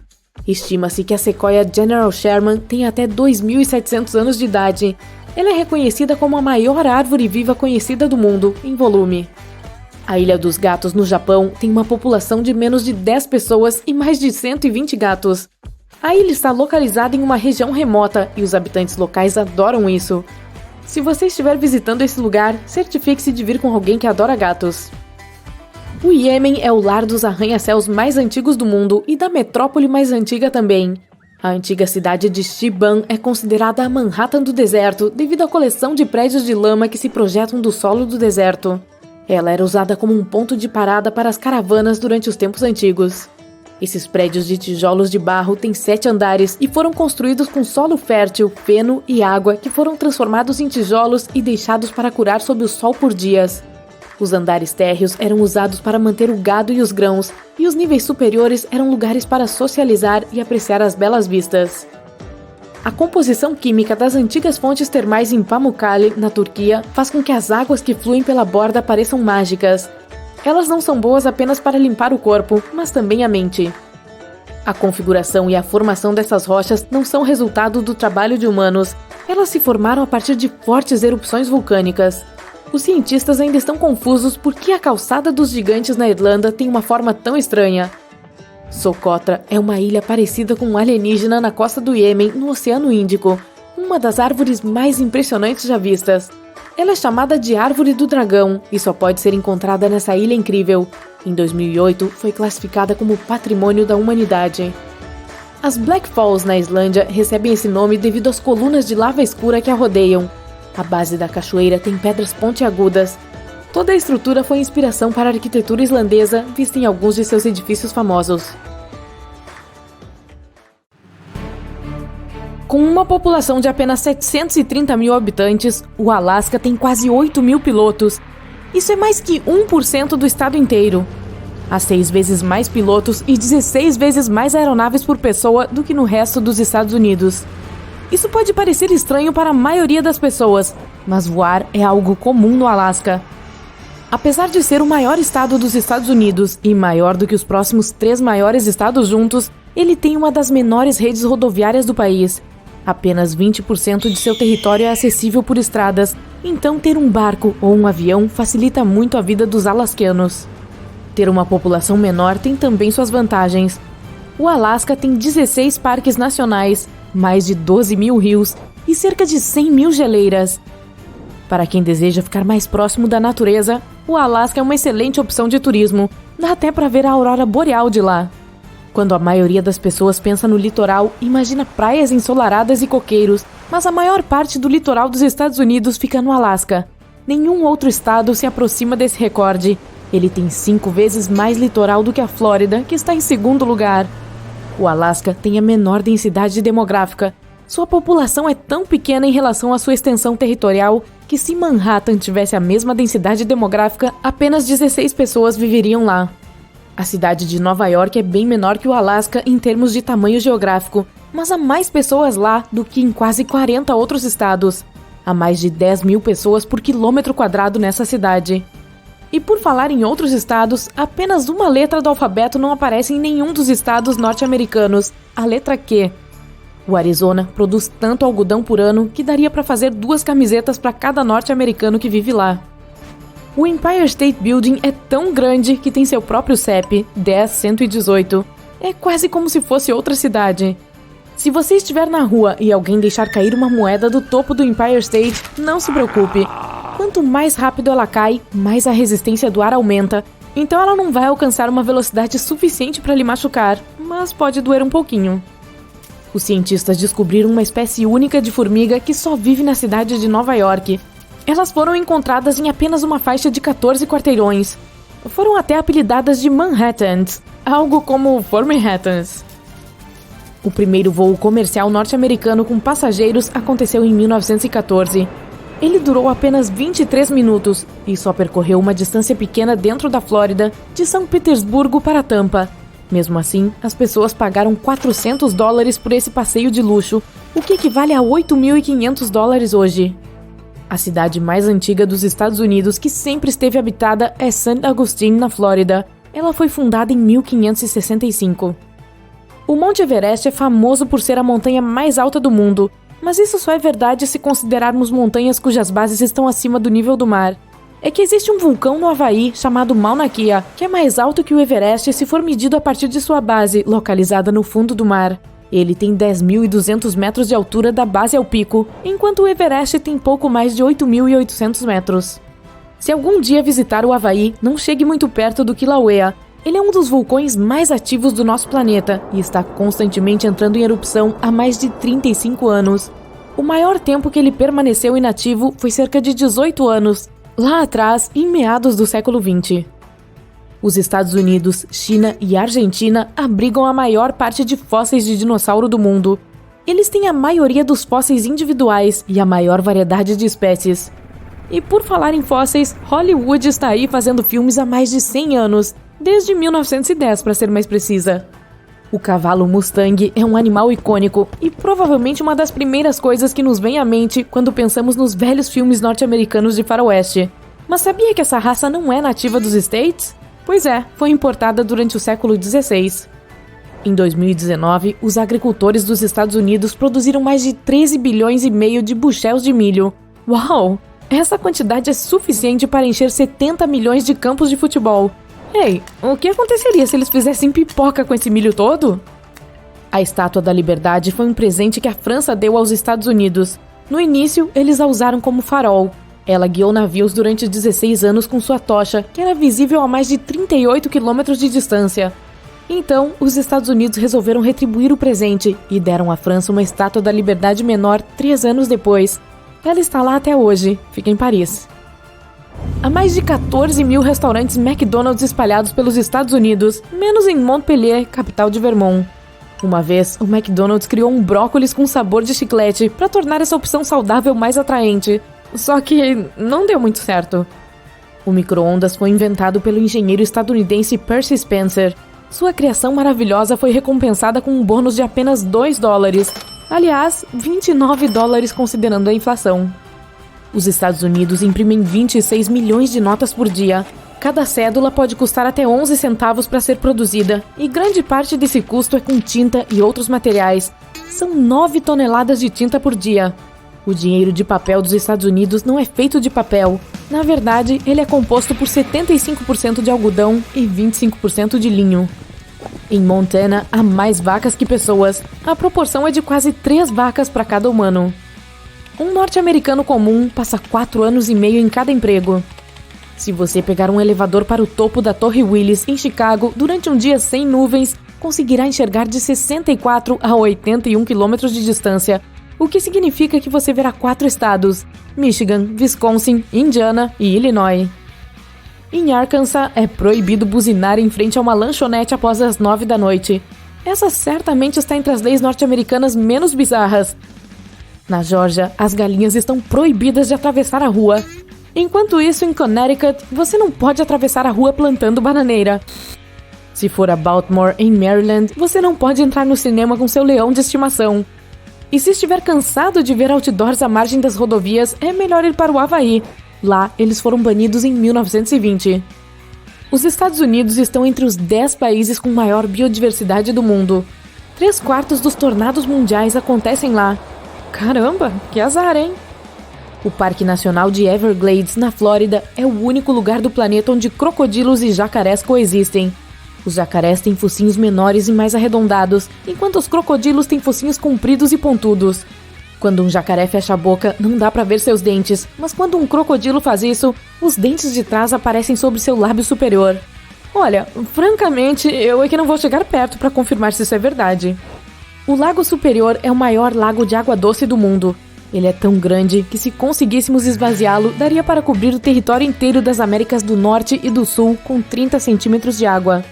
Estima-se que a Sequoia General Sherman tem até 2.700 anos de idade. Ela é reconhecida como a maior árvore viva conhecida do mundo, em volume. A Ilha dos Gatos, no Japão, tem uma população de menos de 10 pessoas e mais de 120 gatos. A ilha está localizada em uma região remota e os habitantes locais adoram isso. Se você estiver visitando esse lugar, certifique-se de vir com alguém que adora gatos. O Iêmen é o lar dos arranha-céus mais antigos do mundo e da metrópole mais antiga também. A antiga cidade de Shiban é considerada a Manhattan do deserto devido à coleção de prédios de lama que se projetam do solo do deserto. Ela era usada como um ponto de parada para as caravanas durante os tempos antigos. Esses prédios de tijolos de barro têm 7 andares e foram construídos com solo fértil, feno e água que foram transformados em tijolos e deixados para curar sob o sol por dias. Os andares térreos eram usados para manter o gado e os grãos, e os níveis superiores eram lugares para socializar e apreciar as belas vistas. A composição química das antigas fontes termais em Pamukkale, na Turquia, faz com que as águas que fluem pela borda pareçam mágicas. Elas não são boas apenas para limpar o corpo, mas também a mente. A configuração e a formação dessas rochas não são resultado do trabalho de humanos. Elas se formaram a partir de fortes erupções vulcânicas. Os cientistas ainda estão confusos por que a calçada dos gigantes na Irlanda tem uma forma tão estranha. Socotra é uma ilha parecida com um alienígena na costa do Iêmen, no Oceano Índico, uma das árvores mais impressionantes já vistas. Ela é chamada de Árvore do Dragão e só pode ser encontrada nessa ilha incrível. Em 2008, foi classificada como Patrimônio da Humanidade. As Black Falls, na Islândia, recebem esse nome devido às colunas de lava escura que a rodeiam. A base da cachoeira tem pedras pontiagudas. Toda a estrutura foi inspiração para a arquitetura islandesa, vista em alguns de seus edifícios famosos. Com uma população de apenas 730 mil habitantes, o Alasca tem quase 8 mil pilotos. Isso é mais que 1% do estado inteiro. Há 6 vezes mais pilotos e 16 vezes mais aeronaves por pessoa do que no resto dos Estados Unidos. Isso pode parecer estranho para a maioria das pessoas, mas voar é algo comum no Alasca. Apesar de ser o maior estado dos Estados Unidos e maior do que os próximos 3 maiores estados juntos, ele tem uma das menores redes rodoviárias do país. Apenas 20% de seu território é acessível por estradas, então ter um barco ou um avião facilita muito a vida dos alasquianos. Ter uma população menor tem também suas vantagens. O Alasca tem 16 parques nacionais, mais de 12 mil rios e cerca de 100 mil geleiras. Para quem deseja ficar mais próximo da natureza, o Alasca é uma excelente opção de turismo. Dá até para ver a aurora boreal de lá. Quando a maioria das pessoas pensa no litoral, imagina praias ensolaradas e coqueiros, mas a maior parte do litoral dos Estados Unidos fica no Alasca. Nenhum outro estado se aproxima desse recorde. Ele tem 5 vezes mais litoral do que a Flórida, que está em segundo lugar. O Alasca tem a menor densidade demográfica. Sua população é tão pequena em relação à sua extensão territorial que, se Manhattan tivesse a mesma densidade demográfica, apenas 16 pessoas viveriam lá. A cidade de Nova York é bem menor que o Alasca em termos de tamanho geográfico, mas há mais pessoas lá do que em quase 40 outros estados. Há mais de 10 mil pessoas por quilômetro quadrado nessa cidade. E por falar em outros estados, apenas uma letra do alfabeto não aparece em nenhum dos estados norte-americanos, a letra Q. O Arizona produz tanto algodão por ano que daria para fazer 2 camisetas para cada norte-americano que vive lá. O Empire State Building é tão grande que tem seu próprio CEP, 10118. É quase como se fosse outra cidade. Se você estiver na rua e alguém deixar cair uma moeda do topo do Empire State, não se preocupe. Quanto mais rápido ela cai, mais a resistência do ar aumenta. Então ela não vai alcançar uma velocidade suficiente para lhe machucar, mas pode doer um pouquinho. Os cientistas descobriram uma espécie única de formiga que só vive na cidade de Nova York. Elas foram encontradas em apenas uma faixa de 14 quarteirões. Foram até apelidadas de Manhattans, algo como Formanhattans. O primeiro voo comercial norte-americano com passageiros aconteceu em 1914. Ele durou apenas 23 minutos e só percorreu uma distância pequena dentro da Flórida, de São Petersburgo para Tampa. Mesmo assim, as pessoas pagaram $400 por esse passeio de luxo, o que equivale a $8.500 hoje. A cidade mais antiga dos Estados Unidos que sempre esteve habitada é St. Augustine, na Flórida. Ela foi fundada em 1565. O Monte Everest é famoso por ser a montanha mais alta do mundo, mas isso só é verdade se considerarmos montanhas cujas bases estão acima do nível do mar. É que existe um vulcão no Havaí chamado Mauna Kea, que é mais alto que o Everest se for medido a partir de sua base, localizada no fundo do mar. Ele tem 10.200 metros de altura da base ao pico, enquanto o Everest tem pouco mais de 8.800 metros. Se algum dia visitar o Havaí, não chegue muito perto do Kilauea. Ele é um dos vulcões mais ativos do nosso planeta e está constantemente entrando em erupção há mais de 35 anos. O maior tempo que ele permaneceu inativo foi cerca de 18 anos, lá atrás, em meados do século XX. Os Estados Unidos, China e Argentina abrigam a maior parte de fósseis de dinossauro do mundo. Eles têm a maioria dos fósseis individuais e a maior variedade de espécies. E por falar em fósseis, Hollywood está aí fazendo filmes há mais de 100 anos, desde 1910 para ser mais precisa. O cavalo Mustang é um animal icônico e provavelmente uma das primeiras coisas que nos vem à mente quando pensamos nos velhos filmes norte-americanos de faroeste. Mas sabia que essa raça não é nativa dos States? Pois é, foi importada durante o século XVI. Em 2019, os agricultores dos Estados Unidos produziram mais de 13 bilhões e meio de bushels de milho. Uau! Essa quantidade é suficiente para encher 70 milhões de campos de futebol. Ei, o que aconteceria se eles fizessem pipoca com esse milho todo? A Estátua da Liberdade foi um presente que a França deu aos Estados Unidos. No início, eles a usaram como farol. Ela guiou navios durante 16 anos com sua tocha, que era visível a mais de 38 quilômetros de distância. Então, os Estados Unidos resolveram retribuir o presente e deram à França uma Estátua da Liberdade menor 3 anos depois. Ela está lá até hoje, fica em Paris. Há mais de 14 mil restaurantes McDonald's espalhados pelos Estados Unidos, menos em Montpellier, capital de Vermont. Uma vez, o McDonald's criou um brócolis com sabor de chiclete para tornar essa opção saudável mais atraente. Só que não deu muito certo. O micro-ondas foi inventado pelo engenheiro estadunidense Percy Spencer. Sua criação maravilhosa foi recompensada com um bônus de apenas $2. Aliás, $29 considerando a inflação. Os Estados Unidos imprimem 26 milhões de notas por dia. Cada cédula pode custar até 11 centavos para ser produzida, e grande parte desse custo é com tinta e outros materiais. São 9 toneladas de tinta por dia. O dinheiro de papel dos Estados Unidos não é feito de papel. Na verdade, ele é composto por 75% de algodão e 25% de linho. Em Montana, há mais vacas que pessoas. A proporção é de quase 3 vacas para cada humano. Um norte-americano comum passa 4 anos e meio em cada emprego. Se você pegar um elevador para o topo da Torre Willis, em Chicago, durante um dia sem nuvens, conseguirá enxergar de 64 a 81 quilômetros de distância, o que significa que você verá 4 estados: Michigan, Wisconsin, Indiana e Illinois. Em Arkansas, é proibido buzinar em frente a uma lanchonete após as 9 da noite. Essa certamente está entre as leis norte-americanas menos bizarras. Na Geórgia, as galinhas estão proibidas de atravessar a rua. Enquanto isso, em Connecticut, você não pode atravessar a rua plantando bananeira. Se for a Baltimore, em Maryland, você não pode entrar no cinema com seu leão de estimação. E se estiver cansado de ver outdoors à margem das rodovias, é melhor ir para o Havaí. Lá, eles foram banidos em 1920. Os Estados Unidos estão entre os 10 países com maior biodiversidade do mundo. 3/4 dos tornados mundiais acontecem lá. Caramba, que azar, hein? O Parque Nacional de Everglades, na Flórida, é o único lugar do planeta onde crocodilos e jacarés coexistem. Os jacarés têm focinhos menores e mais arredondados, enquanto os crocodilos têm focinhos compridos e pontudos. Quando um jacaré fecha a boca, não dá pra ver seus dentes, mas quando um crocodilo faz isso, os dentes de trás aparecem sobre seu lábio superior. Olha, francamente, eu é que não vou chegar perto pra confirmar se isso é verdade. O Lago Superior é o maior lago de água doce do mundo. Ele é tão grande que, se conseguíssemos esvaziá-lo, daria para cobrir o território inteiro das Américas do Norte e do Sul com 30 centímetros de água.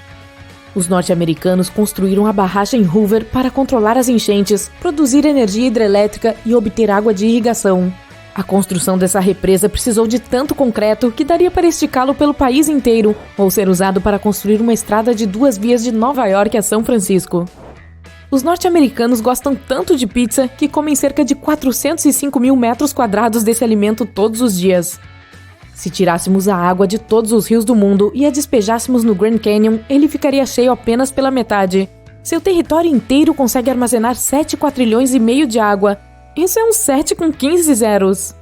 Os norte-americanos construíram a barragem Hoover para controlar as enchentes, produzir energia hidrelétrica e obter água de irrigação. A construção dessa represa precisou de tanto concreto que daria para esticá-lo pelo país inteiro, ou ser usado para construir uma estrada de 2 vias de Nova York a São Francisco. Os norte-americanos gostam tanto de pizza que comem cerca de 405 mil metros quadrados desse alimento todos os dias. Se tirássemos a água de todos os rios do mundo e a despejássemos no Grand Canyon, ele ficaria cheio apenas pela metade. Seu território inteiro consegue armazenar 7 quatrilhões e meio de água. Isso é um 7 com 15 zeros.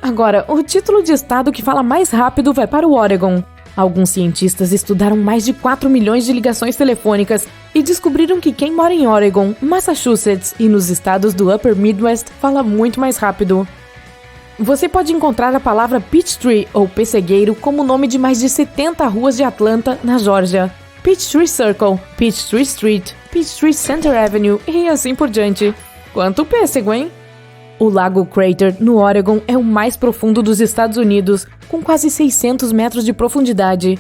Agora, o título de estado que fala mais rápido vai para o Oregon. Alguns cientistas estudaram mais de 4 milhões de ligações telefônicas e descobriram que quem mora em Oregon, Massachusetts e nos estados do Upper Midwest fala muito mais rápido. Você pode encontrar a palavra Peachtree ou pessegueiro como nome de mais de 70 ruas de Atlanta, na Geórgia. Peachtree Circle, Peachtree Street, Peachtree Center Avenue e assim por diante. Quanto pêssego, hein? O Lago Crater, no Oregon, é o mais profundo dos Estados Unidos, com quase 600 metros de profundidade.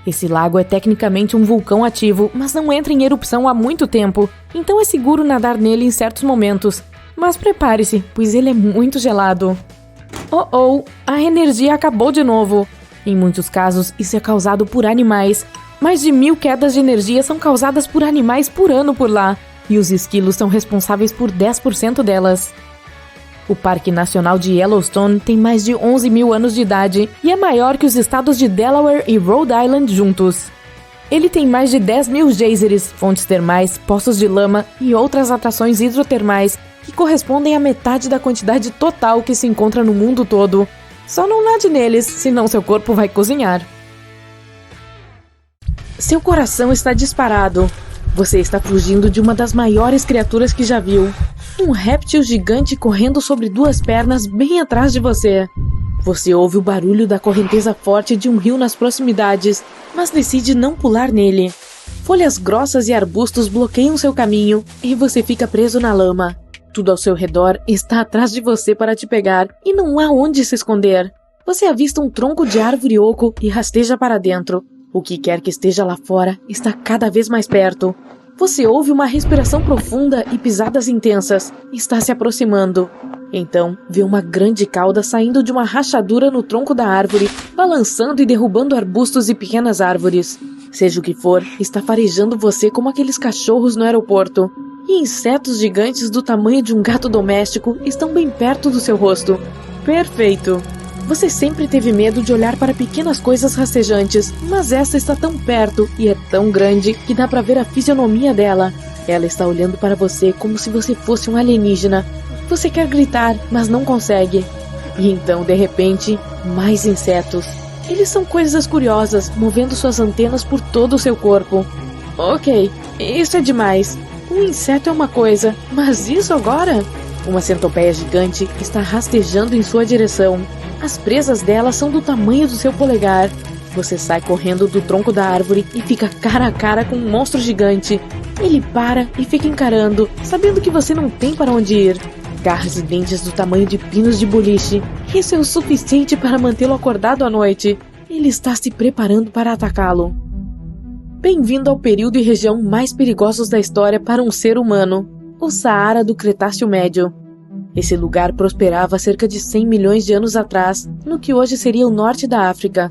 Esse lago é tecnicamente um vulcão ativo, mas não entra em erupção há muito tempo, então é seguro nadar nele em certos momentos. Mas prepare-se, pois ele é muito gelado. A energia acabou de novo. Em muitos casos, isso é causado por animais. Mais de 1000 quedas de energia são causadas por animais por ano por lá, e os esquilos são responsáveis por 10% delas. O Parque Nacional de Yellowstone tem mais de 11 mil anos de idade e é maior que os estados de Delaware e Rhode Island juntos. Ele tem mais de 10 mil geysers, fontes termais, poços de lama e outras atrações hidrotermais que correspondem à metade da quantidade total que se encontra no mundo todo. Só não nade neles, senão seu corpo vai cozinhar. Seu coração está disparado. Você está fugindo de uma das maiores criaturas que já viu. Um réptil gigante correndo sobre 2 pernas bem atrás de você. Você ouve o barulho da correnteza forte de um rio nas proximidades, mas decide não pular nele. Folhas grossas e arbustos bloqueiam seu caminho e você fica preso na lama. Tudo ao seu redor está atrás de você para te pegar e não há onde se esconder. Você avista um tronco de árvore oco e rasteja para dentro. O que quer que esteja lá fora está cada vez mais perto. Você ouve uma respiração profunda e pisadas intensas. Está se aproximando. Então, vê uma grande cauda saindo de uma rachadura no tronco da árvore, balançando e derrubando arbustos e pequenas árvores. Seja o que for, está farejando você como aqueles cachorros no aeroporto. E insetos gigantes do tamanho de um gato doméstico estão bem perto do seu rosto. Perfeito! Você sempre teve medo de olhar para pequenas coisas rastejantes, mas essa está tão perto e é tão grande que dá para ver a fisionomia dela. Ela está olhando para você como se você fosse um alienígena. Você quer gritar, mas não consegue. E então, de repente, mais insetos. Eles são coisas curiosas, movendo suas antenas por todo o seu corpo. Ok, isso é demais. Um inseto é uma coisa, mas isso agora? Uma centopeia gigante está rastejando em sua direção. As presas dela são do tamanho do seu polegar. Você sai correndo do tronco da árvore e fica cara a cara com um monstro gigante. Ele para e fica encarando, sabendo que você não tem para onde ir. Garras e dentes do tamanho de pinos de boliche. Isso é o suficiente para mantê-lo acordado à noite. Ele está se preparando para atacá-lo. Bem-vindo ao período e região mais perigosos da história para um ser humano, o Saara do Cretáceo Médio. Esse lugar prosperava há cerca de 100 milhões de anos atrás, no que hoje seria o norte da África.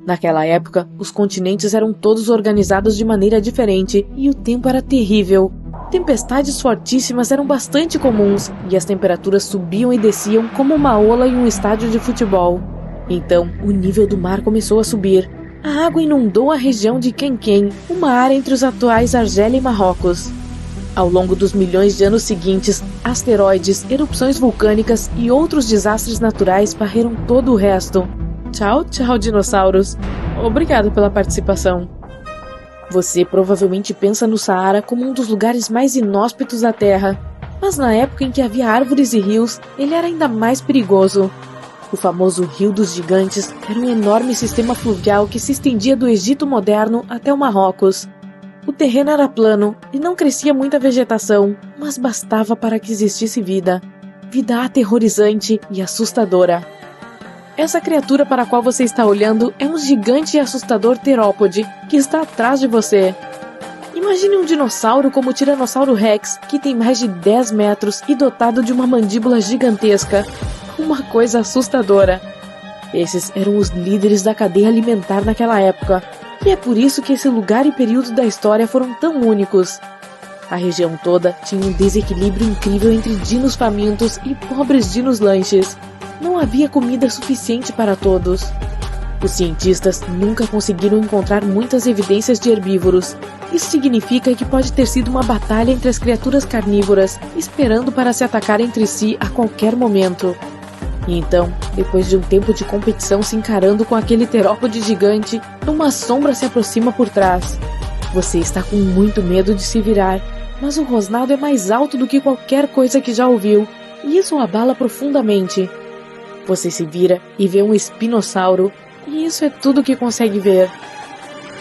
Naquela época, os continentes eram todos organizados de maneira diferente e o tempo era terrível. Tempestades fortíssimas eram bastante comuns e as temperaturas subiam e desciam como uma ola em um estádio de futebol. Então, o nível do mar começou a subir. A água inundou a região de Quenquem, uma área entre os atuais Argélia e Marrocos. Ao longo dos milhões de anos seguintes, asteroides, erupções vulcânicas e outros desastres naturais varreram todo o resto. Tchau, tchau, dinossauros. Obrigado pela participação. Você provavelmente pensa no Saara como um dos lugares mais inóspitos da Terra, mas na época em que havia árvores e rios, ele era ainda mais perigoso. O famoso Rio dos Gigantes era um enorme sistema fluvial que se estendia do Egito moderno até o Marrocos. O terreno era plano e não crescia muita vegetação, mas bastava para que existisse vida. Vida aterrorizante e assustadora. Essa criatura para a qual você está olhando é um gigante e assustador terópode que está atrás de você. Imagine um dinossauro como o Tiranossauro Rex, que tem mais de 10 metros e dotado de uma mandíbula gigantesca. Uma coisa assustadora. Esses eram os líderes da cadeia alimentar naquela época, e é por isso que esse lugar e período da história foram tão únicos. A região toda tinha um desequilíbrio incrível entre dinos famintos e pobres dinos lanches. Não havia comida suficiente para todos. Os cientistas nunca conseguiram encontrar muitas evidências de herbívoros. Isso significa que pode ter sido uma batalha entre as criaturas carnívoras, esperando para se atacar entre si a qualquer momento. E então, depois de um tempo de competição se encarando com aquele terópode gigante, uma sombra se aproxima por trás. Você está com muito medo de se virar, mas o rosnado é mais alto do que qualquer coisa que já ouviu, e isso o abala profundamente. Você se vira e vê um espinossauro, e isso é tudo que consegue ver.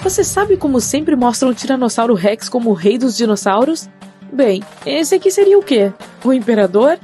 Você sabe como sempre mostram o Tiranossauro Rex como o rei dos dinossauros? Bem, esse aqui seria o quê? O imperador?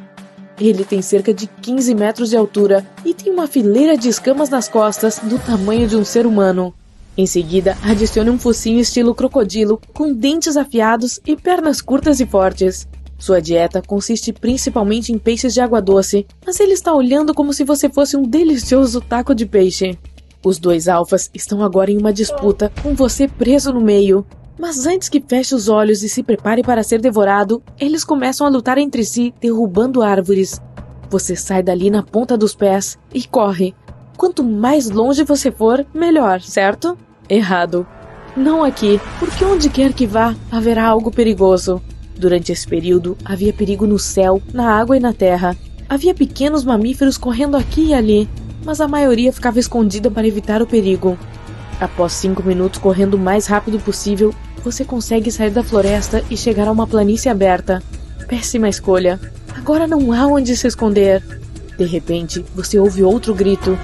Ele tem cerca de 15 metros de altura e tem uma fileira de escamas nas costas do tamanho de um ser humano. Em seguida, adicione um focinho estilo crocodilo, com dentes afiados e pernas curtas e fortes. Sua dieta consiste principalmente em peixes de água doce, mas ele está olhando como se você fosse um delicioso taco de peixe. Os dois alfas estão agora em uma disputa, com você preso no meio. Mas antes que feche os olhos e se prepare para ser devorado, eles começam a lutar entre si, derrubando árvores. Você sai dali na ponta dos pés e corre. Quanto mais longe você for, melhor, certo? Errado. Não aqui, porque onde quer que vá, haverá algo perigoso. Durante esse período, havia perigo no céu, na água e na terra. Havia pequenos mamíferos correndo aqui e ali, mas a maioria ficava escondida para evitar o perigo. Após 5 minutos correndo o mais rápido possível, você consegue sair da floresta e chegar a uma planície aberta. Péssima escolha. Agora não há onde se esconder. De repente, você ouve outro grito.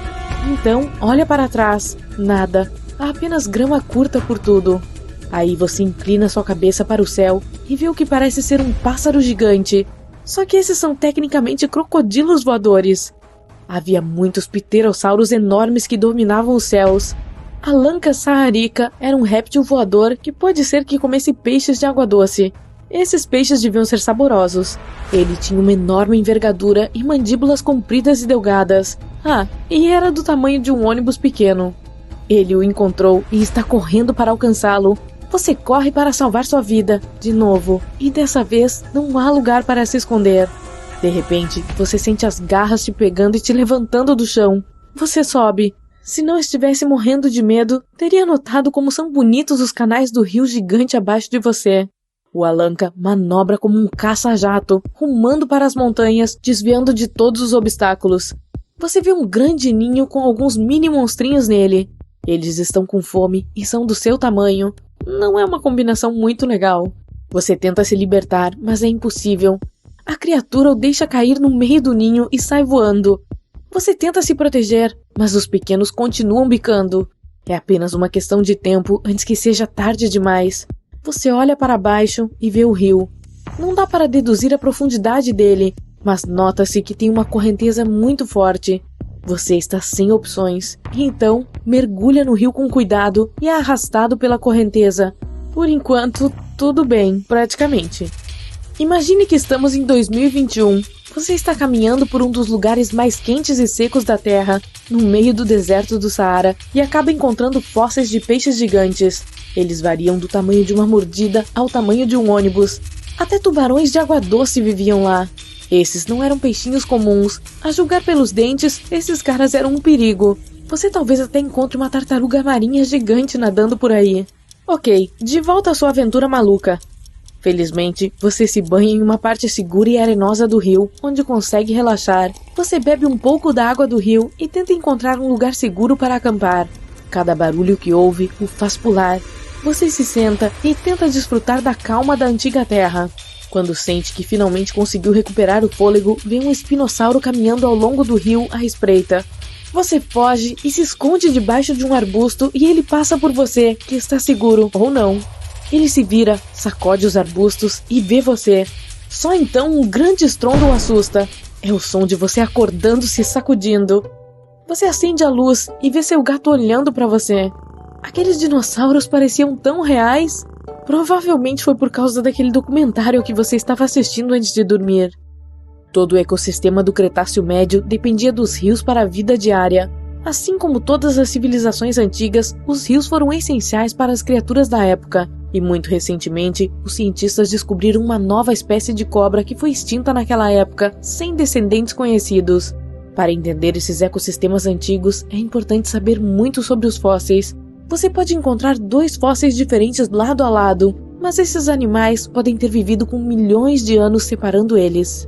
Então, olha para trás. Nada. Há apenas grama curta por tudo. Aí você inclina sua cabeça para o céu e vê o que parece ser um pássaro gigante. Só que esses são tecnicamente crocodilos voadores. Havia muitos pterossauros enormes que dominavam os céus. A lanca saarica era um réptil voador que pode ser que comesse peixes de água doce. Esses peixes deviam ser saborosos. Ele tinha uma enorme envergadura e mandíbulas compridas e delgadas. E era do tamanho de um ônibus pequeno. Ele o encontrou e está correndo para alcançá-lo. Você corre para salvar sua vida, de novo, e dessa vez não há lugar para se esconder. De repente, você sente as garras te pegando e te levantando do chão. Você sobe. Se não estivesse morrendo de medo, teria notado como são bonitos os canais do rio gigante abaixo de você. O Alanka manobra como um caça-jato, rumando para as montanhas, desviando de todos os obstáculos. Você vê um grande ninho com alguns mini monstrinhos nele. Eles estão com fome e são do seu tamanho. Não é uma combinação muito legal. Você tenta se libertar, mas é impossível. a criatura o deixa cair no meio do ninho e sai voando. Você tenta se proteger, mas os pequenos continuam bicando. É apenas uma questão de tempo antes que seja tarde demais. Você olha para baixo e vê o rio. Não dá para deduzir a profundidade dele, mas nota-se que tem uma correnteza muito forte. Você está sem opções, e então mergulha no rio com cuidado e é arrastado pela correnteza. Por enquanto, tudo bem, praticamente. Imagine que estamos em 2021. Você está caminhando por um dos lugares mais quentes e secos da Terra, no meio do deserto do Saara, e acaba encontrando fósseis de peixes gigantes. Eles variam do tamanho de uma mordida ao tamanho de um ônibus. Até tubarões de água doce viviam lá. Esses não eram peixinhos comuns. A julgar pelos dentes, esses caras eram um perigo. Você talvez até encontre uma tartaruga marinha gigante nadando por aí. Ok, de volta à sua aventura maluca. Felizmente, você se banha em uma parte segura e arenosa do rio, onde consegue relaxar. Você bebe um pouco da água do rio e tenta encontrar um lugar seguro para acampar. Cada barulho que ouve o faz pular. Você se senta e tenta desfrutar da calma da antiga terra. Quando sente que finalmente conseguiu recuperar o fôlego, vê um espinossauro caminhando ao longo do rio à espreita. Você foge e se esconde debaixo de um arbusto e ele passa por você, que está seguro, ou não. Ele se vira, sacode os arbustos e vê você. Só então um grande estrondo o assusta. É o som de você acordando-se e sacudindo. Você acende a luz e vê seu gato olhando para você. Aqueles dinossauros pareciam tão reais. Provavelmente foi por causa daquele documentário que você estava assistindo antes de dormir. Todo o ecossistema do Cretáceo Médio dependia dos rios para a vida diária. Assim como todas as civilizações antigas, os rios foram essenciais para as criaturas da época. E muito recentemente, os cientistas descobriram uma nova espécie de cobra que foi extinta naquela época, sem descendentes conhecidos. Para entender esses ecossistemas antigos, é importante saber muito sobre os fósseis. Você pode encontrar 2 fósseis diferentes lado a lado, mas esses animais podem ter vivido com milhões de anos separando eles.